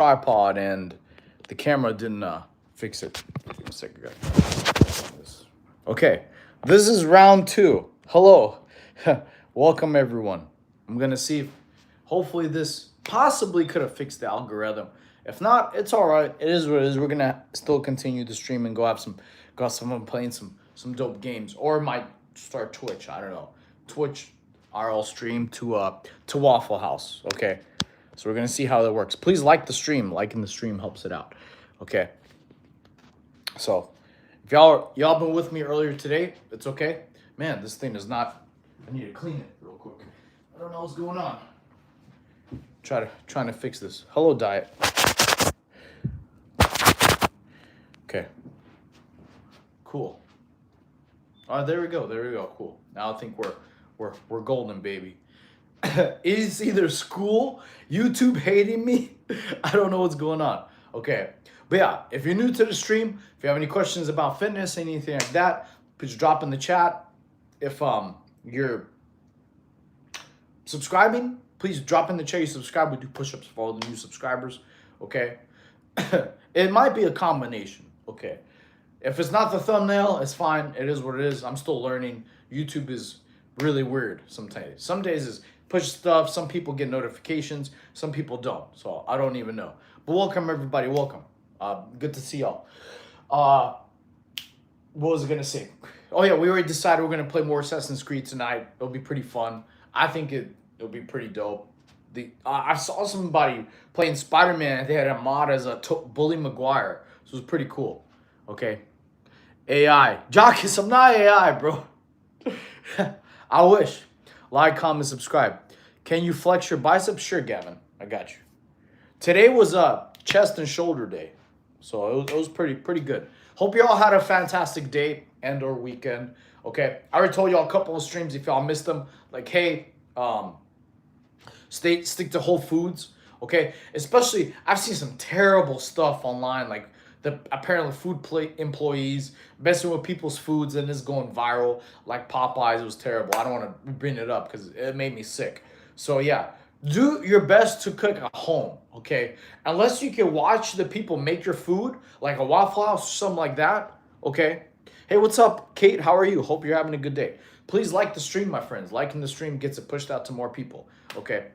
tripod and the camera didn't fix it. Give me a second, guys. Okay, this is round two. Hello, welcome everyone. I'm gonna see if hopefully this possibly could have fixed the algorithm. If not, it's all right. It is what it is. We're gonna still continue the stream and go have some fun playing some dope games, or might start Twitch. I don't know, Twitch RL stream to Waffle House. Okay. So we're gonna see how that works. Please like the stream. Liking the stream helps it out. Okay. So if y'all been with me earlier today, it's okay. Man, this thing is not. I need to clean it real quick. I don't know what's going on. Trying to fix this. Hello, diet. Okay. Cool. All right, there we go. There we go. Cool. Now I think we're golden, baby. Is either school, YouTube hating me? I don't know what's going on. Okay. But yeah, if you're new to the stream, if you have any questions about fitness, anything like that, please drop in the chat. If you're subscribing, please drop in the chat. You subscribe. We do push-ups for all the new subscribers. Okay. It might be a combination. Okay. If it's not the thumbnail, it's fine. It is what it is. I'm still learning. YouTube is really weird sometimes. Some days is push stuff. Some people get notifications. Some people don't. So I don't even know. But welcome everybody. Welcome. Good to see y'all. What was I gonna say? Oh yeah, we already decided we're gonna play more Assassin's Creed tonight. It'll be pretty fun. I think it'll be pretty dope. I saw somebody playing Spider-Man. They had a mod as a Bully Maguire. So it was pretty cool. Okay. AI. Jockus, I'm not AI, bro. I wish. Like, comment, subscribe. Can you flex your biceps? Sure, Gavin. I got you. Today was chest and shoulder day. So it was pretty good. Hope y'all had a fantastic day and or weekend. Okay. I already told y'all a couple of streams if y'all missed them. Like, hey, stick to whole foods. Okay. Especially, I've seen some terrible stuff online. Like, apparently food plate employees messing with people's foods and it's going viral like Popeyes. It was terrible. I don't want to bring it up because it made me sick. So yeah, do your best to cook at home, okay? Unless you can watch the people make your food, like a Waffle House or something like that, okay? Hey, what's up, Kate? How are you? Hope you're having a good day. Please like the stream, my friends. Liking the stream gets it pushed out to more people, okay?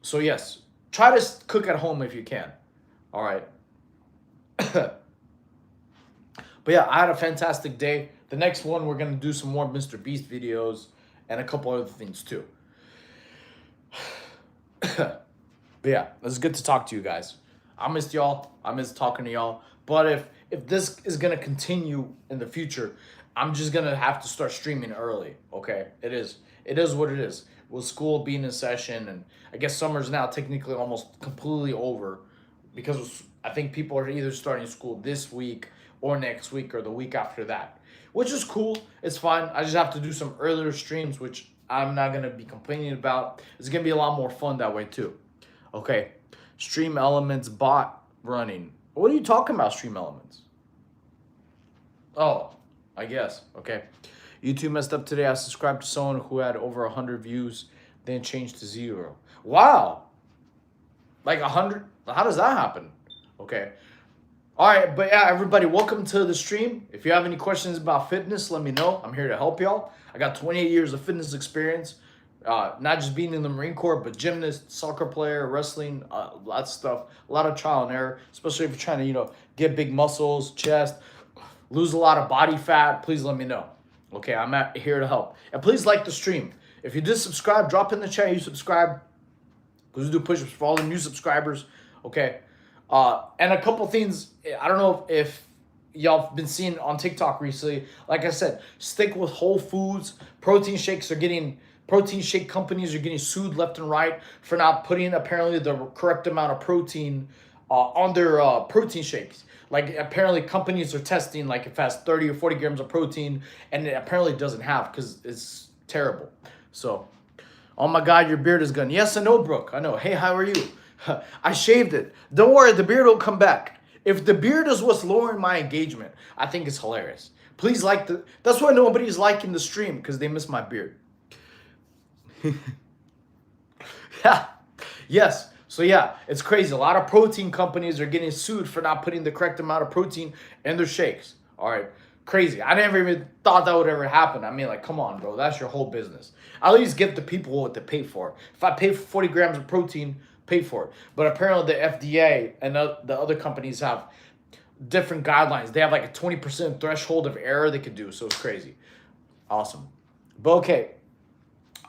So yes, try to cook at home if you can, all right? But yeah, I had a fantastic day. The next one, we're going to do some more Mr. Beast videos and a couple other things too. But yeah, it's good to talk to you guys. I missed y'all. I missed talking to y'all. But if this is going to continue in the future, I'm just going to have to start streaming early, okay? It is what it is. With school being in session, and I guess summer's now technically almost completely over because I think people are either starting school this week or next week or the week after that, which is cool. It's fine. I just have to do some earlier streams, which I'm not going to be complaining about. It's going to be a lot more fun that way too. Okay. Stream Elements bot running. What are you talking about, Stream Elements? Oh, I guess. Okay. YouTube messed up today. I subscribed to someone who had over 100 views, then changed to 0. Wow. Like 100? How does that happen? Okay. All right, but yeah, everybody, welcome to the stream. If you have any questions about fitness, let me know. I'm here to help y'all. I got 28 years of fitness experience, not just being in the Marine Corps, but gymnast, soccer player, wrestling, lots of stuff, a lot of trial and error, especially if you're trying to, get big muscles, chest, lose a lot of body fat. Please let me know. Okay, I'm here to help. And please like the stream. If you did subscribe, drop in the chat. You subscribe because we do push-ups for all the new subscribers. Okay. And a couple things, I don't know if y'all been seeing on TikTok recently. Like I said, stick with whole foods. Protein shake companies are getting sued left and right for not putting apparently the correct amount of protein on their protein shakes. Like apparently companies are testing like if it has 30 or 40 grams of protein and it apparently doesn't have because it's terrible. So, oh my God, your beard is gone. Yes, I know, Brooke. I know. Hey, how are you? I shaved it. Don't worry, the beard will come back. If the beard is what's lowering my engagement, I think it's hilarious. Please like that's why nobody's liking the stream, because they miss my beard. Yeah. Yes. So yeah, it's crazy. A lot of protein companies are getting sued for not putting the correct amount of protein in their shakes. All right, crazy. I never even thought that would ever happen. I mean, like, come on, bro. That's your whole business. At least give the people what they pay for. If I pay for 40 grams of protein, pay for it. But apparently the FDA and the other companies have different guidelines. They have like a 20% threshold of error they could do. So it's crazy. Awesome. But okay,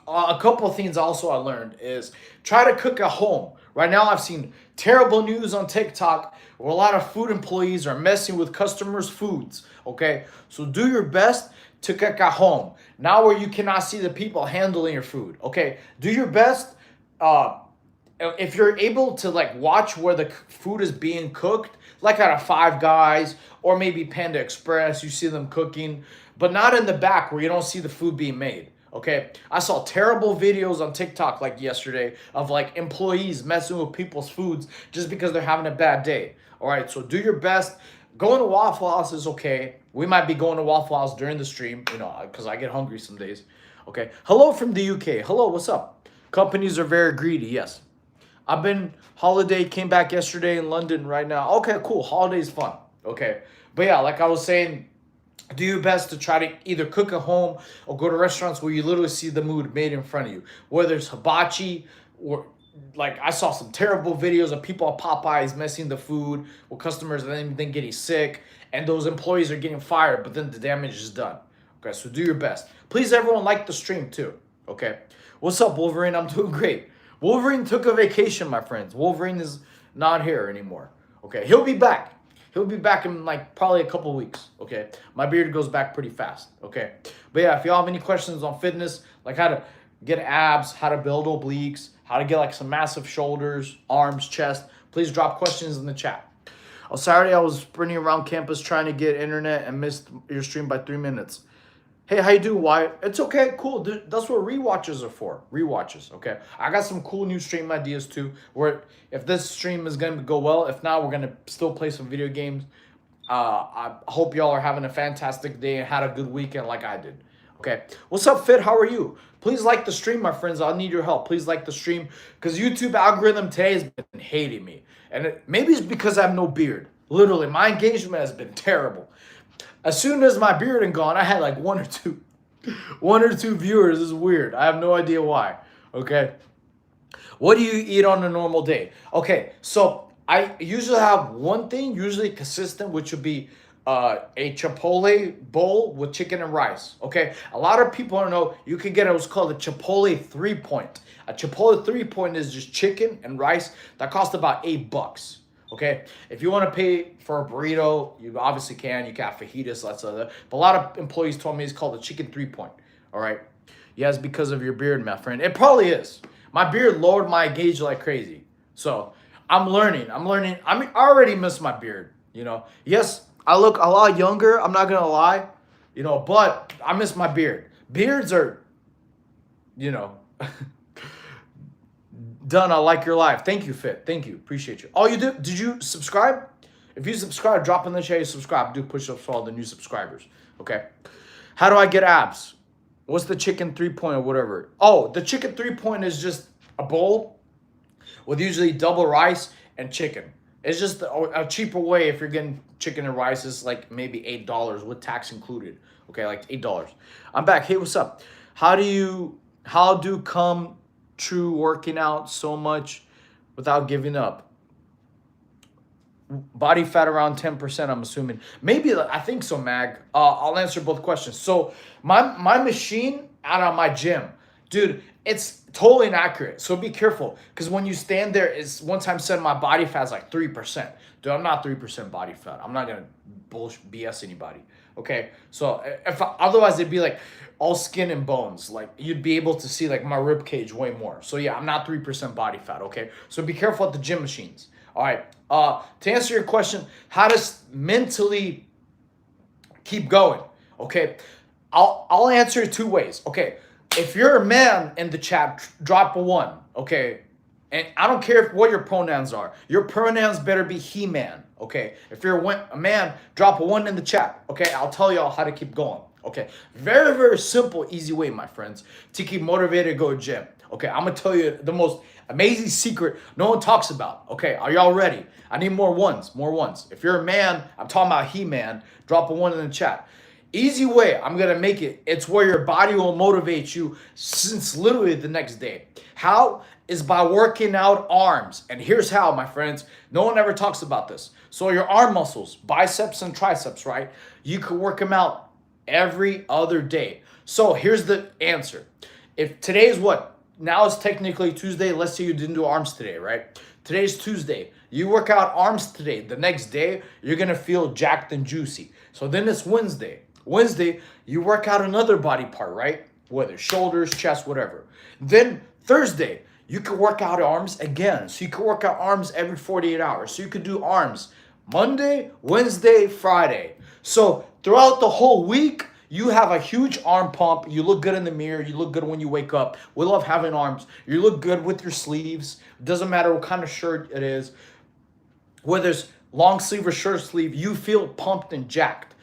a couple of things also I learned is try to cook at home. Right now, I've seen terrible news on TikTok where a lot of food employees are messing with customers' foods. Okay, so do your best to cook at home. Now, where you cannot see the people handling your food. Okay, do your best. Uh, if you're able to like watch where the food is being cooked, like at a Five Guys or maybe Panda Express, you see them cooking, but not in the back where you don't see the food being made. Okay, I saw terrible videos on TikTok like yesterday of like employees messing with people's foods just because they're having a bad day. All right, so do your best. Going to Waffle House is okay. We might be going to Waffle House during the stream, you know, because I get hungry some days. Okay, hello from the UK. Hello, what's up? Companies are very greedy, yes. I've been holiday, came back yesterday in London right now. Okay, cool. Holiday's fun. Okay. But yeah, like I was saying, do your best to try to either cook at home or go to restaurants where you literally see the food made in front of you. Whether it's hibachi or like I saw some terrible videos of people at Popeyes messing the food with customers and then getting sick, and those employees are getting fired, but then the damage is done. Okay, so do your best. Please, everyone, like the stream too. Okay. What's up, Wolverine? I'm doing great. Wolverine took a vacation, my friends. Wolverine is not here anymore. Okay, he'll be back. He'll be back in like probably a couple weeks. Okay, my beard goes back pretty fast. Okay, but yeah, if y'all have any questions on fitness, like how to get abs, how to build obliques, how to get like some massive shoulders, arms, chest, please drop questions in the chat. On Saturday, I was sprinting around campus trying to get internet and missed your stream by 3 minutes. Hey, how you doing, Wyatt? It's okay, cool. That's what rewatches are for. Rewatches, okay? I got some cool new stream ideas too, where if this stream is going to go well, if not, we're going to still play some video games. I hope y'all are having a fantastic day and had a good weekend like I did. Okay, what's up, Fit? How are you? Please like the stream, my friends. I'll need your help. Please like the stream because YouTube algorithm today has been hating me. And maybe it's because I have no beard. Literally, my engagement has been terrible. As soon as my beard and gone, I had like one or two viewers. This is weird. I have no idea why. Okay. What do you eat on a normal day? Okay, so I usually have one thing, usually consistent, which would be a Chipotle bowl with chicken and rice. Okay, a lot of people don't know you can get what's called a Chipotle 3-point. A Chipotle 3-point is just chicken and rice that costs about $8. Okay, if you want to pay for a burrito, you obviously can. You can have fajitas, that's other. But a lot of employees told me it's called a chicken 3-point. All right, yes, because of your beard, my friend. It probably is. My beard lowered my gauge like crazy. So I'm learning. I mean, I already miss my beard. You know, yes, I look a lot younger. I'm not gonna lie. You know, but I miss my beard. Beards are, you know. Done. I like your live. Thank you, Fit. Thank you. Appreciate you. Oh, you did you subscribe? If you subscribe, drop in the chat. Subscribe. Do push-ups for all the new subscribers. Okay. How do I get abs? What's the chicken 3-point or whatever? Oh, the chicken 3-point is just a bowl with usually double rice and chicken. It's just a cheaper way if you're getting chicken and rice. Is like maybe $8 with tax included. Okay, like $8. I'm back. Hey, what's up? How do come true working out so much without giving up? Body fat around 10%, I'm assuming. Maybe, I think so, Mag. I'll answer both questions. So my machine out of my gym, dude, it's totally inaccurate. So be careful, because when you stand there, it's one time said my body fat's like 3%. Dude, I'm not 3% body fat. I'm not gonna BS anybody. Okay, so otherwise it'd be like all skin and bones. Like you'd be able to see like my rib cage way more. So yeah, I'm not 3% body fat. Okay, so be careful at the gym machines. All right. To answer your question, how to mentally keep going? Okay, I'll answer it 2 ways. Okay, if you're a man in the chat, drop a 1. Okay, and I don't care what your pronouns are. Your pronouns better be he-man. Okay, if you're a man, drop a 1 in the chat. Okay, I'll tell y'all how to keep going. Okay, very, very simple, easy way, my friends, to keep motivated to go to gym. Okay, I'm gonna tell you the most amazing secret no one talks about. Okay, are y'all ready? I need more ones, more ones. If you're a man, I'm talking about He-Man, drop a one in the chat. Easy way I'm gonna make it. It's where your body will motivate you since literally the next day. How is by working out arms. And here's how, my friends. No one ever talks about this. So your arm muscles, biceps and triceps, right? You could work them out every other day. So here's the answer. If today's what? Now it's technically Tuesday. Let's say you didn't do arms today, right? Today's Tuesday. You work out arms today. The next day, you're going to feel jacked and juicy. So then it's Wednesday. Wednesday, you work out another body part, right? Whether shoulders, chest, whatever. Then Thursday, you can work out arms again. So you can work out arms every 48 hours. So you could do arms Monday, Wednesday, Friday. So throughout the whole week, you have a huge arm pump. You look good in the mirror. You look good when you wake up. We love having arms. You look good with your sleeves. It doesn't matter what kind of shirt it is. Whether it's long sleeve or short sleeve, you feel pumped and jacked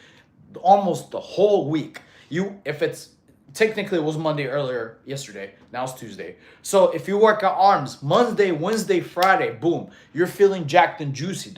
almost the whole week. If it's technically it was Monday earlier yesterday, now it's Tuesday. So if you work out arms Monday, Wednesday, Friday, boom, you're feeling jacked and juicy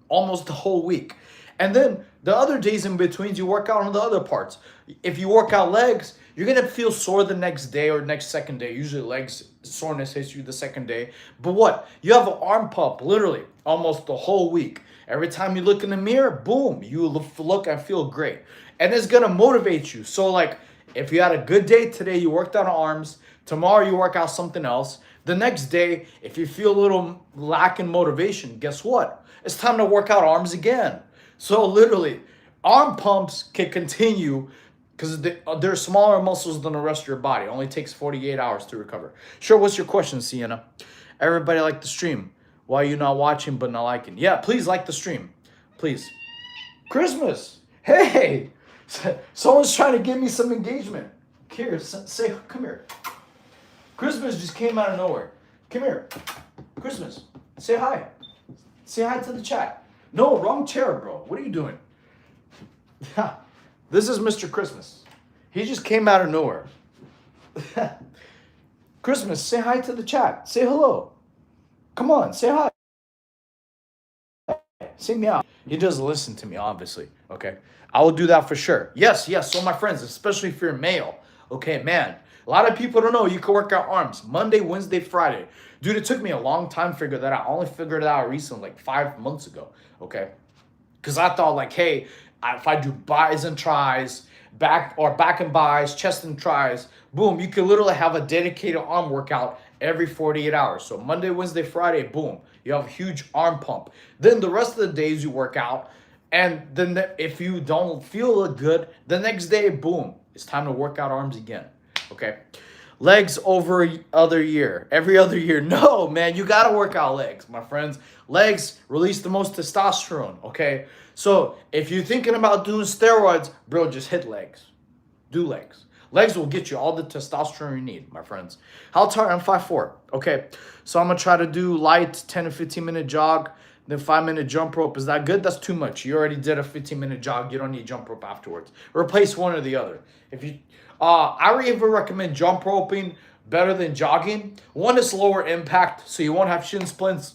almost the whole week. And then the other days in between, you work out on the other parts. If you work out legs, you're going to feel sore the next day or next second day. Usually legs soreness hits you the second day. But what? You have an arm pump literally almost the whole week. Every time you look in the mirror, boom, you look and feel great. And it's going to motivate you. So like if you had a good day today, you worked out arms. Tomorrow you work out something else. The next day, if you feel a little lack in motivation, guess what? It's time to work out arms again. So literally, arm pumps can continue because they're smaller muscles than the rest of your body. It only takes 48 hours to recover. Sure, what's your question, Sienna? Everybody like the stream. Why are you not watching but not liking? Yeah, please like the stream. Please. Christmas. Hey, someone's trying to give me some engagement. Here, say, come here. Christmas just came out of nowhere. Come here. Christmas. Say hi. Say hi to the chat. No, wrong chair, bro. What are you doing? This is Mr. Christmas. He just came out of nowhere. Christmas, say hi to the chat. Say hello. Come on, say hi. Say meow. He doesn't listen to me, obviously. Okay. I will do that for sure. Yes. So my friends, especially if you're male. Okay, man. A lot of people don't know you can work out arms Monday, Wednesday, Friday. Dude, it took me a long time to figure that out. I only figured it out recently, like 5 months ago. Okay. Because I thought like, hey, if I do bis and tris, back and bis, chest and tris, boom, you could literally have a dedicated arm workout every 48 hours. So Monday, Wednesday, Friday, boom, you have a huge arm pump. Then the rest of the days you work out. And then if you don't feel good, the next day, boom, it's time to work out arms again. Okay. Legs every other year. No, man, you got to work out legs, my friends. Legs release the most testosterone, okay? So if you're thinking about doing steroids, bro, just hit legs. Do legs. Legs will get you all the testosterone you need, my friends. How tall? I'm 5'4". Okay, so I'm going to try to do light 10 to 15-minute jog, then 5-minute jump rope. Is that good? That's too much. You already did a 15-minute jog. You don't need jump rope afterwards. Replace one or the other. I even recommend jump roping better than jogging. One is lower impact, so you won't have shin splints.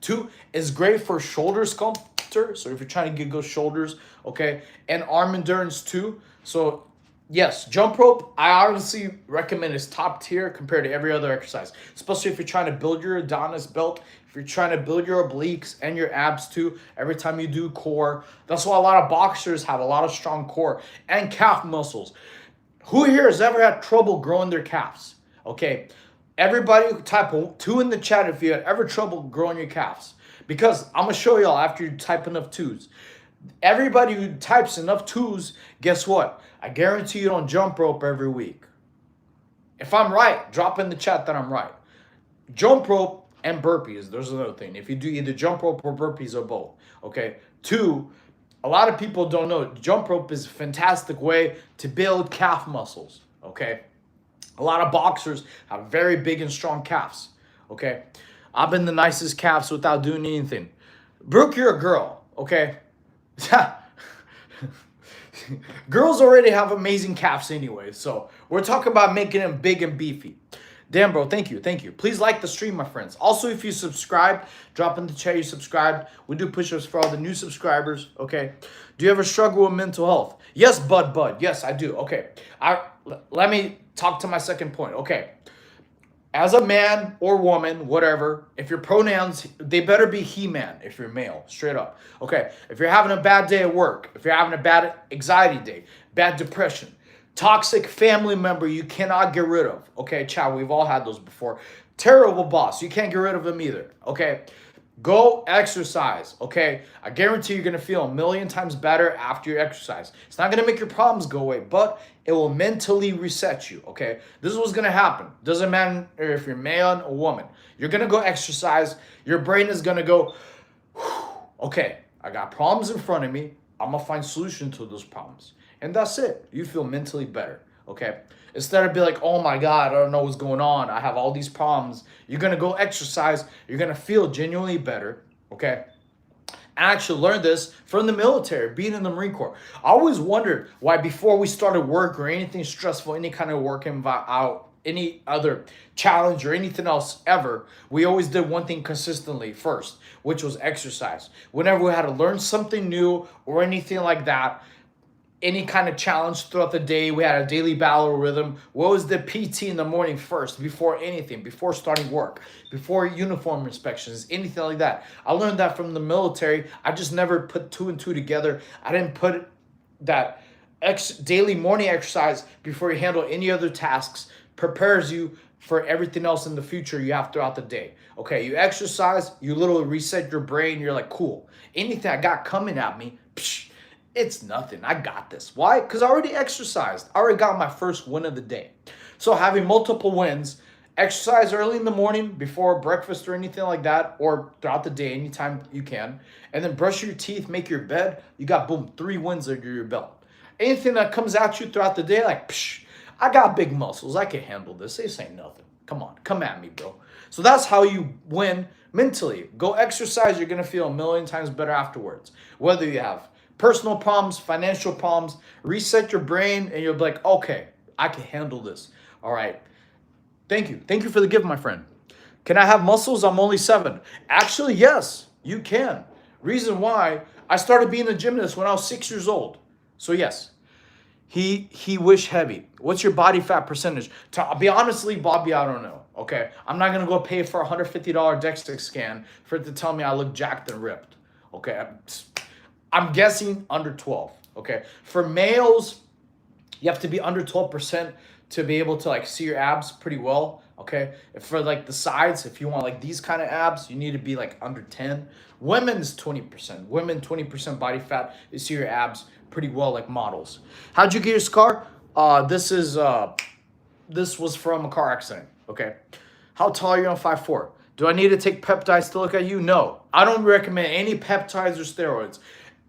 Two is great for shoulder sculptor. So if you're trying to get good shoulders, okay, and arm endurance too. So yes, jump rope, I honestly recommend is top tier compared to every other exercise, especially if you're trying to build your Adonis belt, if you're trying to build your obliques and your abs too, every time you do core. That's why a lot of boxers have a lot of strong core and calf muscles. Who here has ever had trouble growing their calves? Okay, everybody type 2 in the chat if you had ever trouble growing your calves. Because I'm going to show y'all after you type enough 2s. Everybody who types enough 2s, guess what? I guarantee you don't jump rope every week. If I'm right, drop in the chat that I'm right. Jump rope and burpees, there's another thing. If you do either jump rope or burpees or both, okay? 2, a lot of people don't know, jump rope is a fantastic way to build calf muscles, okay? A lot of boxers have very big and strong calves, okay? I've been the nicest calves without doing anything. Brooke, you're a girl, okay? Girls already have amazing calves anyway, so we're talking about making them big and beefy. Damn, bro, thank you, thank you. Please like the stream, my friends. Also, if you subscribe, drop in the chat you subscribed. We do push-ups for all the new subscribers, okay? Do you ever struggle with mental health? Yes, bud, yes, I do. Okay, let me talk to my second point, okay? As a man or woman, whatever, if your pronouns, they better be he-man if you're male, straight up. Okay, if you're having a bad day at work, if you're having a bad anxiety day, bad depression, toxic family member you cannot get rid of. Okay, child, we've all had those before. Terrible boss, you can't get rid of him either. Okay, go exercise, okay? I guarantee you're gonna feel a million times better after you exercise. It's not gonna make your problems go away, but it will mentally reset you, okay? This is what's gonna happen. Doesn't matter if you're male or woman. You're gonna go exercise. Your brain is gonna go, okay, I got problems in front of me. I'm gonna find solution to those problems. And that's it. You feel mentally better, okay? Instead of be like, oh my God, I don't know what's going on. I have all these problems. You're going to go exercise. You're going to feel genuinely better, okay? I actually learned this from the military, being in the Marine Corps. I always wondered why before we started work or anything stressful, any kind of work out, any other challenge or anything else ever, we always did one thing consistently first, which was exercise. Whenever we had to learn something new or anything like that, any kind of challenge throughout the day, we had a daily battle rhythm. What was the PT in the morning first, before anything, before starting work, before uniform inspections, anything like that? I learned that from the military. I just never put two and two together. I didn't put that daily morning exercise before you handle any other tasks prepares you for everything else in the future you have throughout the day. Okay, you exercise, you literally reset your brain. You're like, cool. Anything I got coming at me, it's nothing. I got this. Why? Because I already exercised. I already got my first win of the day. So having multiple wins, exercise early in the morning before breakfast or anything like that, or throughout the day, anytime you can, and then brush your teeth, make your bed, you got, boom, 3 wins under your belt. Anything that comes at you throughout the day, like, I got big muscles. I can handle this. This ain't nothing. Come on. Come at me, bro. So that's how you win mentally. Go exercise. You're going to feel a million times better afterwards. Whether you have personal problems, financial problems, reset your brain and you'll be like, okay, I can handle this. All right. Thank you. Thank you for the gift, my friend. Can I have muscles? I'm only 7. Actually, yes, you can. Reason why, I started being a gymnast when I was 6 years old. So yes, he wish heavy. What's your body fat percentage? To be honestly, Bobby, I don't know. Okay. I'm not going to go pay for a $150 DEXA scan for it to tell me I look jacked and ripped. Okay. I'm guessing under 12, okay? For males, you have to be under 12% to be able to like see your abs pretty well, okay? If for like the sides, if you want like these kind of abs, you need to be like under 10. Women's 20%. Women, 20% body fat. You see your abs pretty well like models. How'd you get your scar? This was from a car accident, okay? How tall are you? On 5'4". Do I need to take peptides to look at you? No. I don't recommend any peptides or steroids.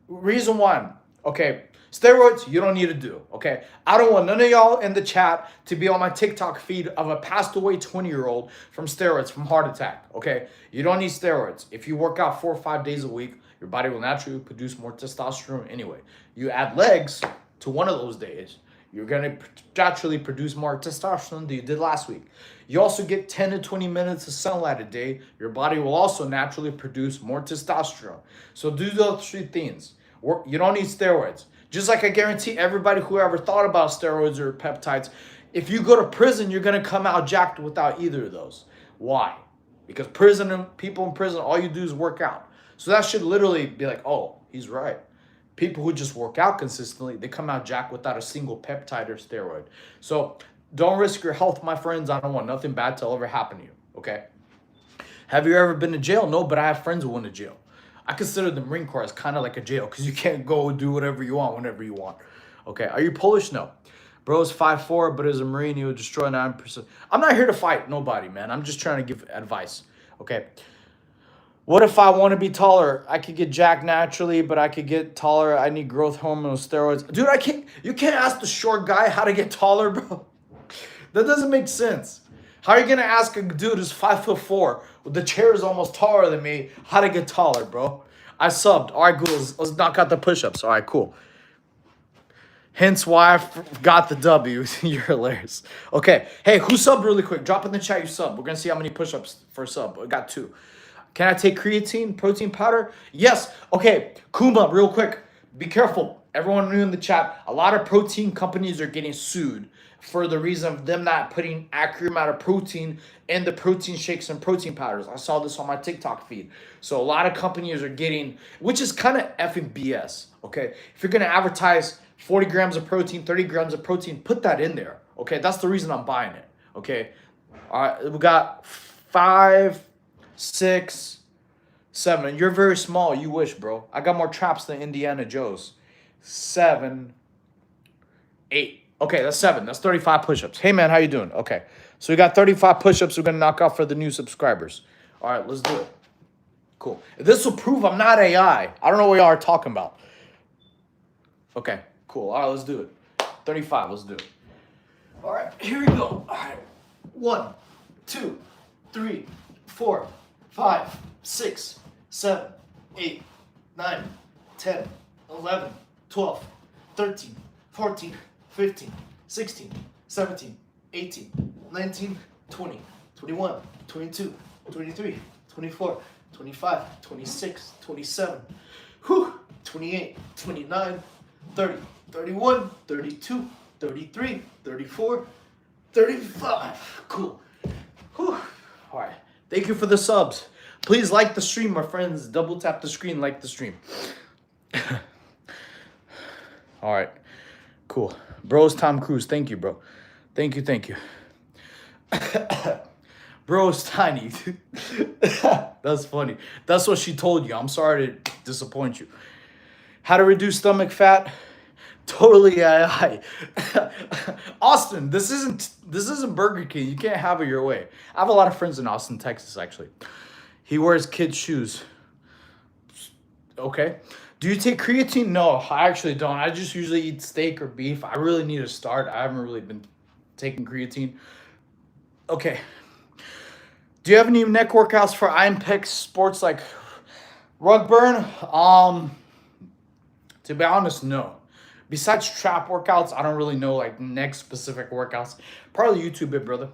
Reason 1, okay, steroids, you don't need to do, okay? I don't want none of y'all in the chat to be on my TikTok feed of a passed away 20-year-old from steroids, from heart attack, okay? You don't need steroids. If you work out 4 or 5 days a week, your body will naturally produce more testosterone anyway. You add legs to one of those days, you're going to naturally produce more testosterone than you did last week. You also get 10 to 20 minutes of sunlight a day. Your body will also naturally produce more testosterone. So do those 3 things. You don't need steroids. Just like I guarantee everybody who ever thought about steroids or peptides, if you go to prison, you're going to come out jacked without either of those. Why? Because people in prison, all you do is work out. So that should literally be like, oh, he's right. People who just work out consistently, they come out jacked without a single peptide or steroid. So don't risk your health, my friends. I don't want nothing bad to ever happen to you, okay? Have you ever been to jail? No, but I have friends who went to jail. I consider the Marine Corps as kind of like a jail because you can't go do whatever you want whenever you want. Okay, are you Polish? No. Bro is 5'4", but as a Marine, he would destroy 9%. I'm not here to fight nobody, man. I'm just trying to give advice, okay? What if I want to be taller? I could get jacked naturally, but I could get taller. I need growth hormone steroids. Dude, you can't ask the short guy how to get taller, bro. That doesn't make sense. How are you going to ask a dude who's 5'4", the chair is almost taller than me, how to get taller, bro? I subbed. All right, cool. Let's knock out the push-ups. All right, cool. Hence why got the W. You're hilarious. Okay. Hey, who subbed really quick? Drop in the chat you sub. We're going to see how many push-ups for a sub. I got 2. Can I take creatine, protein powder? Yes. Okay. Kuma, real quick. Be careful. Everyone new in the chat. A lot of protein companies are getting sued for the reason of them not putting accurate amount of protein in the protein shakes and protein powders. I saw this on my TikTok feed. So a lot of companies are getting, which is kind of effing BS. Okay. If you're going to advertise 40 grams of protein, 30 grams of protein, put that in there. Okay. That's the reason I'm buying it. Okay. All right. We got 5, 6, 7. You're very small. You wish, bro. I got more traps than Indiana Joe's. 7, 8. Okay, that's 7. That's 35 push-ups. Hey, man, how you doing? Okay. So we got 35 push-ups we're going to knock out for the new subscribers. All right, let's do it. Cool. This will prove I'm not AI. I don't know what y'all are talking about. Okay, cool. All right, let's do it. 35, let's do it. All right, here we go. All right. 1, 2, 3, 4, 5, 6, 7, 8, 9, 10, 11, 12, 13, 14, 15, 16, 17, 18, 19, 20, 21, 22, 23, 24, 25, 26, 27, 28, 29, 30, 31, 32, 33, 34, 35. Cool. Whew. All right. Thank you for the subs. Please like the stream, my friends. Double tap the screen, like the stream. All right. Cool. Bro's Tom Cruise. Thank you, bro. Thank you, thank you. Bro's tiny. That's funny. That's what she told you. I'm sorry to disappoint you. How to reduce stomach fat? Totally AI. Austin, this isn't Burger King. You can't have it your way. I have a lot of friends in Austin, Texas, actually. He wears kids' shoes. Okay. Do you take creatine? No, I actually don't. I just usually eat steak or beef. I really need to start. I haven't really been taking creatine. Okay. Do you have any neck workouts for Iron sports like rug burn? To be honest, no. Besides trap workouts, I don't really know like neck specific workouts. Probably YouTube it, brother.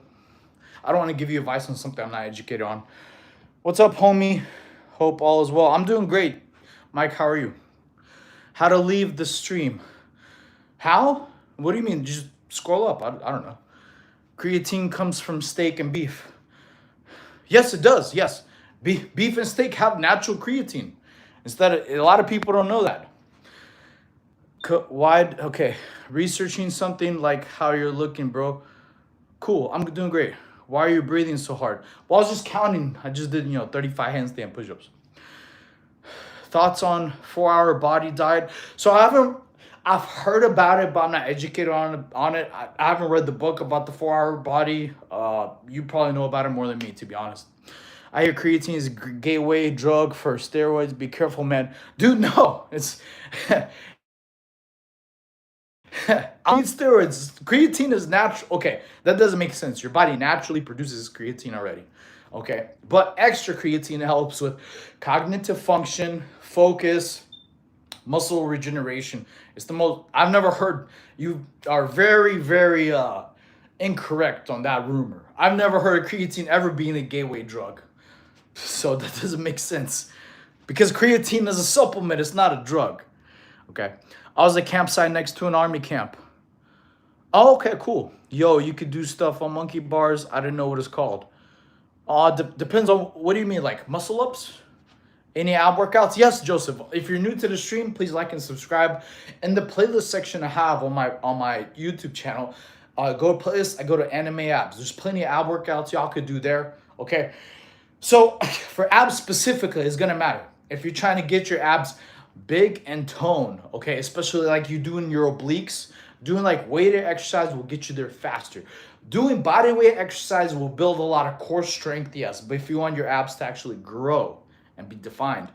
I don't want to give you advice on something I'm not educated on. What's up, homie? Hope all is well. I'm doing great. Mike, how are you? How to leave the stream? How? What do you mean? Just scroll up. I don't know. Creatine comes from steak and beef. Yes, it does. Yes. Beef and steak have natural creatine. A lot of people don't know that. Okay. Researching something like how you're looking, bro. Cool. I'm doing great. Why are you breathing so hard? Well, I was just counting. I just did, 35 handstand push-ups. Thoughts on 4-hour body diet? So I've heard about it, but I'm not educated on it. I haven't read the book about the 4-hour body. You probably know about it more than me, to be honest. I hear creatine is a gateway drug for steroids. Be careful, man. Dude, no. It's... I need steroids. Creatine is natural. Okay, that doesn't make sense. Your body naturally produces creatine already. Okay, but extra creatine helps with cognitive function, focus, muscle regeneration. It's the most, I've never heard, you are very, very incorrect on that rumor. I've never heard of creatine ever being a gateway drug. So that doesn't make sense. Because creatine is a supplement, it's not a drug. Okay. I was at a campsite next to an army camp. Oh, okay, cool. Yo, you could do stuff on monkey bars. I didn't know what it's called. Depends on, what do you mean, like muscle ups? Any ab workouts? Yes, Joseph. If you're new to the stream, please like and subscribe. In the playlist section I have on my YouTube channel, go to playlist, I go to anime abs. There's plenty of ab workouts y'all could do there. Okay. So for abs specifically, it's gonna matter. If you're trying to get your abs big and tone, okay, especially like you doing your obliques, doing like weighted exercise will get you there faster. Doing body weight exercise will build a lot of core strength, yes, but if you want your abs to actually grow and be defined,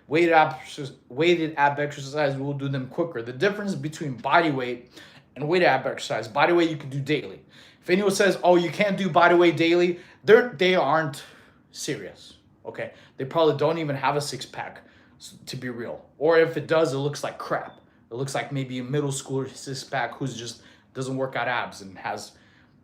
weighted ab exercise will do them quicker. The difference between body weight and weighted ab exercise, body weight you can do daily. If anyone says, oh, you can't do body weight daily, they aren't serious, okay? They probably don't even have a six-pack, to be real. Or if it does, it looks like crap. It looks like maybe a middle schooler six-pack who's just doesn't work out abs and has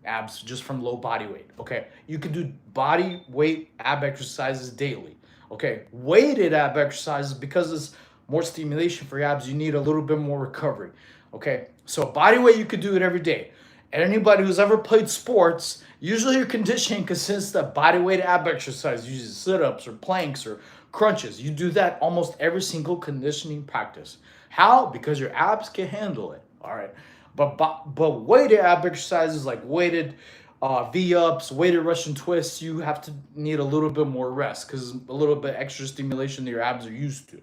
abs just from low body weight. Okay, you can do body weight ab exercises daily. Okay, weighted ab exercises, because it's more stimulation for your abs, you need a little bit more recovery. Okay, so body weight, you could do it every day. And anybody who's ever played sports, usually your conditioning consists of body weight ab exercise, using sit-ups or planks or crunches. You do that almost every single conditioning practice. How? Because your abs can handle it. All right. But weighted ab exercises like weighted V-ups, weighted Russian twists, you have to need a little bit more rest because a little bit extra stimulation that your abs are used to.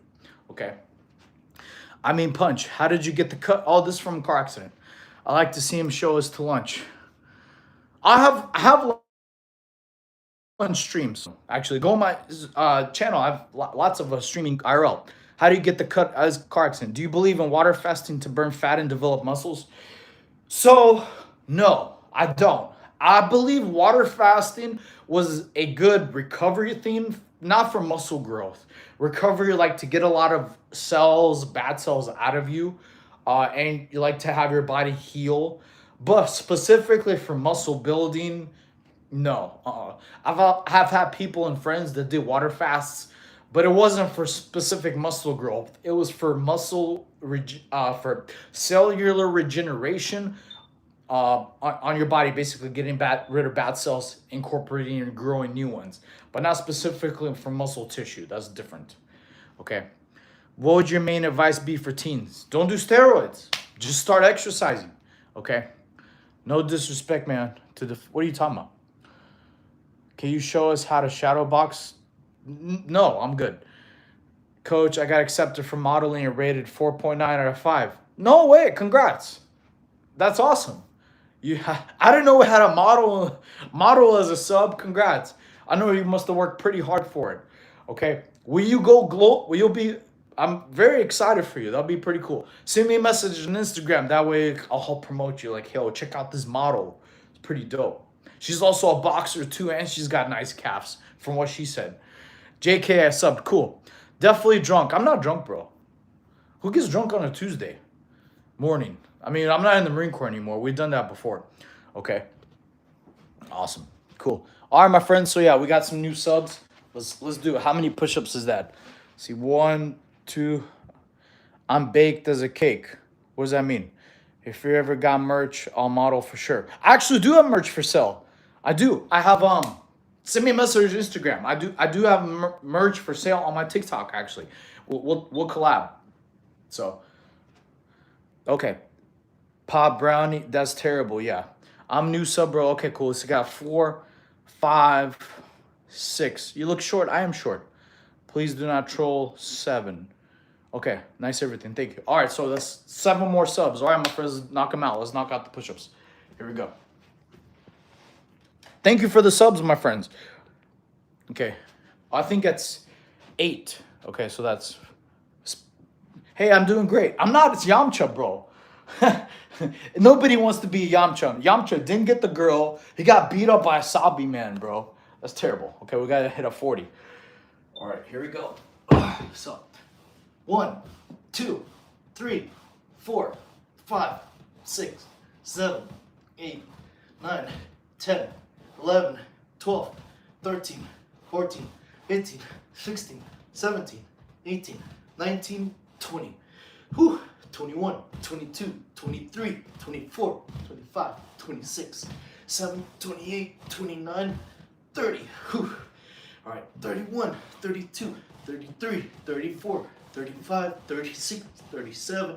Okay. I mean, Punch, how did you get the cut? All this from a car accident. I like to see him show us to lunch. I have lunch streams. Actually, go on my channel. I have lots of streaming IRL. How do you get the cut as car accident? Do you believe in water fasting to burn fat and develop muscles? So, no, I don't. I believe water fasting was a good recovery theme, not for muscle growth. Recovery, like to get a lot of cells, bad cells out of you, and you like to have your body heal. But specifically for muscle building, no. Have had people and friends that did water fasts, but it wasn't for specific muscle growth. It was for for cellular regeneration on your body, basically getting rid of bad cells, incorporating and growing new ones, but not specifically for muscle tissue. That's different. Okay. What would your main advice be for teens? Don't do steroids. Just start exercising. Okay. No disrespect, man. What are you talking about? Can you show us how to shadow box? No, I'm good. Coach, I got accepted for modeling and rated 4.9 out of 5. No way. Congrats. That's awesome. I didn't know we had a model as a sub. Congrats. I know you must have worked pretty hard for it. Okay. Will you go Will you be? I'm very excited for you. That'll be pretty cool. Send me a message on Instagram. That way I'll help promote you. Like, yo, check out this model. It's pretty dope. She's also a boxer too, and she's got nice calves, from what she said. JK, I subbed. Cool. Definitely drunk. I'm not drunk, bro. Who gets drunk on a Tuesday morning? I mean, I'm not in the Marine Corps anymore. We've done that before. Okay. Awesome. Cool. All right, my friends. So yeah, we got some new subs. Let's do it. How many push-ups is that? Let's see, 1, 2. I'm baked as a cake. What does that mean? If you ever got merch, I'll model for sure. I actually do have merch for sale. I do. I have send me a message on Instagram. I do have merch for sale on my TikTok. Actually, we'll collab. So, okay, Pop Brownie. That's terrible. Yeah, I'm new sub, bro. Okay, cool. So you got 4, 5, 6. You look short. I am short. Please do not troll. 7. Okay, nice everything. Thank you. All right, so that's 7 more subs. All right, my friends, let's knock them out. Let's knock out the push-ups. Here we go. Thank you for the subs, my friends. Okay, I think that's 8. Okay, so that's... Hey, I'm doing great. I'm not. It's Yamcha, bro. Nobody wants to be Yamcha. Yamcha didn't get the girl. He got beat up by a Sabi man, bro. That's terrible. Okay, we got to hit a 40. All right, here we go. So... 1, 2, 3, 4, 5, 6, 7, 8, 9, 10, 11, 12, 13, 14, 15, 16, 17, 18, 19, 20. Whew. 21, 22, 23, 24, 25, 26, 7, 28, 29, 30. Whew. All right, 31, 32, 33, 34, 35, 36, 37,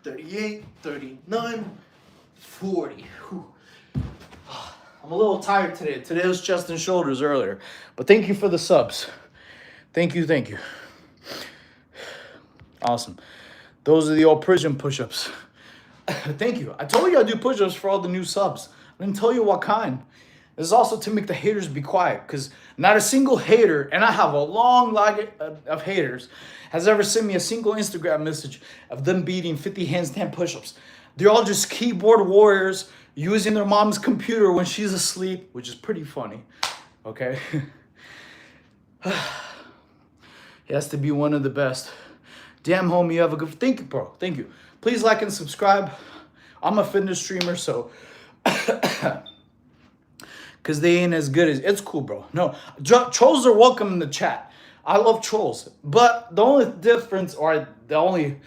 38, 39, 40. Whew. I'm a little tired today. Today was chest and shoulders earlier. But thank you for the subs. Thank you, thank you. Awesome. Those are the old prison push-ups. Thank you. I told you I do push-ups for all the new subs. I didn't tell you what kind. This is also to make the haters be quiet, because not a single hater, and I have a long line of haters, has ever sent me a single Instagram message of them beating 50 handstand push-ups. They're all just keyboard warriors using their mom's computer when she's asleep, which is pretty funny. Okay? He has to be one of the best. Damn, homie, you have a good... Thank you, bro. Thank you. Please like and subscribe. I'm a fitness streamer, so... Because they ain't as good as... It's cool, bro. No, trolls are welcome in the chat. I love trolls. But the only difference, or the only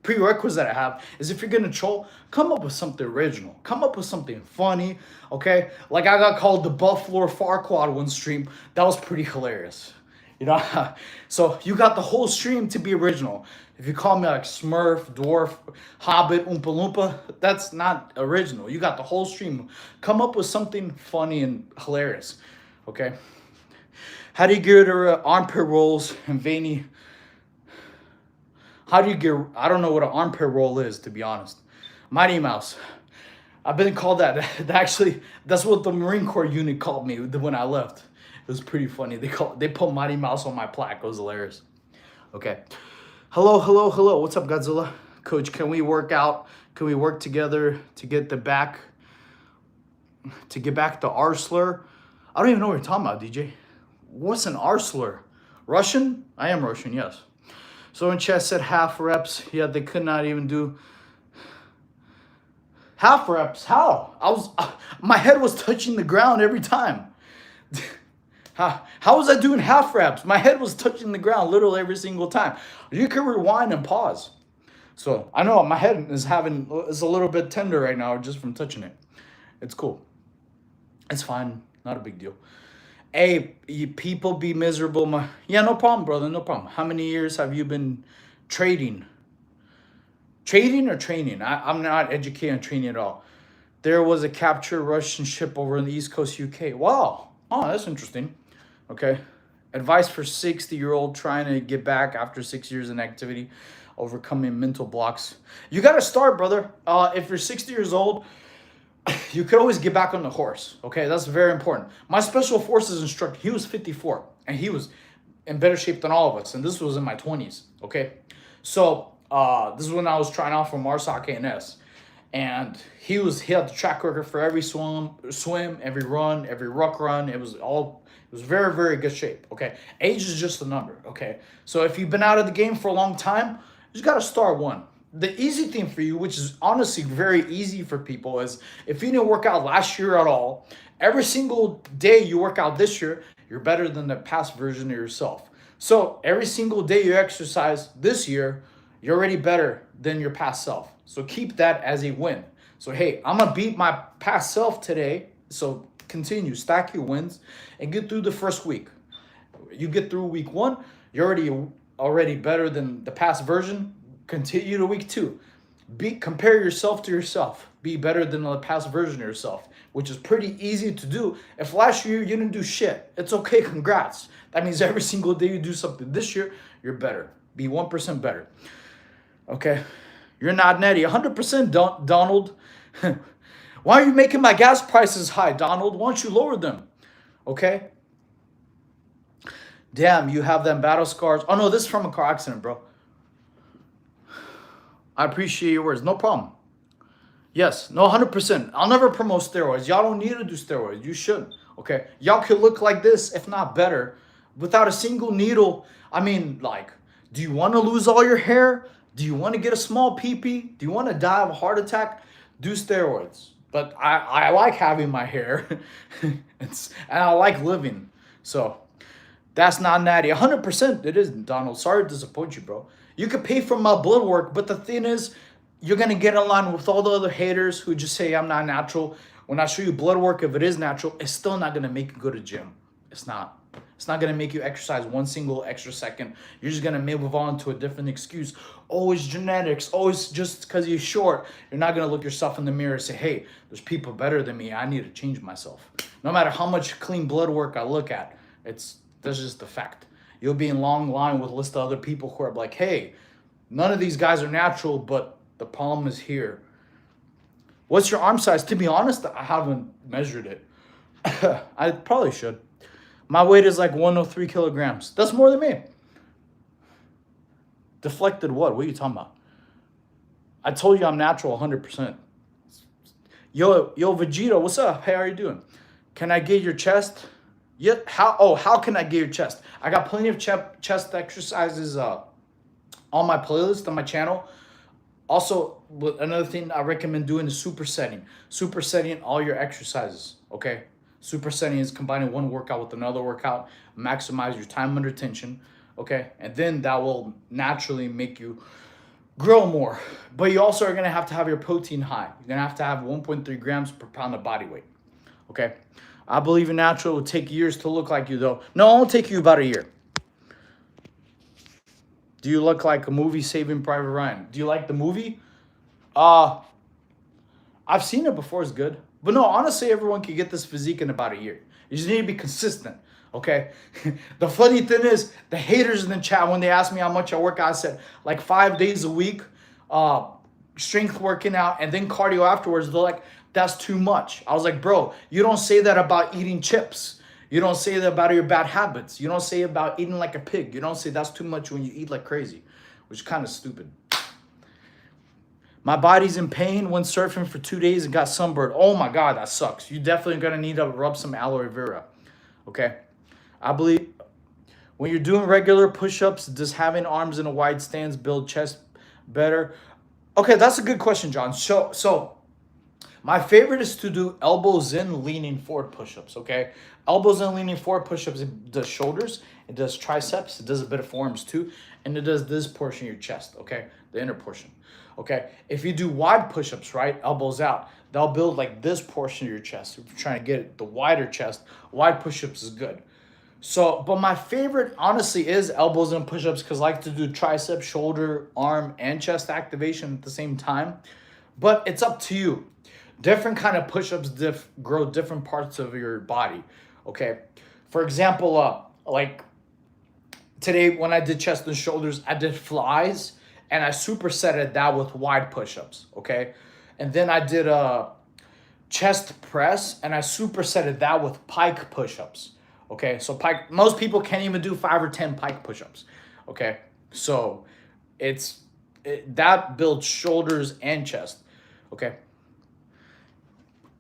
prerequisite I have, is if you're going to troll, come up with something original. Come up with something funny, okay? Like I got called the Buffalo Farquaad one stream. That was pretty hilarious. You know, so you got the whole stream to be original. If you call me like Smurf, Dwarf, Hobbit, Oompa Loompa, that's not original. You got the whole stream. Come up with something funny and hilarious, okay? How do you get armpit rolls and veiny? How do you get, I don't know what an armpit roll is, to be honest. Mighty Mouse. I've been called that. Actually, that's what the Marine Corps unit called me when I left. It was pretty funny. They put Mighty Mouse on my plaque. It was hilarious. Okay. Hello, hello, hello. What's up, Godzilla? Coach, can we work out? Can we work together to get back the R slur? I don't even know what you're talking about, DJ. What's an R slur? Russian? I am Russian, yes. So in chest said half reps. Yeah, they could not even do half reps. How? My head was touching the ground every time. How was I doing half reps? My head was touching the ground literally every single time. You can rewind and pause. So I know my head is a little bit tender right now just from touching it. It's cool. It's fine. Not a big deal. Hey, people be miserable. Yeah, no problem, brother. No problem. How many years have you been trading? Trading or training? I'm not educated on training at all. There was a captured Russian ship over in the East Coast, UK. Wow. Oh, that's interesting. Okay. Advice for 60-year-old trying to get back after 6 years in activity, overcoming mental blocks. You got to start, brother. If you're 60 years old, you could always get back on the horse. Okay, that's very important. My special forces instructor, he was 54, and he was in better shape than all of us. And this was in my 20s. Okay, so this is when I was trying out for MARSOC ANS, and he had the track record for every swim, every run, every ruck run. It was very, very good shape. Okay, age is just a number. Okay, so if you've been out of the game for a long time, you just got to start one. The easy thing for you, which is honestly very easy for people, is if you didn't work out last year at all, every single day you work out this year, you're better than the past version of yourself. So every single day you exercise this year, you're already better than your past self. So keep that as a win. So hey, I'm going to beat my past self today. So continue, stack your wins and get through the first week. You get through week 1, you're already better than the past version. Continue to week 2. Compare yourself to yourself. Be better than the past version of yourself, which is pretty easy to do. If last year you didn't do shit, it's okay, congrats. That means every single day you do something. This year, you're better. Be 1% better. Okay? You're not netty. 100% Donald. Why are you making my gas prices high, Donald? Why don't you lower them? Okay? Damn, you have them battle scars. Oh no, this is from a car accident, bro. I appreciate your words. No problem. Yes. No, 100%. I'll never promote steroids. Y'all don't need to do steroids. You should. Okay. Y'all could look like this, if not better, without a single needle. I mean, like, do you want to lose all your hair? Do you want to get a small pee-pee? Do you want to die of a heart attack? Do steroids. But I like having my hair. And I like living. So that's not natty. 100% it is, Donald. Sorry to disappoint you, bro. You could pay for my blood work, but the thing is, you're going to get in line with all the other haters who just say I'm not natural. When I show you blood work, if it is natural, it's still not going to make you go to gym. It's not. It's not going to make you exercise one single extra second. You're just going to move on to a different excuse. Oh, it's genetics. Oh, it's just because you're short. You're not going to look yourself in the mirror and say, hey, there's people better than me. I need to change myself. No matter how much clean blood work I look at, that's just the fact. You'll be in long line with a list of other people who are like, hey, none of these guys are natural, but the problem is here. What's your arm size? To be honest, I haven't measured it. I probably should. My weight is like 103 kilograms. That's more than me. Deflected what? What are you talking about? I told you I'm natural 100%. Yo, Vegito, what's up? Hey, how are you doing? Can I get your chest? Yeah, how can I get your chest? I got plenty of chest exercises on my playlist on my channel. Also, another thing I recommend doing is supersetting. Supersetting all your exercises, okay? Supersetting is combining one workout with another workout, maximize your time under tension, okay? And then that will naturally make you grow more. But you also are gonna have to have your protein high. You're gonna have to have 1.3 grams per pound of body weight, okay? I believe in natural. It will take years to look like you, though. No, it will take you about a year. Do you look like a movie, Saving Private Ryan? Do you like the movie? Uh, I've seen it before. It's good. But no, honestly, everyone can get this physique in about a year. You just need to be consistent, okay? The funny thing is, the haters in the chat, when they asked me how much I work out, I said, like 5 days a week, strength working out, and then cardio afterwards. They're like, that's too much. I was like, bro, you don't say that about eating chips. You don't say that about your bad habits. You don't say about eating like a pig. You don't say that's too much when you eat like crazy, which is kind of stupid. My body's in pain when surfing for 2 days and got sunburned. Oh my God, that sucks. You definitely gonna need to rub some aloe vera, okay? I believe when you're doing regular push-ups, does having arms in a wide stance build chest better? Okay, that's a good question, John. So my favorite is to do elbows in, leaning forward push-ups, okay? Elbows in, leaning forward push-ups, it does shoulders, it does triceps, it does a bit of forearms too, and it does this portion of your chest, okay? The inner portion, okay? If you do wide push-ups, right, elbows out, they'll build like this portion of your chest. If you're trying to get the wider chest, wide push-ups is good. So, but my favorite, honestly, is elbows and push-ups because I like to do tricep, shoulder, arm, and chest activation at the same time. But it's up to you. Different kind of push-ups grow different parts of your body, okay? For example, like today when I did chest and shoulders, I did flies, and I supersetted that with wide push-ups, okay? And then I did a chest press, and I supersetted that with pike push-ups. Okay, so pike, most people can't even do 5 or 10 pike push-ups. Okay, so that builds shoulders and chest. Okay,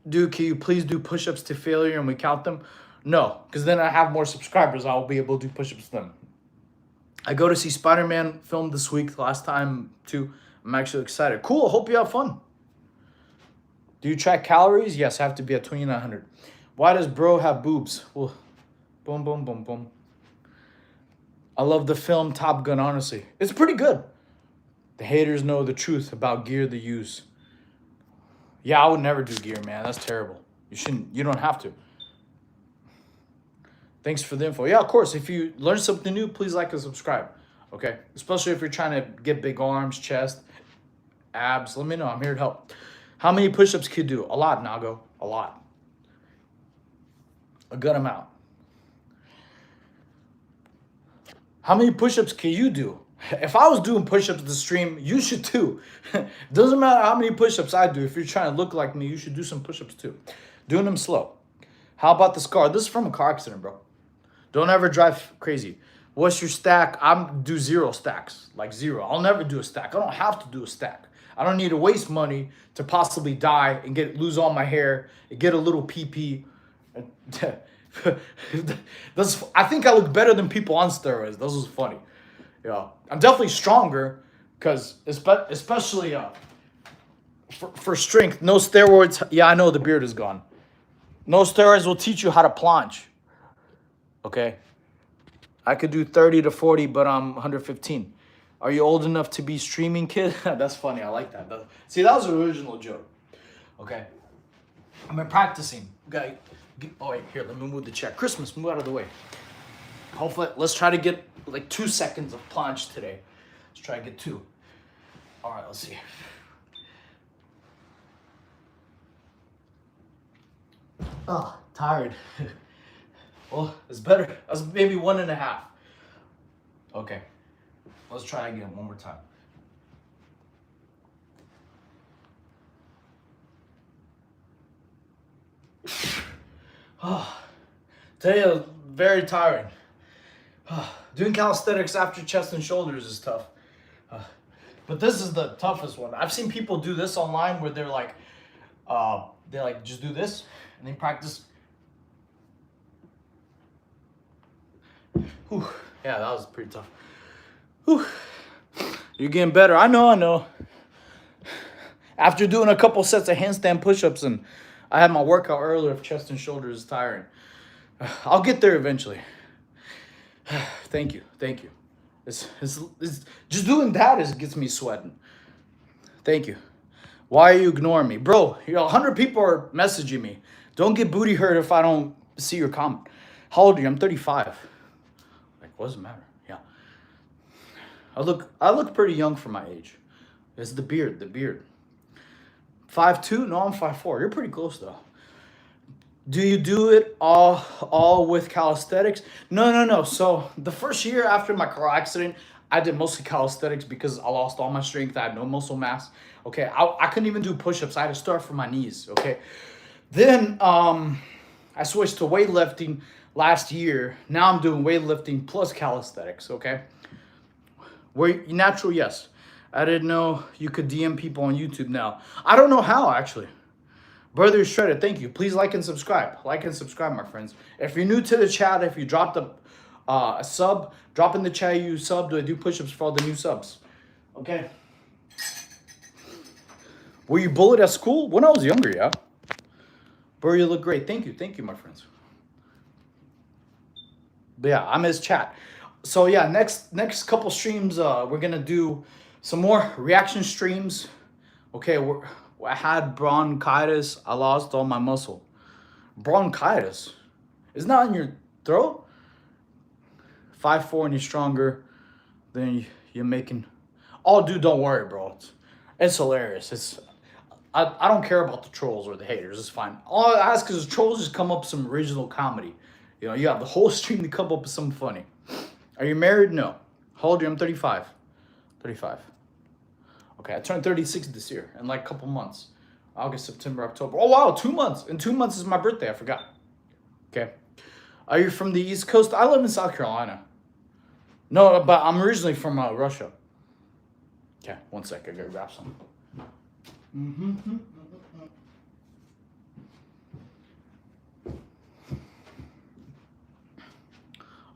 can you please do push-ups to failure and we count them? No, because then I have more subscribers. I'll be able to do push-ups to them. I go to see Spider-Man film this week, the last time too. I'm actually excited. Cool, hope you have fun. Do you track calories? Yes, I have to be at 2,900. Why does bro have boobs? Well, boom, boom, boom, boom. I love the film Top Gun, honestly. It's pretty good. The haters know the truth about gear they use. Yeah, I would never do gear, man. That's terrible. You don't have to. Thanks for the info. Yeah, of course. If you learn something new, please like and subscribe. Okay? Especially if you're trying to get big arms, chest, abs. Let me know. I'm here to help. How many push-ups can you do? A lot, Nago. A lot. A good amount. How many push-ups can you do? If I was doing push-ups to stream, you should too. Doesn't matter how many push-ups I do. If you're trying to look like me, you should do some push-ups too. Doing them slow. How about the scar? This is from a car accident, bro. Don't ever drive crazy. What's your stack? I'm do 0 stacks. Like 0. I'll never do a stack. I don't have to do a stack. I don't need to waste money to possibly die and lose all my hair and get a little PP. I think I look better than people on steroids. This was funny. Yeah, I'm definitely stronger because especially for strength. No steroids. Yeah, I know the beard is gone. No steroids will teach you how to planche. Okay, I could do 30 to 40, but I'm 115. Are you old enough to be streaming, kid? That's funny. I like that. See, that was an original joke. Okay, I've been practicing. Okay. Oh wait, here, let me move the chair. Christmas, move out of the way. Hopefully, let's try to get like 2 seconds of planche today. Let's try to get 2. All right, let's see. Oh, tired. Well, it's better. That's maybe 1.5. Okay, let's try again one more time. Oh, today was very tiring. Doing calisthenics after chest and shoulders is tough. But this is the toughest one. I've seen people do this online where they're like, just do this and they practice. Whew. Yeah, that was pretty tough. Whew. You're getting better. I know. After doing a couple sets of handstand push-ups and I had my workout earlier of chest and shoulders is tiring. I'll get there eventually. Thank you. It's just doing that gets me sweating. Thank you. Why are you ignoring me? Bro, 100 people are messaging me. Don't get booty hurt if I don't see your comment. How old are you? I'm 35. Like, what does it matter? Yeah. I look pretty young for my age. It's the beard. 5'2"? No, I'm 5'4". You're pretty close though. Do you do it all with calisthenics? No. So the first year after my car accident, I did mostly calisthenics because I lost all my strength. I had no muscle mass. Okay, I couldn't even do push-ups. I had to start from my knees. Okay, then I switched to weightlifting last year. Now I'm doing weightlifting plus calisthenics. Okay, where natural, yes. I didn't know you could DM people on YouTube now. I don't know how actually. Brother Shredder, thank you. Please like and subscribe. Like and subscribe, my friends. If you're new to the chat, if you dropped a sub, drop in the chat you sub. Do I do push-ups for all the new subs? Okay. Were you bullied at school? When I was younger, yeah. Bro, you look great. Thank you, my friends. But yeah, I miss chat. So yeah, next couple streams, we're gonna do some more reaction streams. Okay, I had bronchitis. I lost all my muscle. Bronchitis? It's not in your throat? 5'4" and you're stronger than you're making. Oh, dude, don't worry, bro. It's hilarious. I don't care about the trolls or the haters. It's fine. All I ask is the trolls just come up with some original comedy. You know, you have the whole stream to come up with something funny. Are you married? No. How old are you? I'm 35. 35. Okay, I turned 36 this year in like a couple months. August, September, October. Oh, wow, 2 months. In 2 months is my birthday. I forgot. Okay. Are you from the East Coast? I live in South Carolina. No, but I'm originally from Russia. Okay, one sec. I gotta grab some.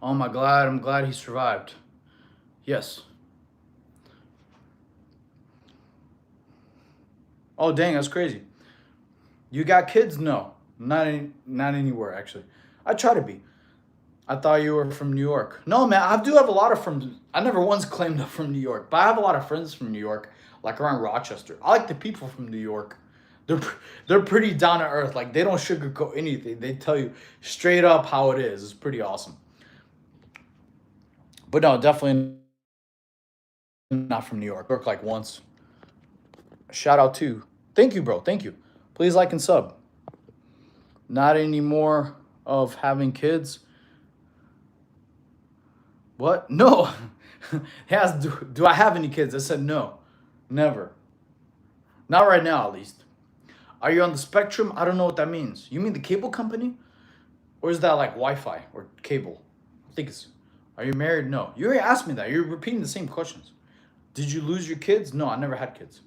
Oh my God, I'm glad he survived. Yes. Oh dang, that's crazy. You got kids? No, not anywhere actually. I try to be. I thought you were from New York. No, man, I do have a lot of from. I never once claimed I'm from New York, but I have a lot of friends from New York, like around Rochester. I like the people from New York. They're pretty down to earth. Like they don't sugarcoat anything. They tell you straight up how it is. It's pretty awesome. But no, definitely not from New York. Work like once. Shout out to. Thank you, bro. Thank you. Please like and sub. Not anymore of having kids. What? No. Do I have any kids? I said no. Never. Not right now, at least. Are you on the spectrum? I don't know what that means. You mean the cable company? Or is that like Wi-Fi or cable? I think it's... Are you married? No. You already asked me that. You're repeating the same questions. Did you lose your kids? No, I never had kids.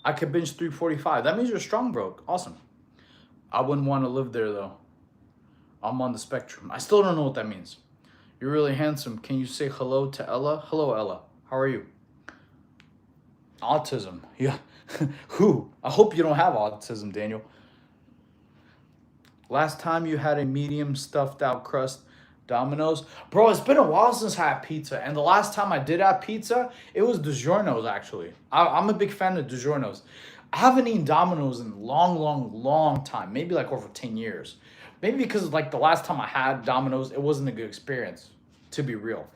I could bench 345. That means you're strong, bro. Awesome. I wouldn't want to live there, though. I'm on the spectrum. I still don't know what that means. You're really handsome. Can you say hello to Ella? Hello, Ella. How are you? Autism. Yeah. Who? I hope you don't have autism, Daniel. Last time you had a medium stuffed out crust Domino's. Bro, it's been a while since I had pizza. And the last time I did have pizza, it was DiGiorno's, actually. I'm a big fan of DiGiorno's. I haven't eaten Domino's in a long time. Maybe like over 10 years. Maybe because like the last time I had Domino's, it wasn't a good experience, to be real.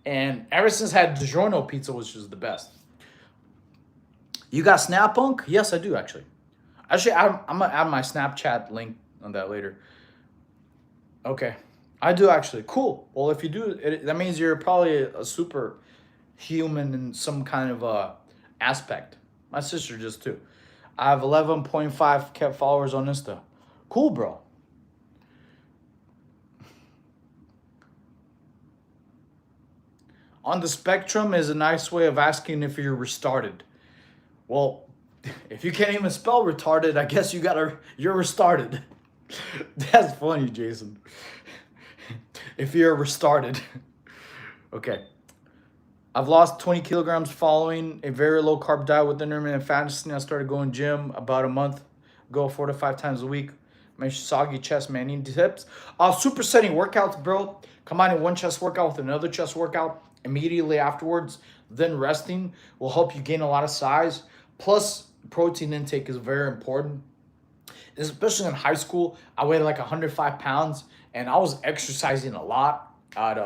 And ever since I had DiGiorno pizza, which is the best. You got Snap-Punk? Yes, I do, actually. Actually, I'm going to add my Snapchat link on that later. Okay. I do, actually. Cool. Well, if you do, that means you're probably a super human in some kind of aspect. My sister just too. I have 11.5 followers on Insta. Cool, bro. On the spectrum is a nice way of asking if you're retarded. Well, if you can't even spell retarded, I guess you're retarded. That's funny, Jason. If you're retarded. Okay. I've lost 20 kilograms following a very low carb diet with intermittent fasting. I started going gym about a month ago, 4 to 5 times a week. My soggy chest, man. Need tips? Supersetting workouts, bro. Combining one chest workout with another chest workout immediately afterwards, then resting will help you gain a lot of size. Plus, protein intake is very important. Especially in high school, I weighed like 105 pounds and I was exercising a lot at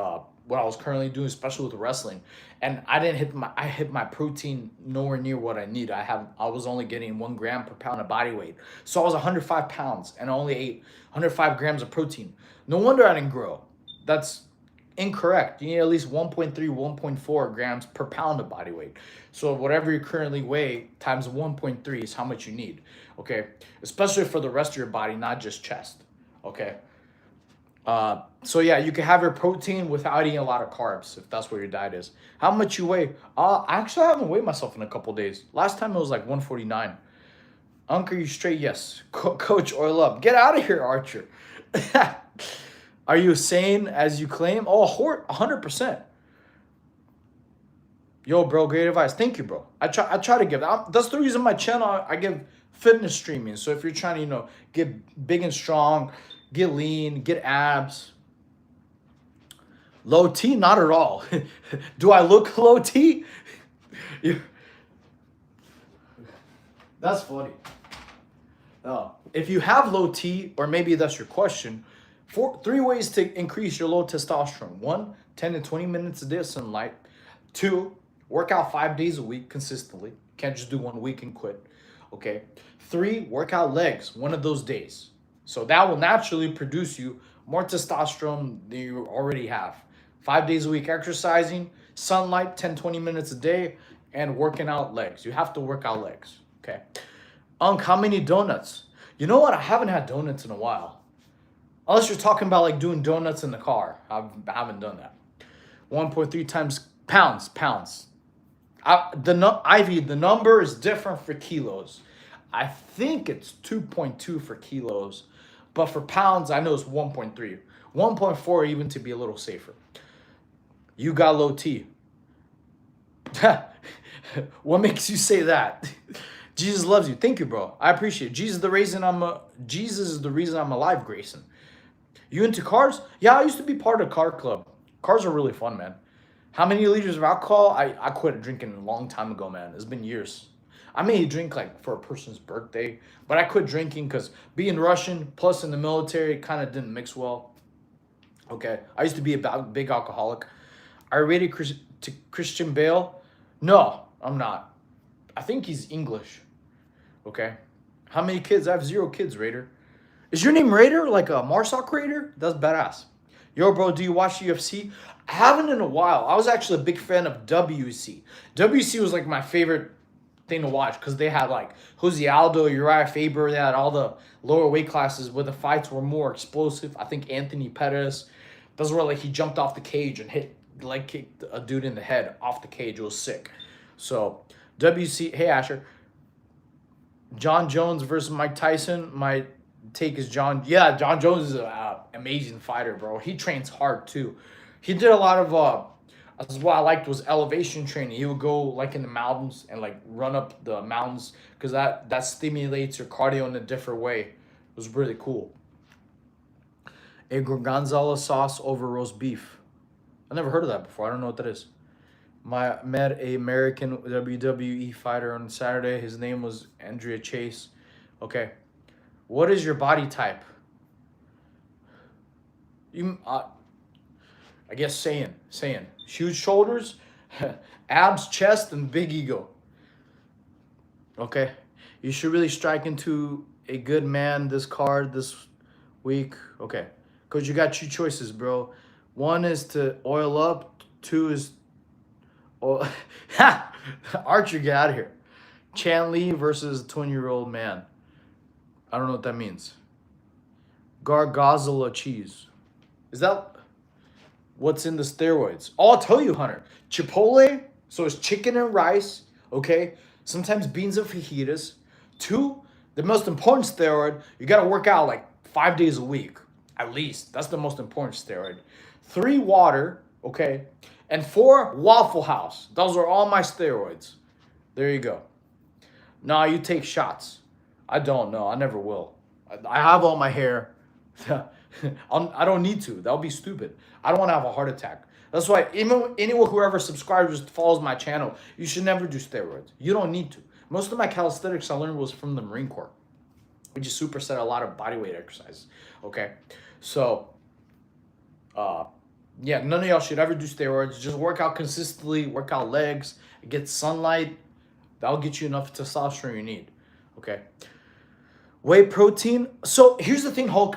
what I was currently doing, especially with wrestling. And I hit my protein nowhere near what I need. I was only getting 1 gram per pound of body weight. So I was 105 pounds and I only ate 105 grams of protein. No wonder I didn't grow. That's incorrect. You need at least 1.3, 1.4 grams per pound of body weight. So whatever you currently weigh times 1.3 is how much you need. Okay, especially for the rest of your body, not just chest. Okay. So yeah, you can have your protein without eating a lot of carbs if that's what your diet is. How much you weigh? Actually, I haven't weighed myself in a couple days. Last time it was like 149. Uncle, you straight? Yes. Coach, oil up. Get out of here, Archer. Are you sane as you claim? Oh, 100%. Yo, bro, great advice. Thank you, bro. I try to give. That's the reason my channel, I give fitness streaming. So if you're trying to, get big and strong, get lean, get abs. Low T, not at all. Do I look low T? That's funny. If you have low T, or maybe that's your question, 3 ways to increase your low testosterone. 1, 10 to 20 minutes a day of sunlight. 2, work out 5 days a week consistently. Can't just do 1 week and quit. Okay. 3, work out legs one of those days. So that will naturally produce you more testosterone than you already have. 5 days a week exercising, sunlight 10, 20 minutes a day, and working out legs. You have to work out legs. Okay. How many donuts? You know what? I haven't had donuts in a while. Unless you're talking about like doing donuts in the car. I haven't done that. 1.3 times pounds. The number is different for kilos. I think it's 2.2 for kilos, but for pounds, I know it's 1.3. 1.4 even to be a little safer. You got low T. What makes you say that? Jesus loves you. Thank you, bro. I appreciate it. Jesus is the reason I'm alive, Grayson. You into cars? Yeah, I used to be part of a car club. Cars are really fun, man. How many liters of alcohol? I quit drinking a long time ago, man. It's been years. I may drink like for a person's birthday, but I quit drinking because being Russian plus in the military kind of didn't mix well. Okay, I used to be a big alcoholic. Are you related to Christian Bale? No, I'm not. I think he's English. Okay. How many kids? I have 0 kids, Raider. Is your name Raider? Like a Marsoc Raider? That's badass. Yo, bro, do you watch UFC? I haven't in a while. I was actually a big fan of WC. WC was like my favorite thing to watch because they had like Jose Aldo, Uriah Faber. They had all the lower weight classes where the fights were more explosive. I think Anthony Pettis. Those were like he jumped off the cage and kicked a dude in the head off the cage. It was sick. So WC. Hey Asher. John Jones versus Mike Tyson. My take is John. Yeah, John Jones is an amazing fighter, bro. He trains hard too. He did a lot of that's what I liked was elevation training. He would go like in the mountains and like run up the mountains because that stimulates your cardio in a different way. It was really cool. A gorgonzola sauce over roast beef. I never heard of that before. I don't know what that is. Met a American WWE fighter on Saturday. His name was Andrea Chase. Okay. What is your body type? I guess saying. Huge shoulders, abs, chest, and big ego. Okay. You should really strike into a good man this card this week. Okay. Coach, you got 2 choices, bro. 1 is to oil up. 2 is... Archer, get out of here. Chan Lee versus a 20-year-old man. I don't know what that means. Gargazzola cheese. Is that what's in the steroids? Oh, I'll tell you, Hunter. Chipotle, so it's chicken and rice, okay? Sometimes beans and fajitas. 2, the most important steroid, you got to work out like 5 days a week, at least. That's the most important steroid. 3, water, okay? And 4, Waffle House. Those are all my steroids. There you go. Nah, you take shots. I don't know. I never will. I have all my hair. I don't need to. That would be stupid. I don't want to have a heart attack. That's why anyone who ever subscribes follows my channel, you should never do steroids. You don't need to. Most of my calisthenics I learned was from the Marine Corps. We just superset a lot of bodyweight exercises. Okay, so yeah, none of y'all should ever do steroids. Just work out consistently, work out legs, get sunlight. That'll get you enough testosterone you need. Okay. Whey protein. So here's the thing, Hulk.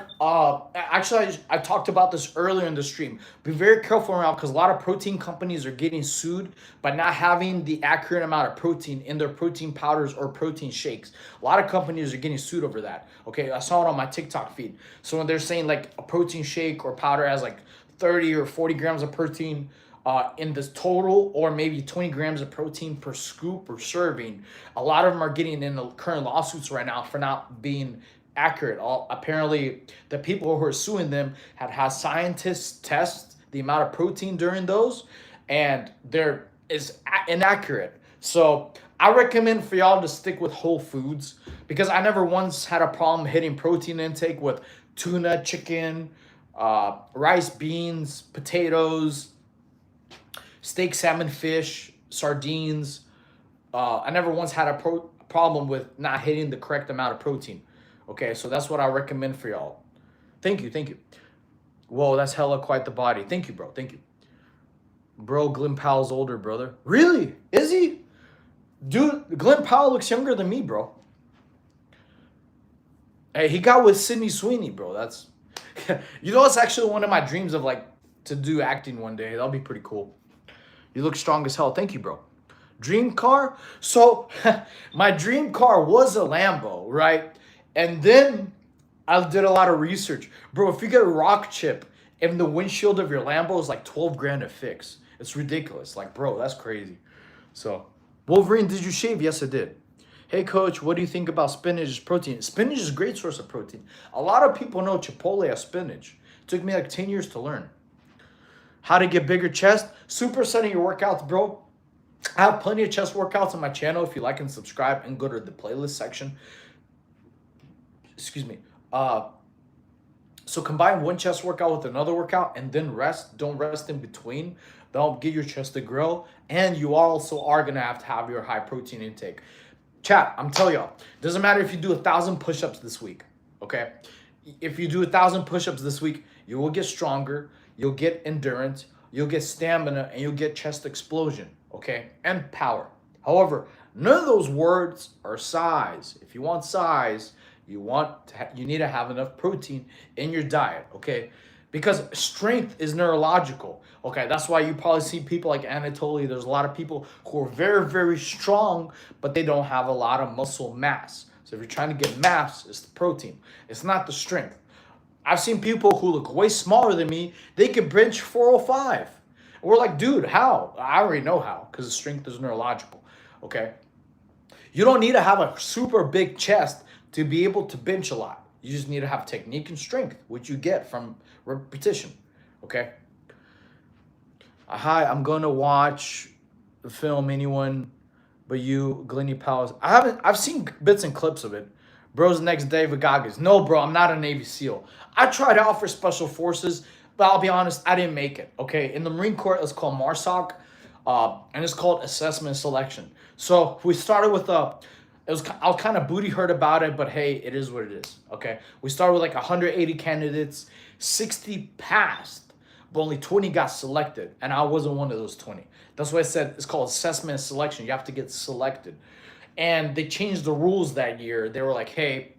Actually, I talked about this earlier in the stream. Be very careful around because a lot of protein companies are getting sued by not having the accurate amount of protein in their protein powders or protein shakes. A lot of companies are getting sued over that. Okay, I saw it on my TikTok feed. So when they're saying like a protein shake or powder has like 30 or 40 grams of protein in this total, or maybe 20 grams of protein per scoop or serving, a lot of them are getting in the current lawsuits right now for not being accurate. Apparently, the people who are suing them had scientists test the amount of protein during those, and there is inaccurate. So I recommend for y'all to stick with whole foods because I never once had a problem hitting protein intake with tuna, chicken, rice, beans, potatoes, steak, salmon, fish, sardines. I never once had a problem with not hitting the correct amount of protein. Okay, so that's what I recommend for y'all. Thank you, thank you. Whoa, that's hella quite the body. Thank you, bro, thank you. Bro, Glenn Powell's older, brother. Really? Is he? Dude, Glenn Powell looks younger than me, bro. Hey, he got with Sydney Sweeney, bro. That's... You know, it's actually one of my dreams of, like, to do acting one day. That'll be pretty cool. You look strong as hell. Thank you, bro. Dream car? So, my dream car was a Lambo, right? And then I did a lot of research. Bro, if you get a rock chip in the windshield of your Lambo, it's like 12 grand to fix. It's ridiculous. Like, bro, that's crazy. So, Wolverine, did you shave? Yes, I did. Hey, coach, what do you think about spinach as protein? Spinach is a great source of protein. A lot of people know Chipotle as spinach. It took me like 10 years to learn. How to get bigger chest? Supersetting your workouts, bro. I have plenty of chest workouts on my channel. If you like and subscribe and go to the playlist section. Excuse me. So combine one chest workout with another workout and then rest. Don't rest in between. That'll get your chest to grow. And you also are going to have your high protein intake. Chat, I'm telling y'all, doesn't matter if you do 1,000 push-ups this week, okay? If you do 1,000 push-ups this week, you will get stronger, you'll get endurance, you'll get stamina, and you'll get chest explosion, okay? And power. However, none of those words are size. If you want size, you need to have enough protein in your diet, okay? Because strength is neurological, okay? That's why you probably see people like Anatoly. There's a lot of people who are very, very strong, but they don't have a lot of muscle mass. So if you're trying to get mass, it's the protein. It's not the strength. I've seen people who look way smaller than me. They can bench 405. We're like, dude, how? I already know how, because the strength is neurological, okay? You don't need to have a super big chest to be able to bench a lot. You just need to have technique and strength, which you get from repetition, okay? Hi, I'm going to watch the film Anyone But You, Glenny Powell. I've seen bits and clips of it. Bro's next David Goggins. No, bro, I'm not a Navy SEAL. I tried out for Special Forces, but I'll be honest, I didn't make it, okay? In the Marine Corps, it's called MARSOC, and it's called Assessment and Selection. So we started with I was kind of booty hurt about it, but hey, it is what it is, okay? We started with like 180 candidates, 60 passed, but only 20 got selected, and I wasn't one of those 20. That's why I said it's called assessment and selection. You have to get selected. And they changed the rules that year. They were like, hey,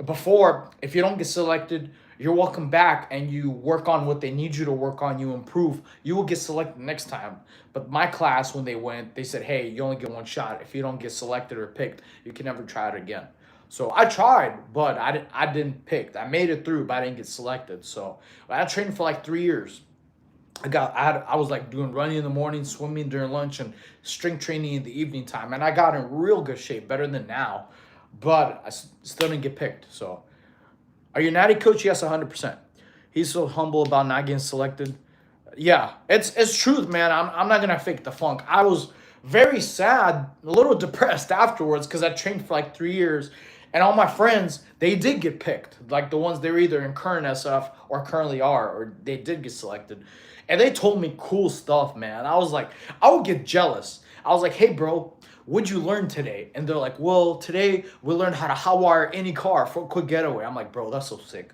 before, if you don't get selected, you're welcome back and you work on what they need you to work on, you improve, you will get selected next time. But my class, when they went, they said, hey, you only get one shot. If you don't get selected or picked, you can never try it again. So I tried, but I didn't pick. I made it through, but I didn't get selected. So I trained for like 3 years. I was like doing running in the morning, swimming during lunch, and strength training in the evening time. And I got in real good shape, better than now, but I still didn't get picked. So are you a natty coach? Yes, 100%. He's so humble about not getting selected. Yeah, it's truth, man. I'm not gonna fake the funk. I was very sad, a little depressed afterwards because I trained for like 3 years, and all my friends they did get picked, like the ones they were either in current SF or currently are, or they did get selected, and they told me cool stuff, man. I was like, I would get jealous. I was like, hey, bro. What'd you learn today? And they're like, well, today we learned how to hotwire any car for a quick getaway. I'm like, bro, that's so sick.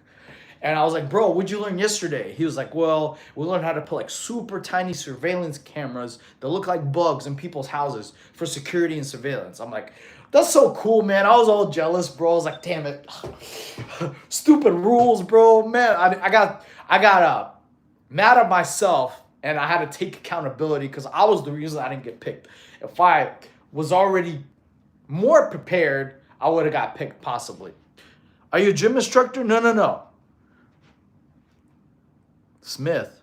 And I was like, bro, what'd you learn yesterday? He was like, well, we learned how to put like super tiny surveillance cameras that look like bugs in people's houses for security and surveillance. I'm like, that's so cool, man. I was all jealous, bro. I was like, damn it. Stupid rules, bro. Man, I got mad at myself and I had to take accountability because I was the reason I didn't get picked. If I was already more prepared, I would have got picked possibly. Are you a gym instructor? No, no, no. Smith.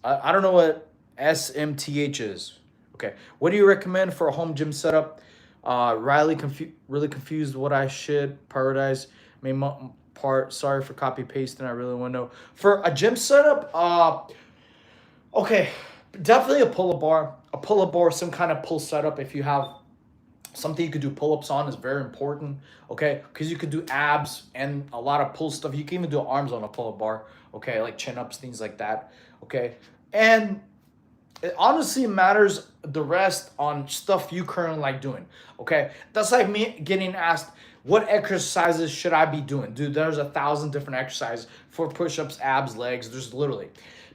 I don't know what SMTH is. Okay. What do you recommend for a home gym setup? Really confused what I should prioritize. Main part. Sorry for copy pasting. I really want to know for a gym setup. Okay, definitely a pull-up bar. A pull-up bar, some kind of pull setup. If you have something you could do pull-ups on is very important, okay, because you could do abs and a lot of pull stuff. You can even do arms on a pull-up bar, okay, like chin-ups, things like that, okay. And it honestly matters the rest on stuff you currently like doing, okay. That's like me getting asked what exercises should I be doing. Dude, there's 1,000 different exercises for push-ups, abs, legs. There's literally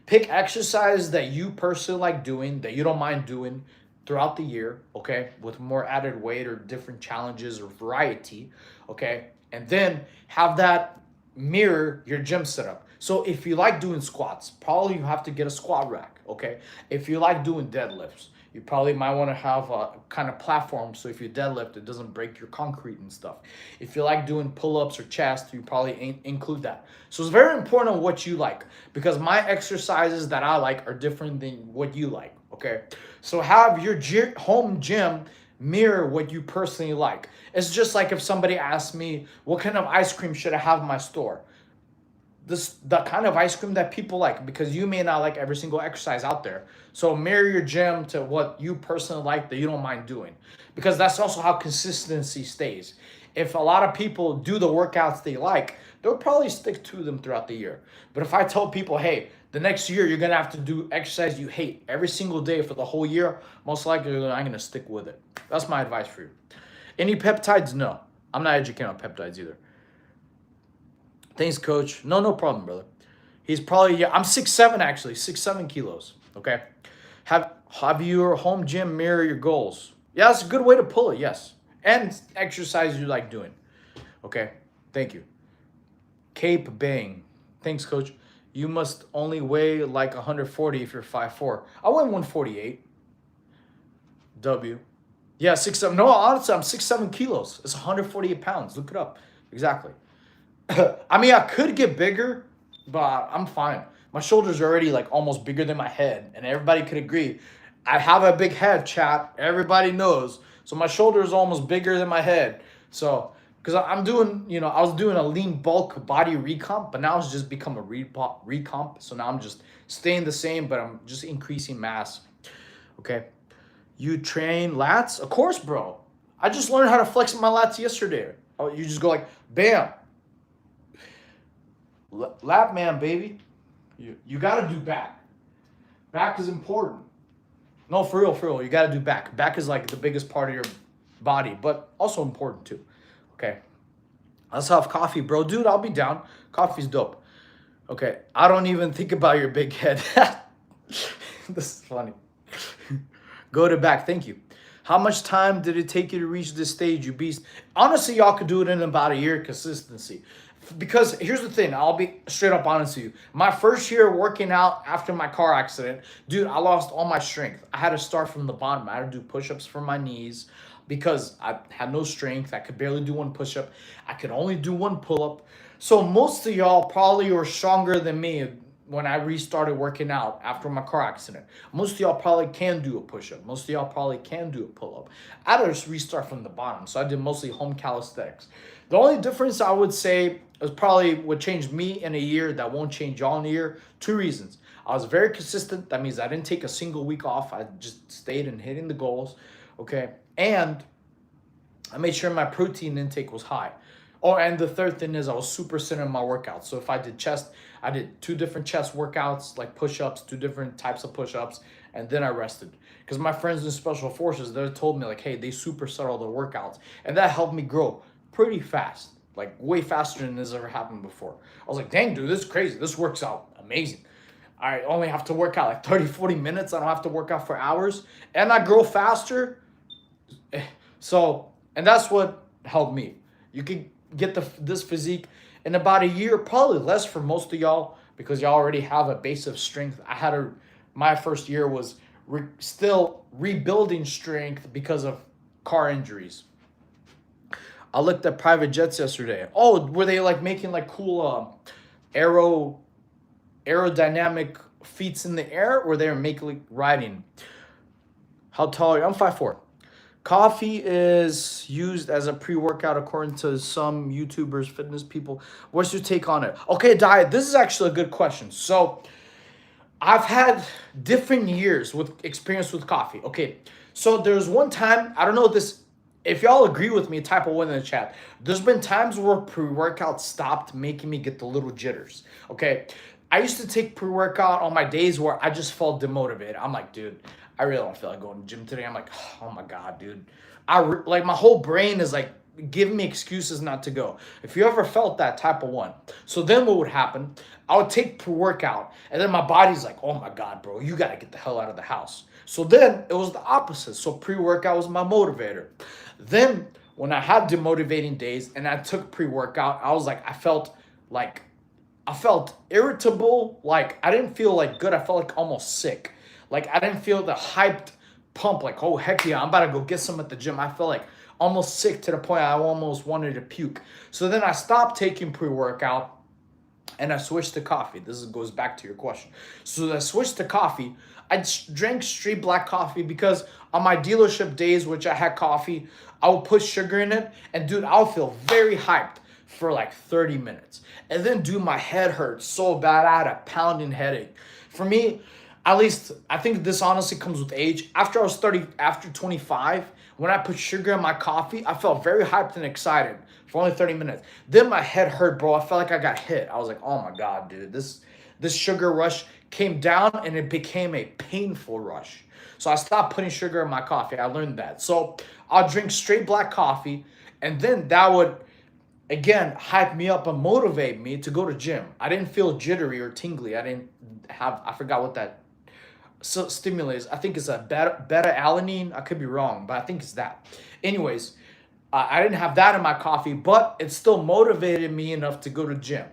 pick exercises that you personally like doing, that you don't mind doing throughout the year, okay, with more added weight or different challenges or variety, okay, and then have that mirror your gym setup. So if you like doing squats, probably you have to get a squat rack, okay. If you like doing deadlifts, you probably might want to have a kind of platform so if you deadlift, it doesn't break your concrete and stuff. If you like doing pull-ups or chest, you probably include that. So it's very important what you like because my exercises that I like are different than what you like, okay? So have your home gym mirror what you personally like. It's just like if somebody asked me, what kind of ice cream should I have in my store? The kind of ice cream that people like because you may not like every single exercise out there. So mirror your gym to what you personally like that you don't mind doing because that's also how consistency stays. If a lot of people do the workouts they like, they'll probably stick to them throughout the year. But if I tell people, hey, the next year you're gonna have to do exercise you hate every single day for the whole year, most likely I'm gonna stick with it. That's my advice for you. Any peptides? No. I'm not educated on peptides either. Thanks, coach. No, no problem, brother. He's probably, yeah, I'm 6'7", actually, 6'7" kilos. Okay. Have your home gym mirror your goals. Yeah, that's a good way to pull it, yes. And exercise you like doing. Okay. Thank you. Cape Bang. Thanks, coach. You must only weigh like 140 if you're 5'4". I weigh 148. W. Yeah, 6'7". No, honestly, I'm 6'7" kilos. It's 148 pounds. Look it up. Exactly. I mean, I could get bigger, but I'm fine. My shoulders are already like almost bigger than my head, and everybody could agree. I have a big head, chat. Everybody knows. So my shoulder is almost bigger than my head. So, because I'm doing, I was doing a lean bulk body recomp, but now it's just become a recomp. So now I'm just staying the same, but I'm just increasing mass. Okay. You train lats? Of course, bro. I just learned how to flex my lats yesterday. Oh, you just go like, bam. Lap man, baby. You got to do back. Back is important. No, for real. You got to do back. Back is like the biggest part of your body, but also important too. Okay. Let's have coffee, bro. Dude, I'll be down. Coffee's dope. Okay. I don't even think about your big head. This is funny. Go to back. Thank you. How much time did it take you to reach this stage, you beast? Honestly, y'all could do it in about a year consistency. Because here's the thing, I'll be straight up honest with you. My first year working out after my car accident, dude, I lost all my strength. I had to start from the bottom. I had to do push-ups for my knees because I had no strength. I could barely do one push-up. I could only do one pull-up. So most of y'all probably were stronger than me when I restarted working out after my car accident. Most of y'all probably can do a push-up. Most of y'all probably can do a pull-up. I had to just restart from the bottom. So I did mostly home calisthenics. The only difference I would say it was probably what changed me in a year that won't change y'all in a year. Two reasons. I was very consistent. That means I didn't take a single week off. I just stayed in hitting the goals. Okay. And I made sure my protein intake was high. Oh, and the third thing is I was super centered in my workouts. So if I did chest, I did 2 different chest workouts, like push-ups, 2 different types of push-ups, and then I rested. Because my friends in special forces, they told me like, hey, they super settle their workouts, and that helped me grow pretty fast, like way faster than this ever happened before. I was like, dang, dude, this is crazy. This works out amazing. I only have to work out like 30, 40 minutes. I don't have to work out for hours, and I grow faster. So, and that's what helped me. You can get this physique in about a year, probably less for most of y'all because y'all already have a base of strength. My first year was still rebuilding strength because of car injuries. I looked at private jets yesterday. Oh, were they like making like cool aerodynamic feats in the air, or they were making like riding? How tall are you? I'm 5'4". Coffee is used as a pre-workout according to some YouTubers, fitness people. What's your take on it? Okay, diet. This is actually a good question. So I've had different years with experience with coffee. Okay, so there's one time, I don't know this, if y'all agree with me, type a 1 in the chat. There's been times where pre-workout stopped making me get the little jitters. Okay, I used to take pre-workout on my days where I just felt demotivated. I'm like, dude, I really don't feel like going to the gym today. I'm like, oh my God, dude. Like my whole brain is like giving me excuses not to go. If you ever felt that, type of 1. So then what would happen? I would take pre-workout and then my body's like, oh my God, bro, you got to get the hell out of the house. So then it was the opposite. So pre-workout was my motivator. Then when I had demotivating days and I took pre-workout, I was like, I felt irritable. Like I didn't feel like good. I felt like almost sick. Like I didn't feel the hyped pump. Like, oh heck yeah, I'm about to go get some at the gym. I felt like almost sick to the point I almost wanted to puke. So then I stopped taking pre-workout and I switched to coffee. Goes back to your question. So I switched to coffee. I drank straight black coffee because on my dealership days, which I had coffee, I would put sugar in it. And dude, I'll feel very hyped for like 30 minutes. And then dude, my head hurt so bad. I had a pounding headache. For me, at least, I think this honestly comes with age. After 25, when I put sugar in my coffee, I felt very hyped and excited for only 30 minutes. Then my head hurt, bro. I felt like I got hit. I was like, oh my God, dude, this sugar rush came down and it became a painful rush. So I stopped putting sugar in my coffee. I learned that. So I'll drink straight black coffee, and then that would, again, hype me up and motivate me to go to gym. I didn't feel jittery or tingly. I forgot what that stimulus. I think it's a beta alanine. I could be wrong, but I think it's that. Anyways, I didn't have that in my coffee, but it still motivated me enough to go to gym.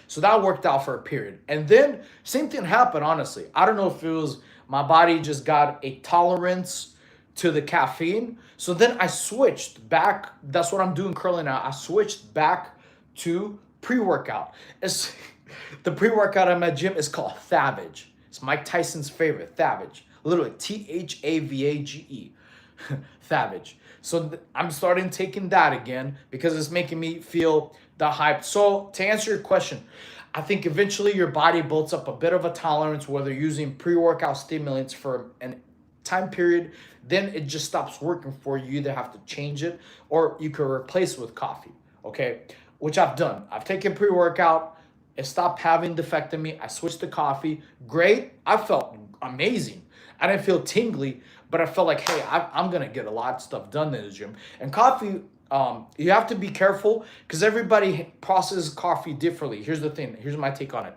So that worked out for a period. And then same thing happened, honestly. I don't know if it was my body just got a tolerance to the caffeine. So then I switched back. That's what I'm doing currently now. I switched back to pre-workout. The pre-workout at my gym is called Thavage. It's Mike Tyson's favorite, Thavage. Literally, Thavage. Thavage. So I'm starting taking that again because it's making me feel the hype. So to answer your question, I think eventually your body builds up a bit of a tolerance whether you're using pre-workout stimulants for a time period. Then it just stops working for you. You either have to change it or you can replace it with coffee. Okay, which I've done. I've taken pre-workout. It stopped having the effect on me. I switched to coffee. Great. I felt amazing. I didn't feel tingly, but I felt like, hey, I'm going to get a lot of stuff done in the gym. And coffee, you have to be careful because everybody processes coffee differently. Here's the thing. Here's my take on it.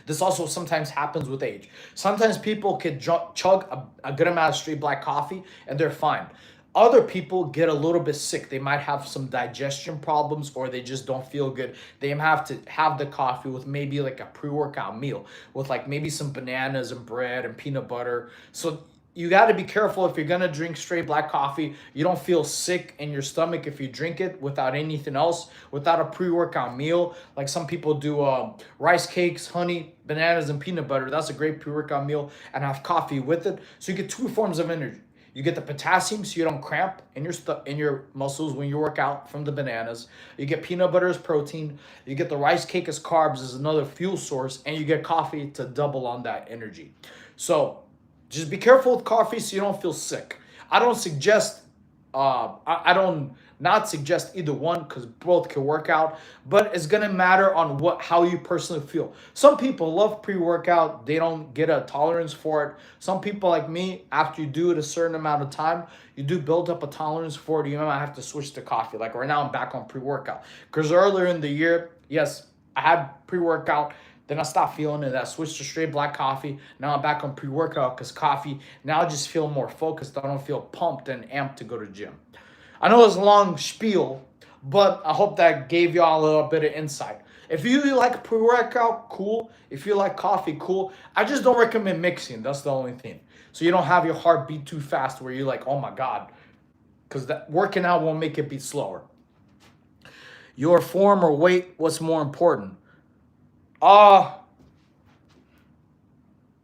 This also sometimes happens with age. Sometimes people could chug a good amount of straight black coffee and they're fine. Other people get a little bit sick. They might have some digestion problems or they just don't feel good. They have to have the coffee with maybe like a pre-workout meal with like maybe some bananas and bread and peanut butter. So you got to be careful if you're going to drink straight black coffee. You don't feel sick in your stomach if you drink it without anything else, without a pre-workout meal. Like some people do rice cakes, honey, bananas, and peanut butter. That's a great pre-workout meal, and have coffee with it. So you get 2 forms of energy. You get the potassium so you don't cramp in your muscles when you work out from the bananas. You get peanut butter as protein. You get the rice cake as carbs as another fuel source, and you get coffee to double on that energy. So just be careful with coffee so you don't feel sick. I don't suggest I don't not suggest either one because both can work out, but it's gonna matter on how you personally feel. Some people love pre-workout, they don't get a tolerance for it. Some people like me, after you do it a certain amount of time, you do build up a tolerance for it. You might have to switch to coffee. Like right now, I'm back on pre-workout because earlier in the year, yes, I had pre-workout. Then I stopped feeling it. I switched to straight black coffee. Now I'm back on pre-workout because coffee, now I just feel more focused. I don't feel pumped and amped to go to the gym. I know it's a long spiel, but I hope that gave y'all a little bit of insight. If you like pre-workout, cool. If you like coffee, cool. I just don't recommend mixing. That's the only thing. So you don't have your heart beat too fast where you're like, oh my God. Because that working out won't make it beat slower. Your form or weight, what's more important? Well,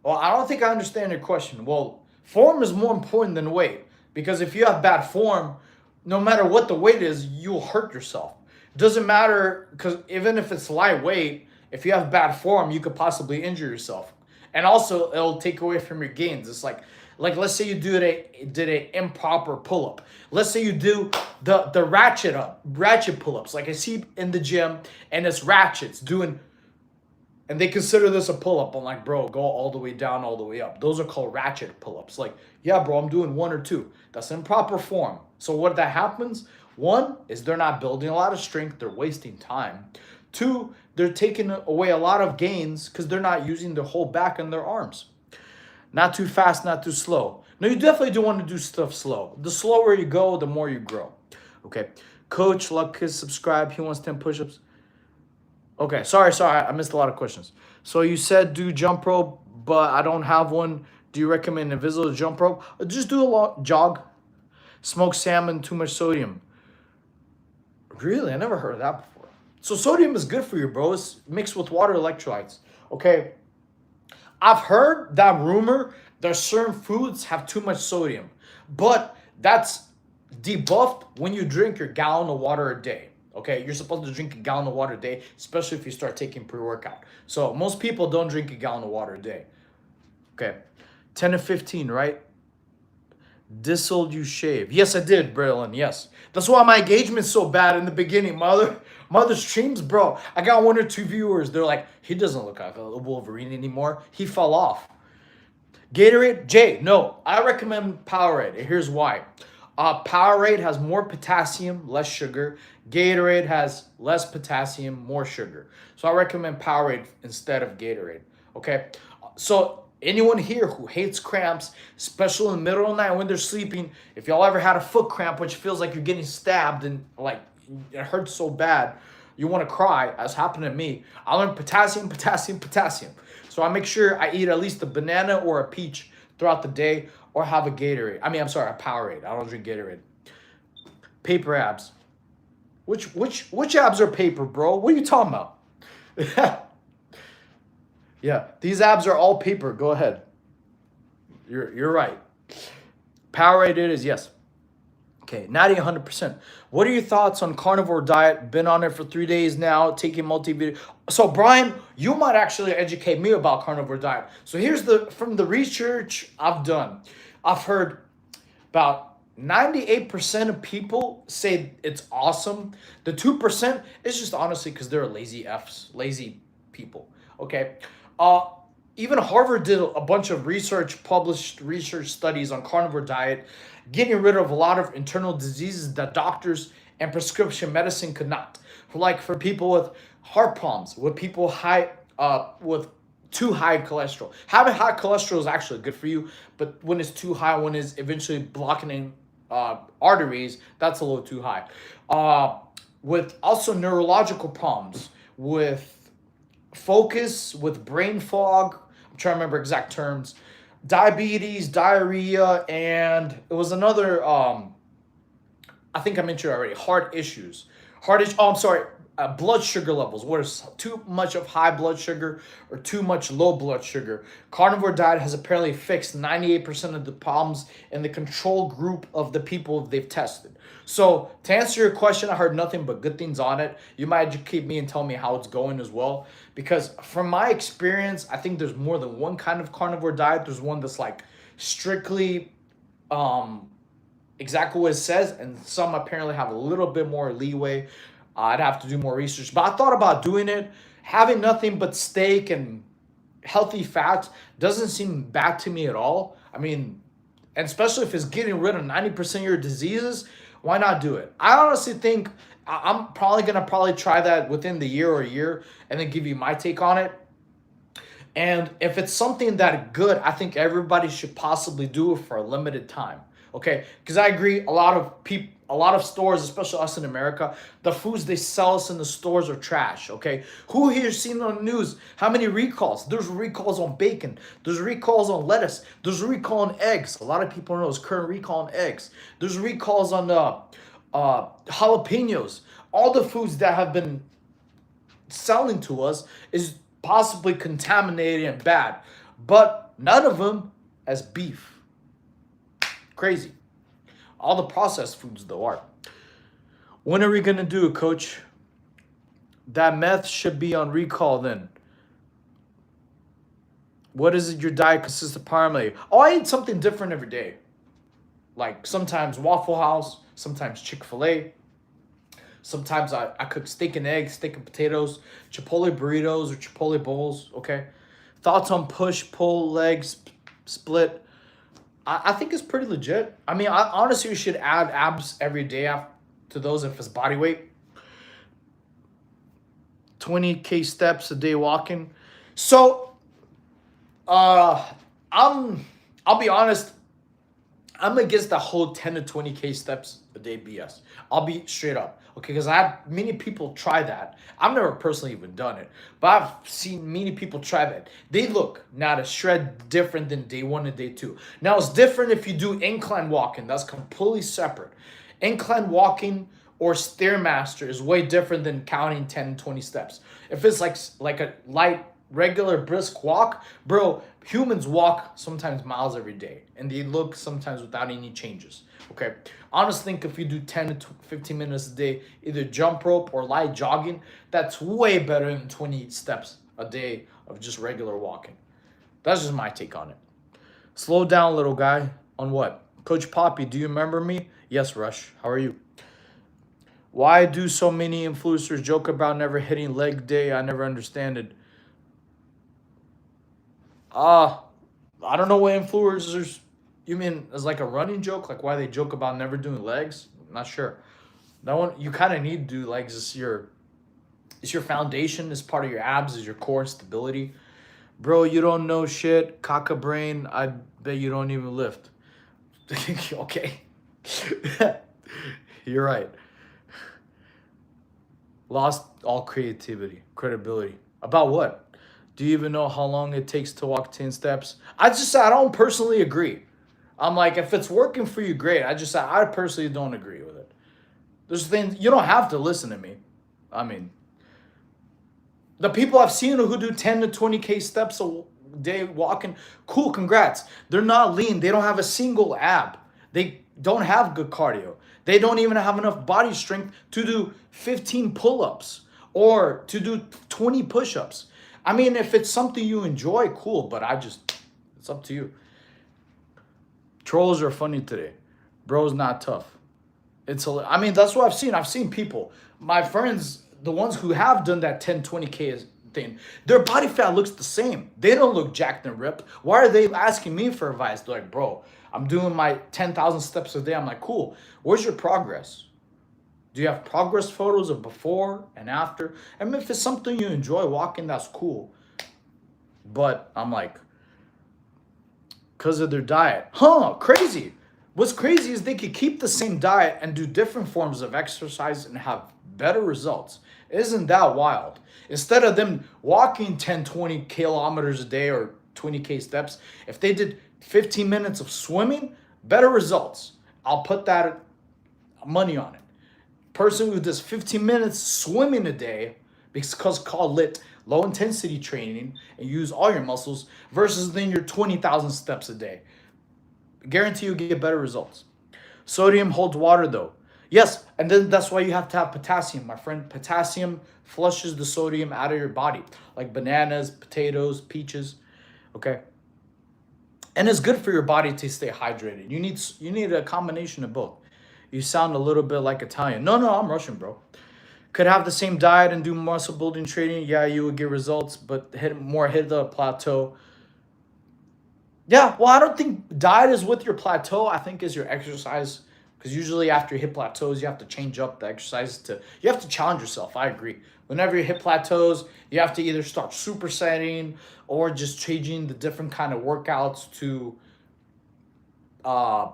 I don't think I understand your question. Well, form is more important than weight because if you have bad form, no matter what the weight is, you'll hurt yourself. It doesn't matter because even if it's lightweight, if you have bad form, you could possibly injure yourself, and also it'll take away from your gains. It's like let's say you did a improper pull up. Let's say you do the ratchet pull ups, like I see in the gym, and it's ratchets doing. And they consider this a pull-up. I'm like, bro, go all the way down, all the way up. Those are called ratchet pull-ups. Like, yeah, bro, I'm doing one or two. That's improper form. So what that happens, one, is they're not building a lot of strength. They're wasting time. Two, they're taking away a lot of gains because they're not using their whole back and their arms. Not too fast, not too slow. No, you definitely do want to do stuff slow. The slower you go, the more you grow. Okay. Coach, Luck Kids, subscribe. He wants 10 push-ups. Okay, sorry, I missed a lot of questions. So you said do jump rope, but I don't have one. Do you recommend invisible jump rope? Just do a jog. Smoked salmon, too much sodium. Really? I never heard of that before. So sodium is good for you, bro. It's mixed with water electrolytes. Okay. I've heard that rumor that certain foods have too much sodium, but that's debuffed when you drink your gallon of water a day. Okay, you're supposed to drink a gallon of water a day, especially if you start taking pre-workout. So most people don't drink a gallon of water a day. Okay, 10 to 15, right? Dissoled you shave. Yes, I did, Braylon, yes. That's why my engagement's so bad in the beginning. My other streams, bro, I got 1 or 2 viewers. They're like, he doesn't look like a Wolverine anymore. He fell off. Gatorade, Jay, no. I recommend Powerade. Here's why. Powerade has more potassium, less sugar. Gatorade has less potassium, more sugar. So I recommend Powerade instead of Gatorade. Okay. So anyone here who hates cramps, especially in the middle of the night when they're sleeping, if y'all ever had a foot cramp, which feels like you're getting stabbed and like it hurts so bad, you want to cry, as happened to me. I learned potassium. So I make sure I eat at least a banana or a peach throughout the day, or have a Gatorade. I'm sorry, a Powerade. I don't drink Gatorade. Paper abs. Which abs are paper, bro? What are you talking about? Yeah, these abs are all paper. Go ahead. You're right. Powerade it is, yes. Okay, Natty 100%. What are your thoughts on carnivore diet? Been on it for 3 days now, taking multivitamin. So Brian, you might actually educate me about carnivore diet. So here's from the research I've done. I've heard about 98% of people say it's awesome. The 2% is just honestly because they're lazy people. Okay. Even Harvard did a bunch of published research studies on carnivore diet, getting rid of a lot of internal diseases that doctors and prescription medicine could not. Like for people with heart problems, with people with too high cholesterol. Having high cholesterol is actually good for you, but when it's too high, when it's eventually blocking arteries, that's a little too high. With also neurological problems, with focus, with brain fog, I'm trying to remember exact terms, diabetes, diarrhea, and it was another, I think I mentioned already, heart issues. Oh, I'm sorry, blood sugar levels. What is too much of high blood sugar or too much low blood sugar? Carnivore diet has apparently fixed 98% of the problems in the control group of the people they've tested. So to answer your question, I heard nothing but good things on it. You might educate me and tell me how it's going as well. Because from my experience, I think there's more than one kind of carnivore diet. There's one that's like strictly exactly what it says, and some apparently have a little bit more leeway. I'd have to do more research, but I thought about doing it. Having nothing but steak and healthy fats doesn't seem bad to me at all. I mean, and especially if it's getting rid of 90% of your diseases, why not do it? I honestly think I'm probably gonna try that within the year or a year, and then give you my take on it. And if it's something that good, I think everybody should possibly do it for a limited time. Okay, because I agree, a lot of stores, especially us in America, the foods they sell us in the stores are trash. Okay, who here seen on the news how many recalls? There's recalls on bacon. There's recalls on lettuce. There's a recall on eggs. A lot of people know there's current recall on eggs. There's recalls on jalapenos. All the foods that have been selling to us is possibly contaminated and bad, but none of them as beef. Crazy. All the processed foods though are. When are we gonna do it, coach? That meth should be on recall then. What is it your diet consists of primarily? Oh, I eat something different every day. Like sometimes Waffle House, sometimes Chick-fil-A. Sometimes I cook steak and eggs, steak and potatoes, Chipotle burritos or Chipotle bowls, okay? Thoughts on push, pull, legs, split? I think it's pretty legit. I mean, honestly, you should add abs every day to those if it's body weight. 20K steps a day walking. So, I'll be honest, I'm against the whole 10 to 20K steps a day BS. I'll be straight up. Okay, because I have many people try that. I've never personally even done it, but I've seen many people try that. They look not a shred different than day one and day two. Now, it's different if you do incline walking. That's completely separate. Incline walking or Stairmaster is way different than counting 10 and 20 steps. If it's like a light, regular, brisk walk, bro, humans walk sometimes miles every day, and they look sometimes without any changes. Okay, honestly, think if you do 10 to 15 minutes a day, either jump rope or light jogging, that's way better than 20 steps a day of just regular walking. That's just my take on it. Slow down, little guy. On what? Coach Poppy, do you remember me? Yes, Rush. How are you? Why do so many influencers joke about never hitting leg day? I never understand it. I don't know what influencers you mean as like a running joke, like why they joke about never doing legs. I'm not sure. That one you kind of need to do legs. It's your foundation. It's part of your abs. Is your core and stability. Bro, you don't know shit. Caca brain. I bet you don't even lift. Okay, you're right. Lost all credibility. About what? Do you even know how long it takes to walk 10 steps? I don't personally agree. I'm like, if it's working for you, great. I personally don't agree with it. There's things, you don't have to listen to me. I mean, the people I've seen who do 10 to 20K steps a day walking, cool, congrats. They're not lean. They don't have a single ab. They don't have good cardio. They don't even have enough body strength to do 15 pull-ups or to do 20 push-ups. I mean, if it's something you enjoy, cool, but it's up to you. Trolls are funny today. Bro's not tough. I mean, that's what I've seen. I've seen people, my friends, the ones who have done that 10, 20K thing, their body fat looks the same. They don't look jacked and ripped. Why are they asking me for advice? They're like, bro, I'm doing my 10,000 steps a day. I'm like, cool. Where's your progress? Do you have progress photos of before and after? I mean, if it's something you enjoy walking, that's cool. But I'm like, because of their diet. Crazy. What's crazy is they could keep the same diet and do different forms of exercise and have better results. Isn't that wild? Instead of them walking 10, 20 kilometers a day or 20K steps, if they did 15 minutes of swimming, better results. I'll put that money on it. person who does 15 minutes swimming a day, because called lit low intensity training and use all your muscles, versus then your 20,000 steps a day. Guarantee you get better results. Sodium holds water though. Yes, and then that's why you have to have potassium, my friend. Potassium flushes the sodium out of your body, like bananas, potatoes, peaches. Okay, and it's good for your body to stay hydrated. You need a combination of both. You sound a little bit like Italian. No, no, I'm Russian, bro. Could have the same diet and do muscle building training. Yeah, you would get results, but hit the plateau. Yeah, well, I don't think diet is with your plateau. I think is your exercise. Because usually after you hit plateaus, you have to change up the exercise you have to challenge yourself. I agree. Whenever you hit plateaus, you have to either start supersetting or just changing the different kind of workouts to uh,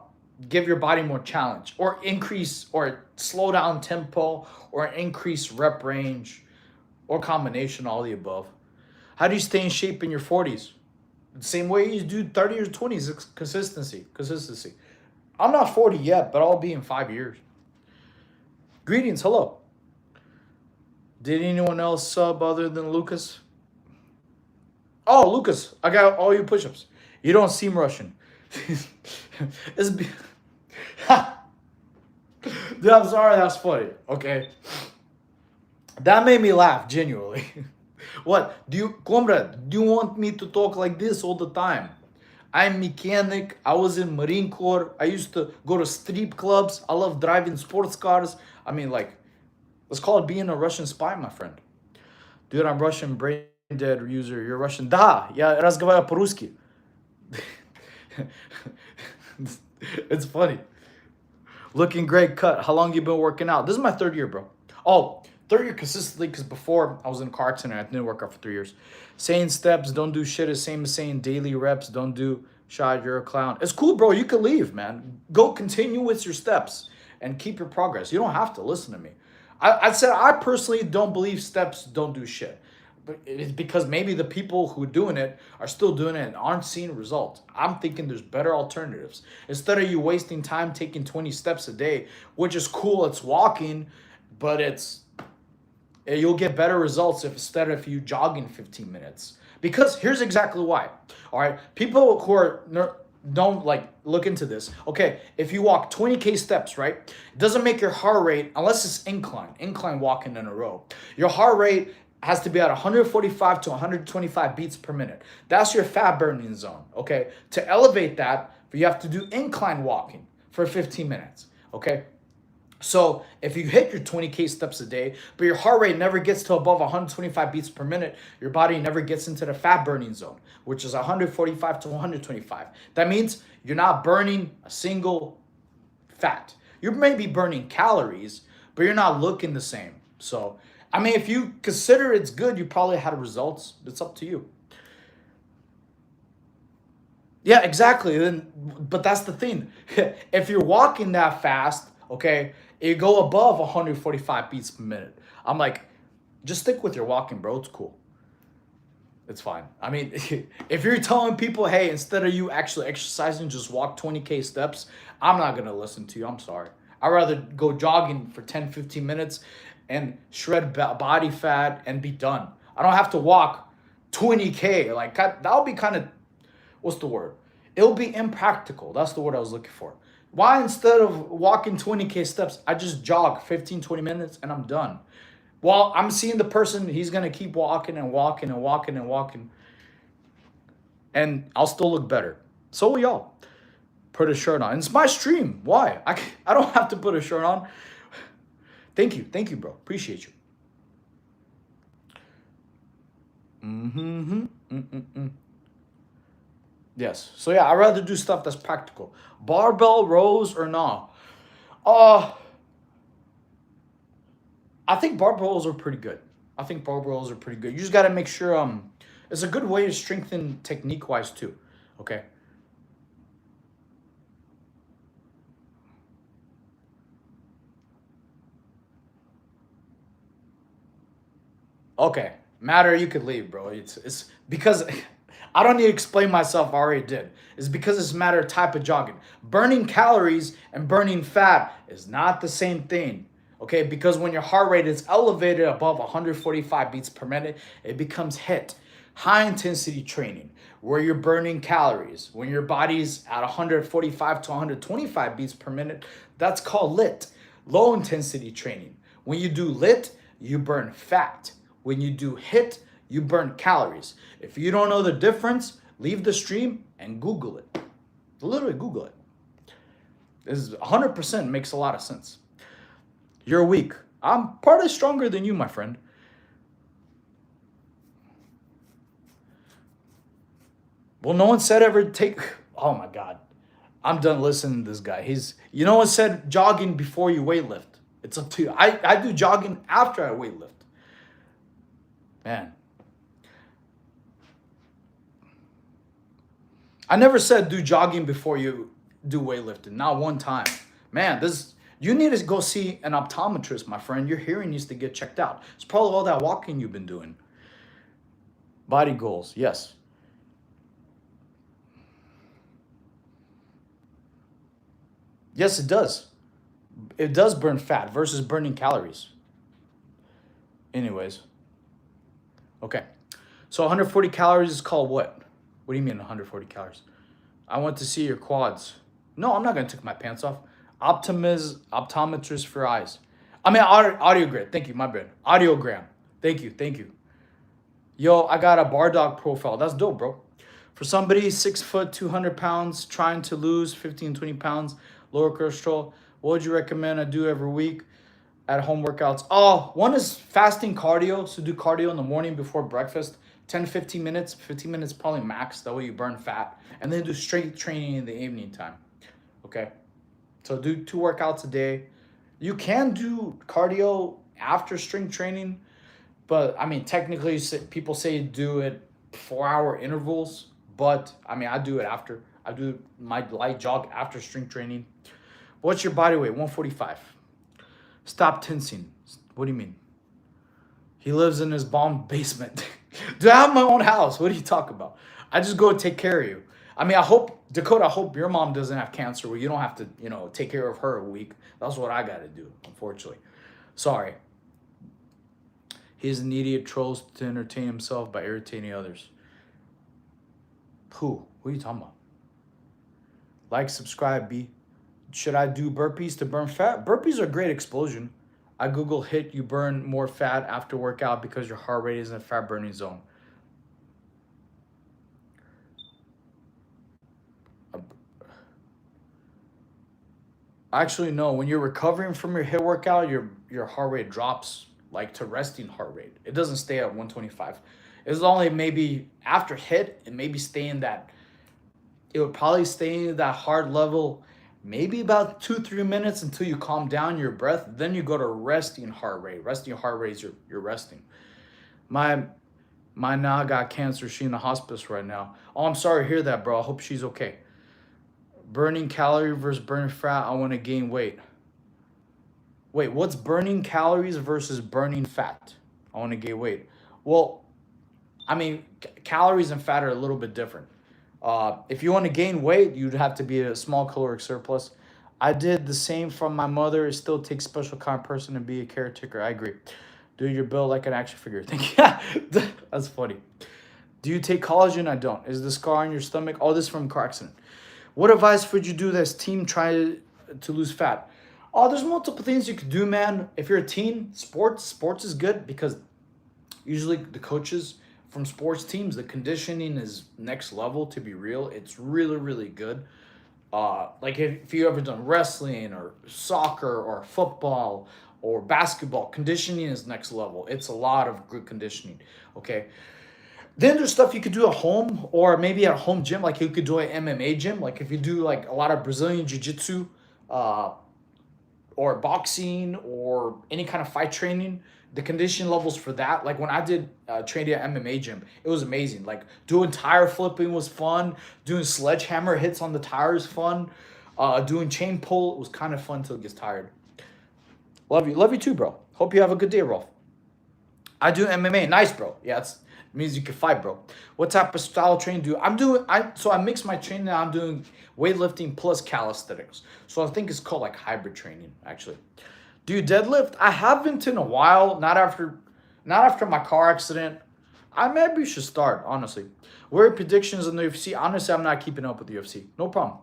give your body more challenge, or increase or slow down tempo, or increase rep range, or combination, all the above. How do you stay in shape in your 40s? The same way you do 30 or 20s. It's consistency. I'm not 40 yet, but I'll be in 5 years. Greetings, hello. Did anyone else sub other than Lucas? Oh, Lucas, I got all your push-ups. You don't seem Russian. It's be- Dude, I'm sorry, that's funny. Okay. That made me laugh, genuinely. What? Comrade, do you want me to talk like this all the time? I'm mechanic. I was in Marine Corps. I used to go to strip clubs. I love driving sports cars. I mean, like, let's call it being a Russian spy, my friend. Dude, I'm Russian brain dead user. You're Russian. Да, я разговариваю по-русски. It's funny. Looking great cut. How long you been working out? This is my 3rd year, bro. Oh, 3rd year consistently, because before I was in a car accident. I didn't work out for 3 years. Saying steps, don't do shit, is same as saying daily reps. Don't do shot, you're a clown. It's cool, bro. You can leave, man. Go continue with your steps and keep your progress. You don't have to listen to me. I said I personally don't believe steps don't do shit. But it's because maybe the people who are doing it are still doing it and aren't seeing results. I'm thinking there's better alternatives. Instead of you wasting time taking 20 steps a day, which is cool, it's walking, but you'll get better results if you jogging 15 minutes. Because here's exactly why. All right, people who don't like look into this. Okay, if you walk 20K steps, right? It doesn't make your heart rate, unless it's incline walking in a row. Your heart rate has to be at 145 to 125 beats per minute. That's your fat burning zone. Okay, to elevate that, you have to do incline walking for 15 minutes. Okay. So if you hit your 20K steps a day, but your heart rate never gets to above 125 beats per minute, your body never gets into the fat burning zone, which is 145 to 125. That means you're not burning a single fat. You may be burning calories, but you're not looking the same. So, I mean, if you consider it's good, you probably had results. It's up to you. Yeah, exactly. But that's the thing. If you're walking that fast, okay, you go above 145 beats per minute. I'm like, just stick with your walking, bro. It's cool. It's fine. I mean, if you're telling people, hey, instead of you actually exercising, just walk 20K steps, I'm not going to listen to you. I'm sorry. I'd rather go jogging for 10, 15 minutes and shred body fat and be done. I don't have to walk 20K. Like, that'll be kind of, what's the word? It'll be impractical. That's the word I was looking for. Why, instead of walking 20K steps, I just jog 15, 20 minutes and I'm done. Well, I'm seeing the person, he's going to keep walking and walking and walking and walking. And I'll still look better. So will y'all. Put a shirt on. And it's my stream. Why? I don't have to put a shirt on. Thank you. Thank you, bro. Appreciate you. Yes. So yeah, I'd rather do stuff that's practical. Barbell rows or not? Uh, I think barbells are pretty good. You just gotta make sure it's a good way to strengthen technique wise too. Okay. Okay. Matter, you could leave, bro. It's because I don't need to explain myself, I already did. It's because it's a matter of type of jogging. Burning calories and burning fat is not the same thing. Okay, because when your heart rate is elevated above 145 beats per minute, it becomes HIIT, high intensity training, where you're burning calories. When your body's at 145 to 125 beats per minute, that's called LIT, low intensity training. When you do LIT, you burn fat. When you do HIIT, you burn calories. If you don't know the difference, leave the stream and Google it. Literally Google it. This is 100% makes a lot of sense. You're weak. I'm probably stronger than you, my friend. Well, no one said ever take. Oh my God. I'm done listening to this guy. No one said jogging before you weightlift. It's up to you. I do jogging after I weightlift. Man. I never said do jogging before you do weightlifting. Not one time. Man, you need to go see an optometrist, my friend. Your hearing needs to get checked out. It's probably all that walking you've been doing. Body goals, yes. Yes, it does. It does burn fat versus burning calories. Anyways. Okay. So 140 calories is called what? What do you mean 140 calories? I want to see your quads. No, I'm not going to take my pants off. Optometrist for eyes. I mean, audiogram. Thank you, my bad. Audiogram. Thank you. Yo, I got a bar dog profile. That's dope, bro. For somebody 6 foot, 200 pounds, trying to lose 15, 20 pounds, lower cholesterol, what would you recommend I do every week at home workouts? Oh, one is fasting cardio. So do cardio in the morning before breakfast. 10, 15 minutes. 15 minutes probably max. That way you burn fat. And then do strength training in the evening time. Okay? So do 2 workouts a day. You can do cardio after strength training. But, I mean, technically, people say do it 4-hour intervals. But, I mean, I do it after. I do my light jog after strength training. What's your body weight? 145. Stop tensing. What do you mean? He lives in his bomb basement. Dude, I have my own house. What are you talking about? I just go take care of you. I mean, Dakota, I hope your mom doesn't have cancer where you don't have to, take care of her a week. That's what I got to do, unfortunately. Sorry. He's an idiot, trolls to entertain himself by irritating others. Who? What are you talking about? Like, subscribe, B. Should I do burpees to burn fat? Burpees are great explosion. I Google HIIT, you burn more fat after workout because your heart rate is in a fat burning zone. Actually, no. When you're recovering from your HIIT workout, your heart rate drops like to resting heart rate. It doesn't stay at 125. It's only maybe after HIIT, it maybe stay in that. It would probably stay in that hard level maybe about 2-3 minutes until you calm down your breath. Then you go to resting heart rate. Resting heart rate is you're resting. My now got cancer. She's in the hospice right now. Oh, I'm sorry to hear that, bro. I hope she's okay. Burning calorie versus burning fat. I want to gain weight. Wait, what's burning calories versus burning fat? I want to gain weight. Well, I mean, calories and fat are a little bit different. If you want to gain weight, you'd have to be a small caloric surplus. I did the same from my mother. It still takes special kind of person to be a caretaker. I agree. Do your build like an action figure. Thank you. That's funny. Do you take collagen? I don't. Is the scar on your stomach? Oh, this is from car accident. What advice would you do this team try to lose fat? Oh, there's multiple things you could do, man. If you're a teen, sports is good because usually the coaches from sports teams, the conditioning is next level, to be real. It's really, really good. Like if you ever done wrestling or soccer or football or basketball, conditioning is next level. It's a lot of good conditioning, okay? Then there's stuff you could do at home or maybe at a home gym. Like you could do an MMA gym. Like if you do like a lot of Brazilian jiu-jitsu or boxing or any kind of fight training, the condition levels for that, like when I did training at MMA gym, it was amazing. Like doing tire flipping was fun. Doing sledgehammer hits on the tires fun. Doing chain pull, it was kind of fun until it gets tired. Love you too, bro. Hope you have a good day, Rolf. I do MMA. Nice, bro. Yeah, it means you can fight, bro. What type of style training do I mix my training now. I'm doing weightlifting plus calisthenics. So I think it's called like hybrid training, actually. Do you deadlift? I haven't in a while. Not after my car accident. I maybe should start, honestly. What are your predictions in the UFC? Honestly, I'm not keeping up with the UFC. No problem.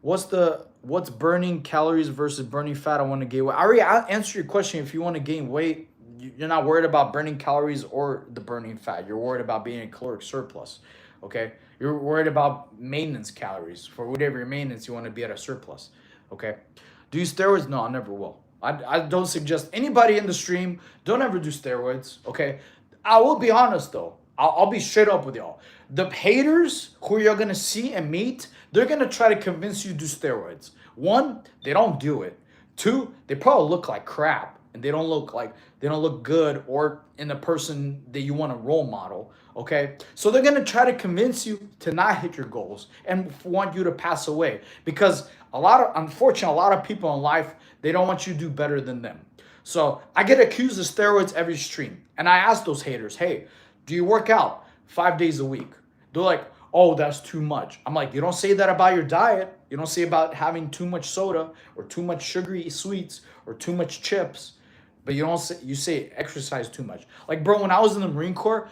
What's burning calories versus burning fat? I want to gain weight. I already answered your question. If you want to gain weight, you're not worried about burning calories or the burning fat. You're worried about being in caloric surplus. Okay? You're worried about maintenance calories. For whatever your maintenance, you want to be at a surplus. Okay? Do you steroids? No, I never will. I don't suggest anybody in the stream, don't ever do steroids. Okay? I will be honest though. I'll be straight up with y'all. The haters who you're gonna see and meet, they're gonna try to convince you to do steroids. One, they don't do it. Two, they probably look like crap and they don't look good or in the person that you want to role model. Okay, so they're gonna try to convince you to not hit your goals and want you to pass away because unfortunately, a lot of people in life they don't want you to do better than them. So I get accused of steroids every stream. And I ask those haters, hey, do you work out 5 days a week? They're like, oh, that's too much. I'm like, you don't say that about your diet. You don't say about having too much soda or too much sugary sweets or too much chips. But you say exercise too much. Like, bro, when I was in the Marine Corps,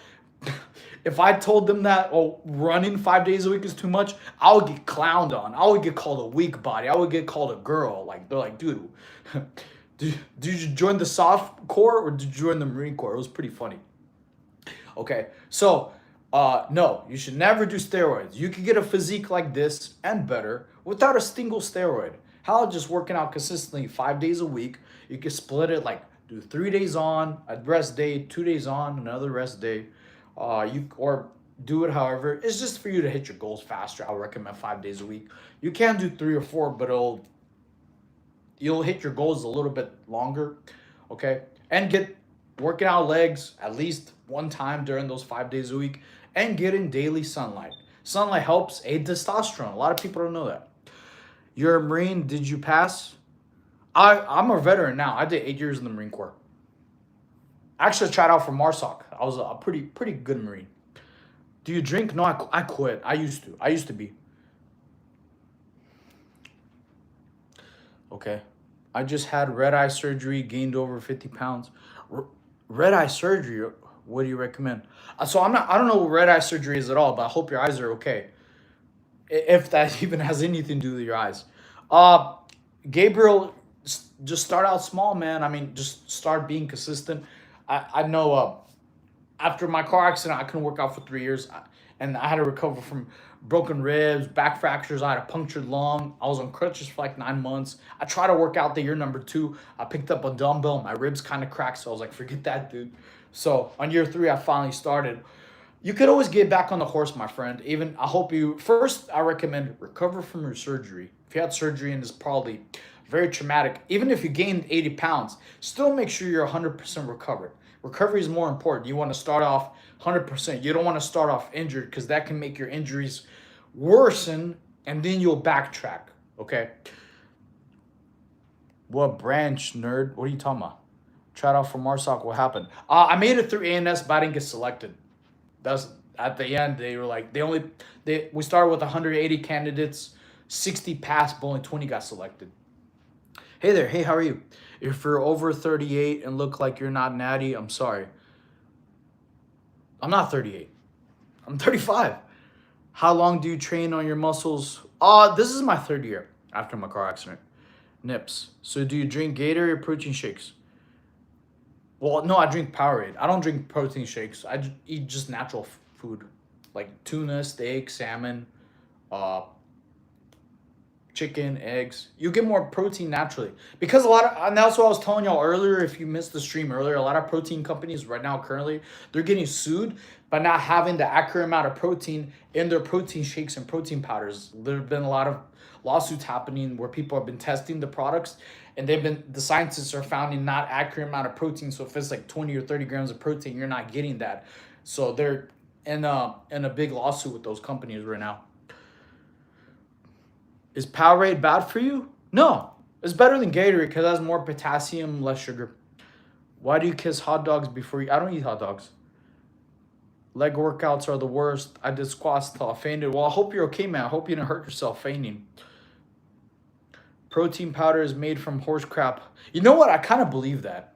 if I told them that, oh, running 5 days a week is too much, I would get clowned on. I would get called a weak body. I would get called a girl. Like, they're like, dude, did you join the soft corps or did you join the Marine Corps? It was pretty funny. Okay, so no, you should never do steroids. You could get a physique like this and better without a single steroid. How just working out consistently 5 days a week. You can split it like do 3 days on, a rest day, 2 days on, another rest day. You or do it however. It's just for you to hit your goals faster. I would recommend 5 days a week. You can do 3 or 4, but you'll hit your goals a little bit longer. Okay, and get working out legs at least one time during those 5 days a week, and getting daily sunlight. Sunlight helps aid testosterone. A lot of people don't know that. You're a Marine. Did you pass? I'm a veteran now. I did 8 years in the Marine Corps. Actually, I tried out for MARSOC. I was a pretty good Marine. Do you drink? No, I quit. I used to. I used to be. Okay. I just had red eye surgery, gained over 50 pounds. Red eye surgery, what do you recommend? So I don't know what red eye surgery is at all, but I hope your eyes are okay. If that even has anything to do with your eyes. Uh, Gabriel, just start out small, man. I mean, just start being consistent. I know after my car accident, I couldn't work out for 3 years, and I had to recover from broken ribs, back fractures. I had a punctured lung. I was on crutches for like 9 months. I tried to work out the year number 2. I picked up a dumbbell. My ribs kind of cracked, so I was like, forget that, dude. So on year 3, I finally started. You could always get back on the horse, my friend. Even I hope you first. I recommend recover from your surgery. If you had surgery and it's probably very traumatic, even if you gained 80 pounds, still make sure you're 100% recovered. Recovery is more important. You want to start off 100%. You don't want to start off injured because that can make your injuries worsen and then you'll backtrack. Okay. What branch, nerd? What are you talking about? Tried out for MARSOC. What happened? I made it through ANS, but I didn't get selected. That's at the end. They were like we started with 180 candidates, 60 passed, but only 20 got selected. Hey there. Hey, how are you? If you're over 38 and look like you're not natty, I'm sorry. I'm not 38. I'm 35. How long do you train on your muscles? This is my 3rd year after my car accident. Nips. So do you drink Gatorade or protein shakes? Well, no, I drink Powerade. I don't drink protein shakes. I eat just natural food, like tuna, steak, salmon, uh, chicken, eggs. You get more protein naturally because and that's what I was telling y'all earlier. If you missed the stream earlier, a lot of protein companies right now currently they're getting sued by not having the accurate amount of protein in their protein shakes and protein powders. There have been a lot of lawsuits happening where people have been testing the products and the scientists are finding not accurate amount of protein. So if it's like 20 or 30 grams of protein, you're not getting that. So they're in a big lawsuit with those companies right now. Is Powerade bad for you? No. It's better than Gatorade because it has more potassium, less sugar. Why do you kiss hot dogs before you... I don't eat hot dogs. Leg workouts are the worst. I did squats till I fainted. Well, I hope you're okay, man. I hope you didn't hurt yourself fainting. Protein powder is made from horse crap. You know what? I kind of believe that.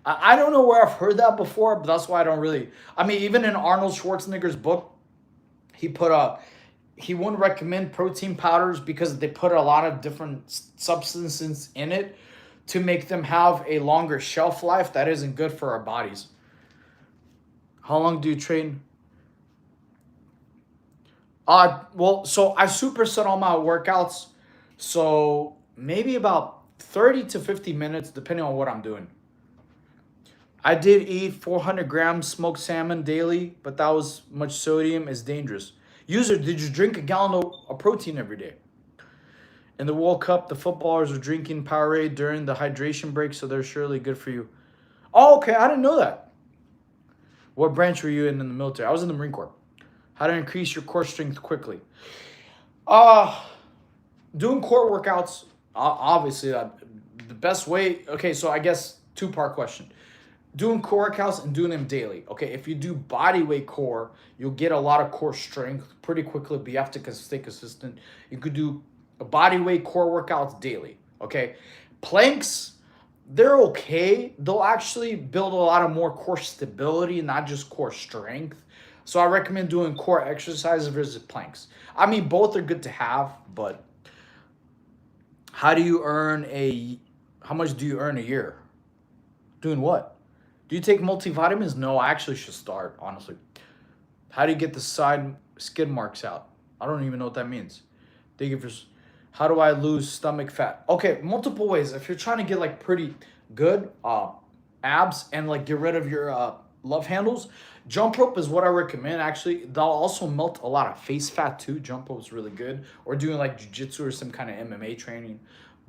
I don't know where I've heard that before, but that's why I don't really. I mean, even in Arnold Schwarzenegger's book, he put he wouldn't recommend protein powders because they put a lot of different substances in it to make them have a longer shelf life. That isn't good for our bodies. How long do you train? Well, so I superset all my workouts. So maybe about 30 to 50 minutes, depending on what I'm doing. I did eat 400 grams smoked salmon daily, but that was much sodium is dangerous. User, did you drink a gallon of protein every day? In the World Cup, the footballers are drinking Powerade during the hydration break, so they're surely good for you. Oh, okay, I didn't know that. What branch were you in the military? I was in the Marine Corps. How to increase your core strength quickly? Doing core workouts, obviously, the best way. Okay, so I guess two-part question. Doing core workouts and doing them daily. Okay, if you do body weight core, you'll get a lot of core strength pretty quickly, but you have to stay consistent. You could do body weight core workouts daily. Okay, planks, they're okay. They'll actually build a lot of more core stability, not just core strength. So I recommend doing core exercises versus planks. I mean, both are good to have, but how much do you earn a year? Doing what? Do you take multivitamins? No, I actually should start, honestly. How do you get the side skid marks out? I don't even know what that means. Thank you for. How do I lose stomach fat? Okay, multiple ways. If you're trying to get like pretty good abs and like get rid of your love handles, jump rope is what I recommend. Actually, they'll also melt a lot of face fat too. Jump rope is really good. Or doing like jiu-jitsu or some kind of MMA training.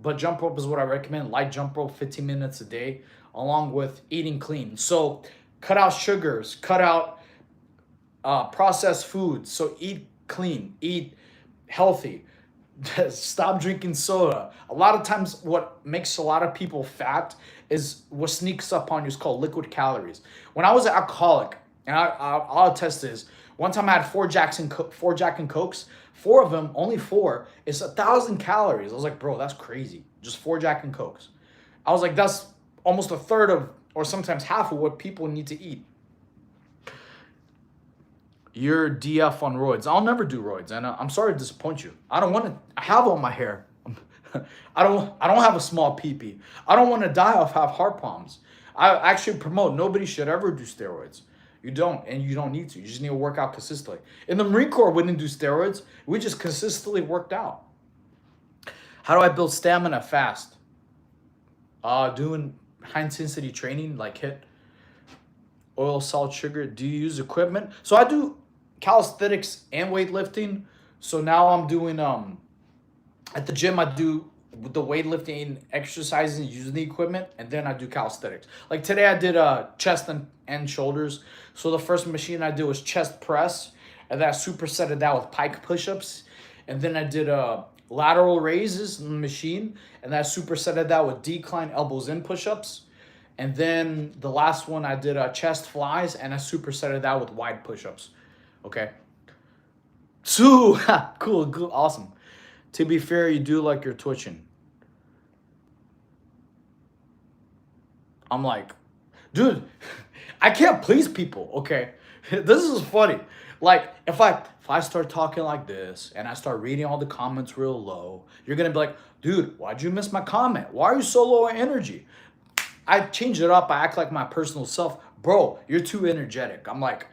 But jump rope is what I recommend. Light jump rope, 15 minutes a day, along with eating clean. So cut out sugars, cut out processed foods. So eat clean, eat healthy. Stop drinking soda. A lot of times what makes a lot of people fat is what sneaks up on you is called liquid calories. When I was an alcoholic, and I'll attest to this, one time I had four Jack and Cokes. Four of them, only four, is 1,000 calories. I was like, bro, that's crazy. Just four Jack and Cokes. I was like, that's almost a third of, or sometimes half of what people need to eat. You're DF on roids. I'll never do roids, and I'm sorry to disappoint you. I don't want to. I have all my hair. I don't have a small pee-pee. I don't want to die of have heart problems. I actually promote nobody should ever do steroids. You don't, and you don't need to. You just need to work out consistently. In the Marine Corps, we didn't do steroids. We just consistently worked out. How do I build stamina fast? Doing high-intensity training, like HIIT, oil, salt, sugar. Do you use equipment? So I do calisthenics and weightlifting. So now I'm doing, at the gym, I do the weightlifting exercises using the equipment, and then I do calisthenics. Like today I did chest and shoulders. So the first machine I did was chest press, and then I supersetted that with pike push-ups. And then I did lateral raises in the machine, and then I supersetted that with decline elbows in push-ups. And then the last one I did chest flies, and I supersetted that with wide push-ups. Okay. So cool, awesome. To be fair, you do like you're twitching. I'm like, dude, I can't please people, okay? This is funny. Like, if I start talking like this and I start reading all the comments real low, you're gonna be like, dude, why'd you miss my comment? Why are you so low in energy? I change it up. I act like my personal self. Bro, you're too energetic. I'm like,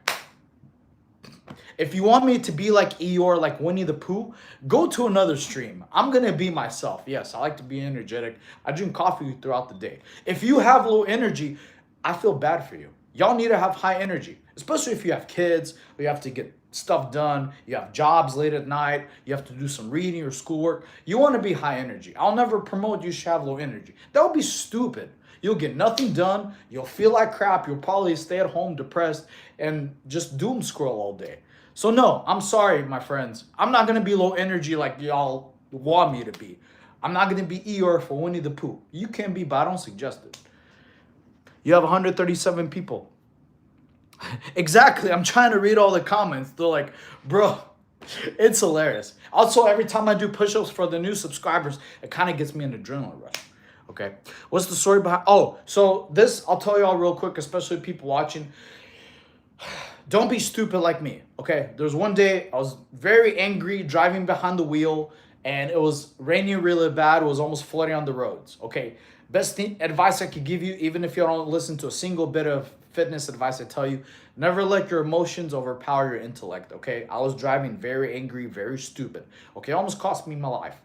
if you want me to be like Eeyore, like Winnie the Pooh, go to another stream. I'm going to be myself. Yes, I like to be energetic. I drink coffee throughout the day. If you have low energy, I feel bad for you. Y'all need to have high energy, especially if you have kids, or you have to get stuff done, you have jobs late at night, you have to do some reading or schoolwork. You want to be high energy. I'll never promote you should have low energy. That would be stupid. You'll get nothing done. You'll feel like crap. You'll probably stay at home depressed and just doom scroll all day. So no, I'm sorry, my friends. I'm not going to be low energy like y'all want me to be. I'm not going to be Eeyore for Winnie the Pooh. You can be, but I don't suggest it. You have 137 people. Exactly. I'm trying to read all the comments. They're like, bro, It's hilarious. Also, every time I do push-ups for the new subscribers, it kind of gets me an adrenaline rush. Okay. What's the story behind? Oh, so this, I'll tell you all real quick, especially people watching. Don't be stupid like me. Okay. There was one day I was very angry driving behind the wheel and it was raining really bad. It was almost flooding on the roads. Okay. Best advice I could give you, even if you don't listen to a single bit of fitness advice I tell you, never let your emotions overpower your intellect. Okay. I was driving very angry, very stupid. Okay. It almost cost me my life.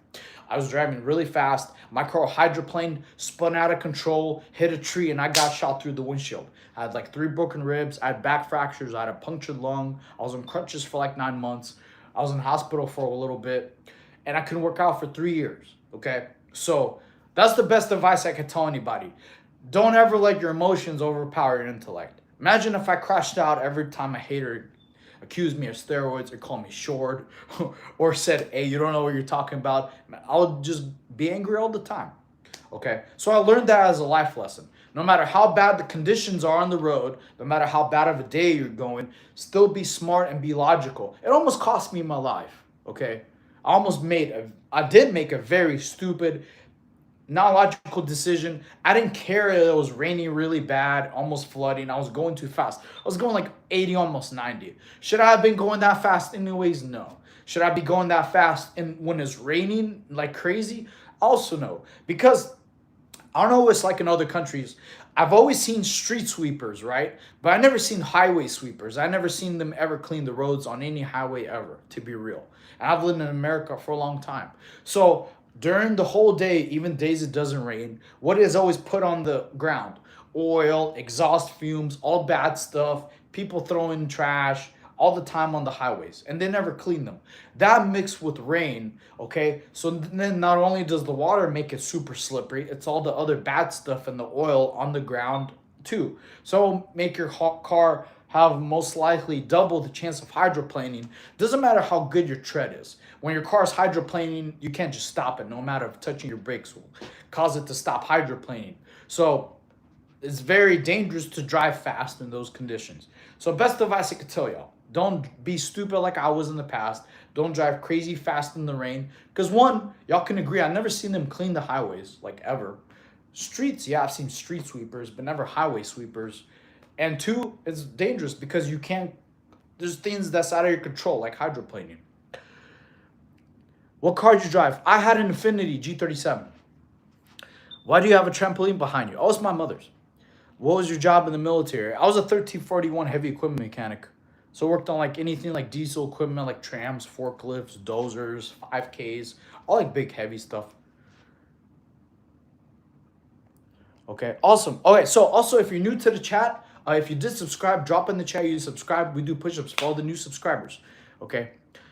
I was driving really fast. My car hydroplaned, spun out of control, hit a tree, and I got shot through the windshield. I had like 3 broken ribs. I had back fractures. I had a punctured lung. I was on crutches for like 9 months. I was in hospital for a little bit, and I couldn't work out for 3 years. Okay, so that's the best advice I could tell anybody. Don't ever let your emotions overpower your intellect. Imagine if I crashed out every time a hater accused me of steroids or called me short or said, hey, you don't know what you're talking about. I would just be angry all the time. Okay, so I learned that as a life lesson. No matter how bad the conditions are on the road, no matter how bad of a day you're going, still be smart and be logical. It almost cost me my life. Okay, I did make a very stupid, not logical decision. I didn't care that it was raining really bad, almost flooding. I was going too fast. I was going like 80, almost 90. Should I have been going that fast anyways? No. Should I be going that fast when it's raining like crazy? Also no. Because I don't know what it's like in other countries. I've always seen street sweepers, right? But I never seen highway sweepers. I never seen them ever clean the roads on any highway ever, to be real. And I've lived in America for a long time. So during the whole day, even days it doesn't rain, what is always put on the ground? Oil, exhaust fumes, all bad stuff, people throwing trash all the time on the highways, and they never clean them. That mixed with rain, okay? So then not only does the water make it super slippery, it's all the other bad stuff and the oil on the ground too. So make your car have most likely double the chance of hydroplaning. Doesn't matter how good your tread is. When your car is hydroplaning, you can't just stop it. No matter if touching your brakes will cause it to stop hydroplaning. So it's very dangerous to drive fast in those conditions. So best advice I could tell y'all, don't be stupid like I was in the past. Don't drive crazy fast in the rain. Because one, y'all can agree, I've never seen them clean the highways, like ever. Streets, yeah, I've seen street sweepers, but never highway sweepers. And two, it's dangerous because you can't, there's things that's out of your control, like hydroplaning. What car did you drive? I had an Infiniti G37. Why do you have a trampoline behind you? Oh, it's my mother's. What was your job in the military? I was a 1341 heavy equipment mechanic. So I worked on like anything like diesel equipment, like trams, forklifts, dozers, 5Ks, all like big heavy stuff. Okay, awesome. Okay, so also if you're new to the chat, if you did subscribe, drop in the chat you subscribe. We do push-ups for all the new subscribers. Okay,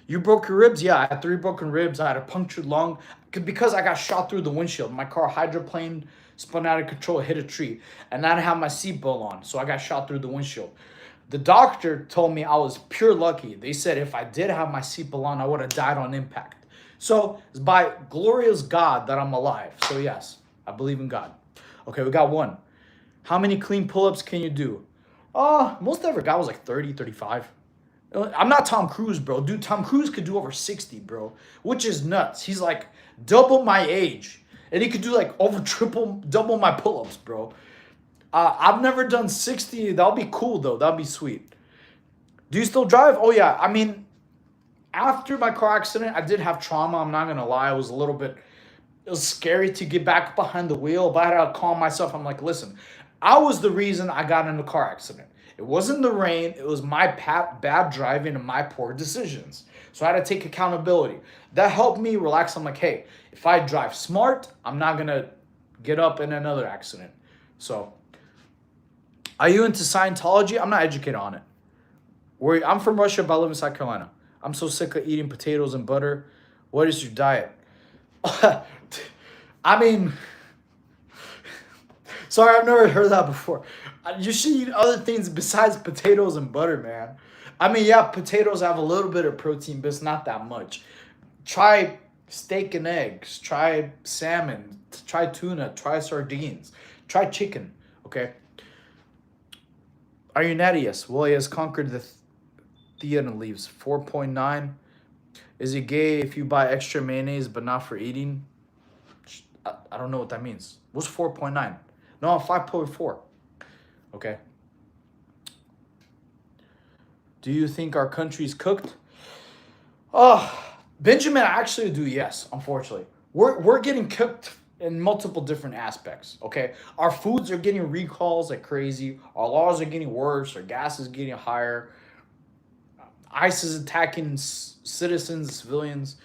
you broke your ribs? Yeah, I had 3 broken ribs. I had a punctured lung because I got shot through the windshield. My car hydroplaned, spun out of control, hit a tree, and I didn't have my seatbelt on, so I got shot through the windshield. The doctor told me I was pure lucky. They said if I did have my seatbelt on, I would have died on impact. So it's by glorious God that I'm alive. So yes, I believe in God. Okay, we got 1. How many clean pull-ups can you do? Most I ever got was like 30, 35. I'm not Tom Cruise, bro. Dude, Tom Cruise could do over 60, bro, which is nuts. He's like double my age, and he could do like over double my pull-ups, bro. I've never done 60. That'll be cool, though. That'll be sweet. Do you still drive? Oh, yeah. I mean, after my car accident, I did have trauma. I'm not going to lie. It was scary to get back behind the wheel, but I had to calm myself. I'm like, listen, I was the reason I got in a car accident. It wasn't the rain. It was my bad driving and my poor decisions. So I had to take accountability. That helped me relax. I'm like, hey, if I drive smart, I'm not going to get up in another accident. So are you into Scientology? I'm not educated on it. I'm from Russia, but I live in South Carolina. I'm so sick of eating potatoes and butter. What is your diet? I mean, sorry, I've never heard that before. You should eat other things besides potatoes and butter, man. I mean, yeah, potatoes have a little bit of protein, but it's not that much. Try steak and eggs. Try salmon. Try tuna. Try sardines. Try chicken, okay? Are you natty? Yes. Well, he has conquered the Thean leaves. 4.9. Is it gay if you buy extra mayonnaise but not for eating? I don't know what that means. What's 4.9? No, I'm 5.4. Okay. Do you think our country's cooked? Oh, Benjamin, I actually do, yes, unfortunately. We're getting cooked in multiple different aspects, okay? Our foods are getting recalls like crazy. Our laws are getting worse. Our gas is getting higher. ICE is attacking citizens, civilians.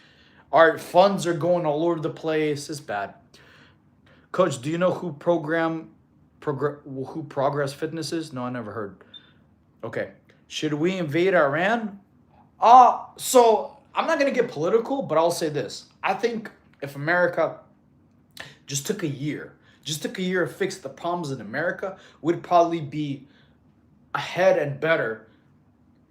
Our funds are going all over the place. It's bad. Coach, do you know who Progress Fitness is? No, I never heard. Okay. Should we invade Iran? So I'm not gonna get political, but I'll say this. I think if America just took a year to fix the problems in America, we'd probably be ahead and better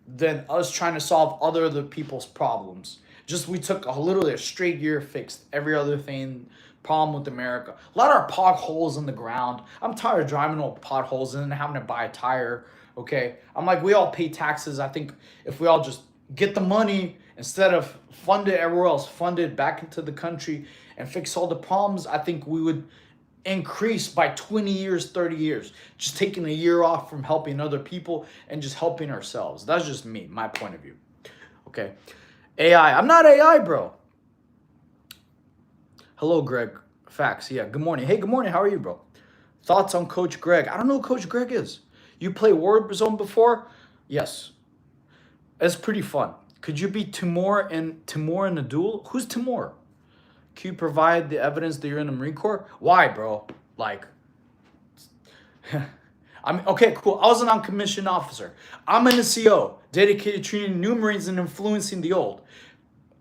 than us trying to solve other people's problems. Just we took a straight year, fixed every other thing problem with America. A lot of our potholes in the ground. I'm tired of driving on potholes and then having to buy a tire. Okay, I'm like, we all pay taxes. I think if we all just get the money instead of fund it everywhere else, fund it back into the country and fix all the problems, I think we would increase by 20 years, 30 years. Just taking a year off from helping other people and just helping ourselves. That's just me, my point of view. Okay. AI. I'm not AI, bro. Hello, Greg. Facts. Yeah. Good morning. Hey, good morning. How are you, bro? Thoughts on Coach Greg? I don't know who Coach Greg is. You play Warzone before? Yes. It's pretty fun. Could you be Timur in a duel? Who's Timur? Can you provide the evidence that you're in the Marine Corps? Why, bro? Like, I mean, okay, cool. I was a non-commissioned officer. I'm an NCO, dedicated to training new Marines and influencing the old.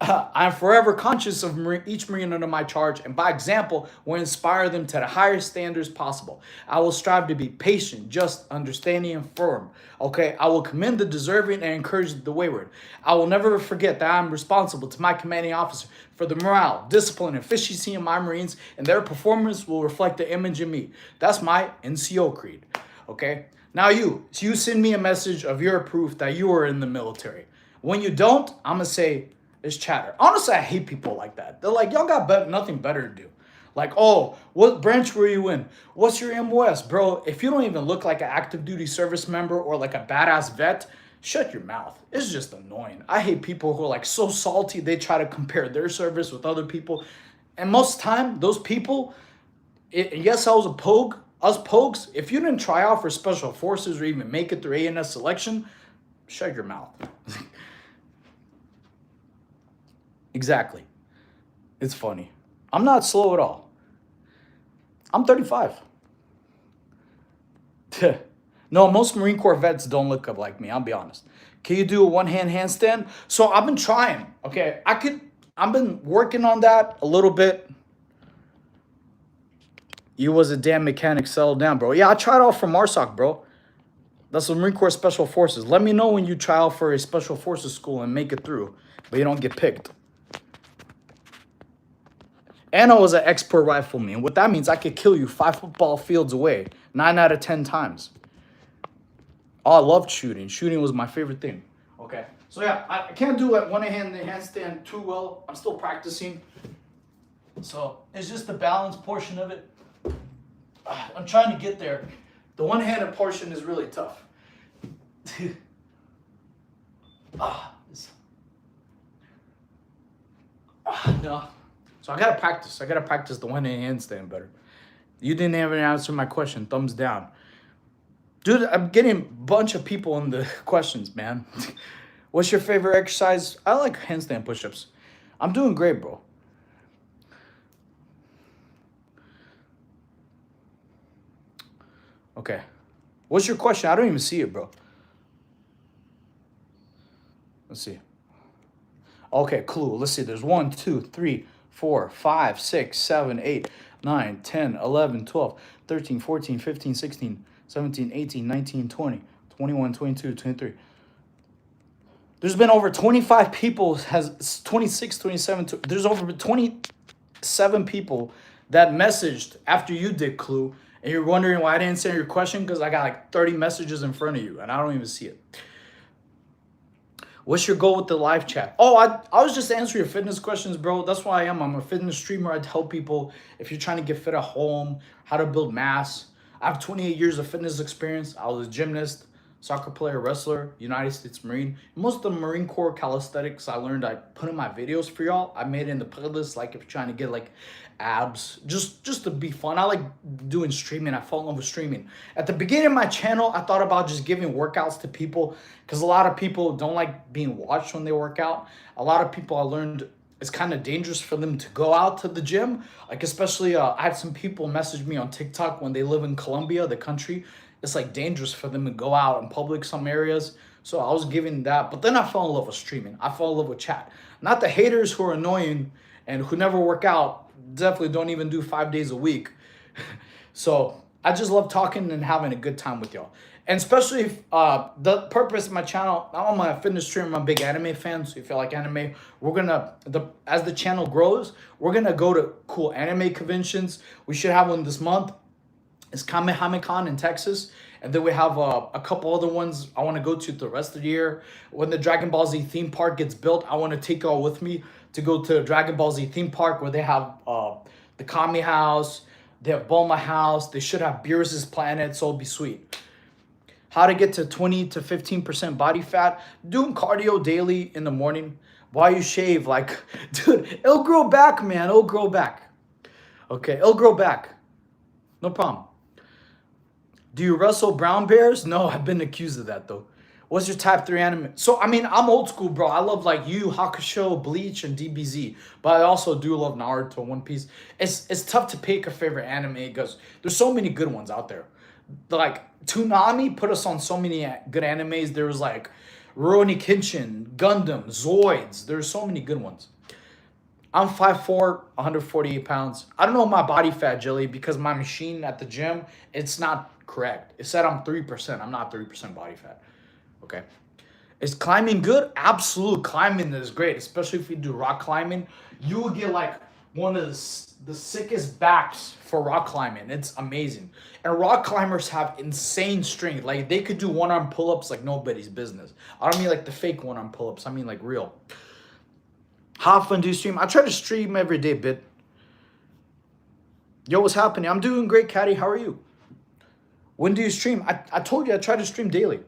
I'm forever conscious of each Marine under my charge, and by example, will inspire them to the highest standards possible. I will strive to be patient, just, understanding, and firm. Okay, I will commend the deserving and encourage the wayward. I will never forget that I am responsible to my commanding officer for the morale, discipline, and efficiency of my Marines, and their performance will reflect the image in me. That's my NCO creed. Okay, now you send me a message of your proof that you are in the military. When you don't, I'm gonna say, it's chatter. Honestly, I hate people like that. They're like, y'all got nothing better to do. Like, oh, what branch were you in? What's your MOS? Bro, if you don't even look like an active duty service member or like a badass vet, shut your mouth. It's just annoying. I hate people who are like so salty, they try to compare their service with other people. And most of the time, those people, yes, I was a pogue. Us pogues, if you didn't try out for special forces or even make it through ANS selection, shut your mouth. Exactly. It's funny. I'm not slow at all. I'm 35. No, most Marine Corps vets don't look up like me, I'll be honest. Can you do a one-hand handstand? So I've been trying, okay? I've been working on that a little bit. You was a damn mechanic, settle down, bro. Yeah, I tried out for MARSOC, bro. That's the Marine Corps Special Forces. Let me know when you try out for a Special Forces school and make it through, but you don't get picked. And I was an expert rifleman. What that means, I could kill you 5 football fields away, 9 out of 10 times. Oh, I loved shooting. Shooting was my favorite thing. Okay. So yeah, I can't do it one-hand handstand too well. I'm still practicing. So it's just the balance portion of it. I'm trying to get there. The one-handed portion is really tough. No. So I gotta practice. I gotta practice the one-hand handstand better. You didn't even answer my question. Thumbs down. Dude, I'm getting a bunch of people in the questions, man. What's your favorite exercise? I like handstand push-ups. I'm doing great, bro. Okay. What's your question? I don't even see it, bro. Let's see. Okay, clue. Let's see. There's 1, 2, 3, 4, 5, 6, 7, 8, 9, 10, 11, 12, 13, 14, 15, 16, 17, 18, 19, 20, 21, 22, 23. There's been over 25 people, has 26, 27, there's over 27 people that messaged after you did Clue, and you're wondering why I didn't answer your question because I got like 30 messages in front of you, and I don't even see it. What's your goal with the live chat? Oh, I was just answering your fitness questions, bro. That's why I am. I'm a fitness streamer. I help people if you're trying to get fit at home, how to build mass. I have 28 years of fitness experience. I was a gymnast, soccer player, wrestler, United States Marine. Most of the Marine Corps calisthenics I learned, I put in my videos for y'all. I made it in the playlist, like if you're trying to get like abs, just to be fun. I like doing streaming. I fall in love with streaming. At the beginning of my channel, I thought about just giving workouts to people because a lot of people don't like being watched when they work out. A lot of people, I learned, it's kind of dangerous for them to go out to the gym. Like especially, I had some people message me on TikTok when they live in Colombia, the country. It's like dangerous for them to go out in public some areas. So I was giving that, but then I fell in love with streaming. I fell in love with chat. Not the haters who are annoying and who never work out, definitely don't even do 5 days a week. So I just love talking and having a good time with y'all. And especially if, the purpose of my channel, I'm a fitness streamer, I'm a big anime fan, so if you like anime, we're gonna, as the channel grows, we're gonna go to cool anime conventions. We should have one this month. It's Kamehameha in Texas. And then we have a couple other ones I want to go to the rest of the year. When the Dragon Ball Z theme park gets built, I want to take y'all with me to go to Dragon Ball Z theme park where they have the Kami House, they have Bulma House, they should have Beerus' Planet, so it'll be sweet. How to get to 20 to 15% body fat. Doing cardio daily in the morning. Why you shave? Like, dude, it'll grow back, man. It'll grow back. Okay, it'll grow back. No problem. Do you wrestle brown bears? No, I've been accused of that though. What's your top 3 anime? So, I mean, I'm old school, bro. I love like Yu Hakusho, Bleach, and DBZ. But I also do love Naruto, One Piece. It's tough to pick a favorite anime because there's so many good ones out there. Like, Toonami put us on so many good animes. There was like Rurouni Kenshin, Gundam, Zoids. There's so many good ones. I'm 5'4", 148 pounds. I don't know my body fat, Jelly, because my machine at the gym, it's not correct. It said I'm 3%. I'm not 3% body fat. Okay. Is climbing good? Absolute. Climbing is great, especially if you do rock climbing. You will get like one of the sickest backs for rock climbing. It's amazing. And rock climbers have insane strength. Like they could do one-arm pull-ups like nobody's business. I don't mean like the fake one-arm pull-ups. I mean like real. How often do you stream? I try to stream every day, bit. Yo, what's happening? I'm doing great, Caddy. How are you? When do you stream? I told you I try to stream daily.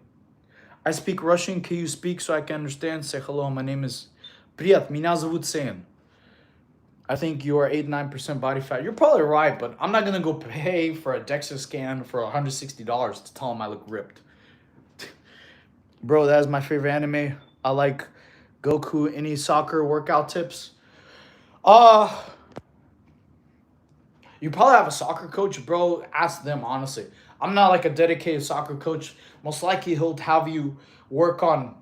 I speak Russian. Can you speak so I can understand? Say hello. My name is Привет. Меня зовут Sayan. I think you are 8-9% body fat. You're probably right, but I'm not going to go pay for a DEXA scan for $160 to tell them I look ripped. Bro, that is my favorite anime. I like Goku. Any soccer workout tips? You probably have a soccer coach, bro. Ask them, honestly. I'm not like a dedicated soccer coach. Most likely he'll have you work on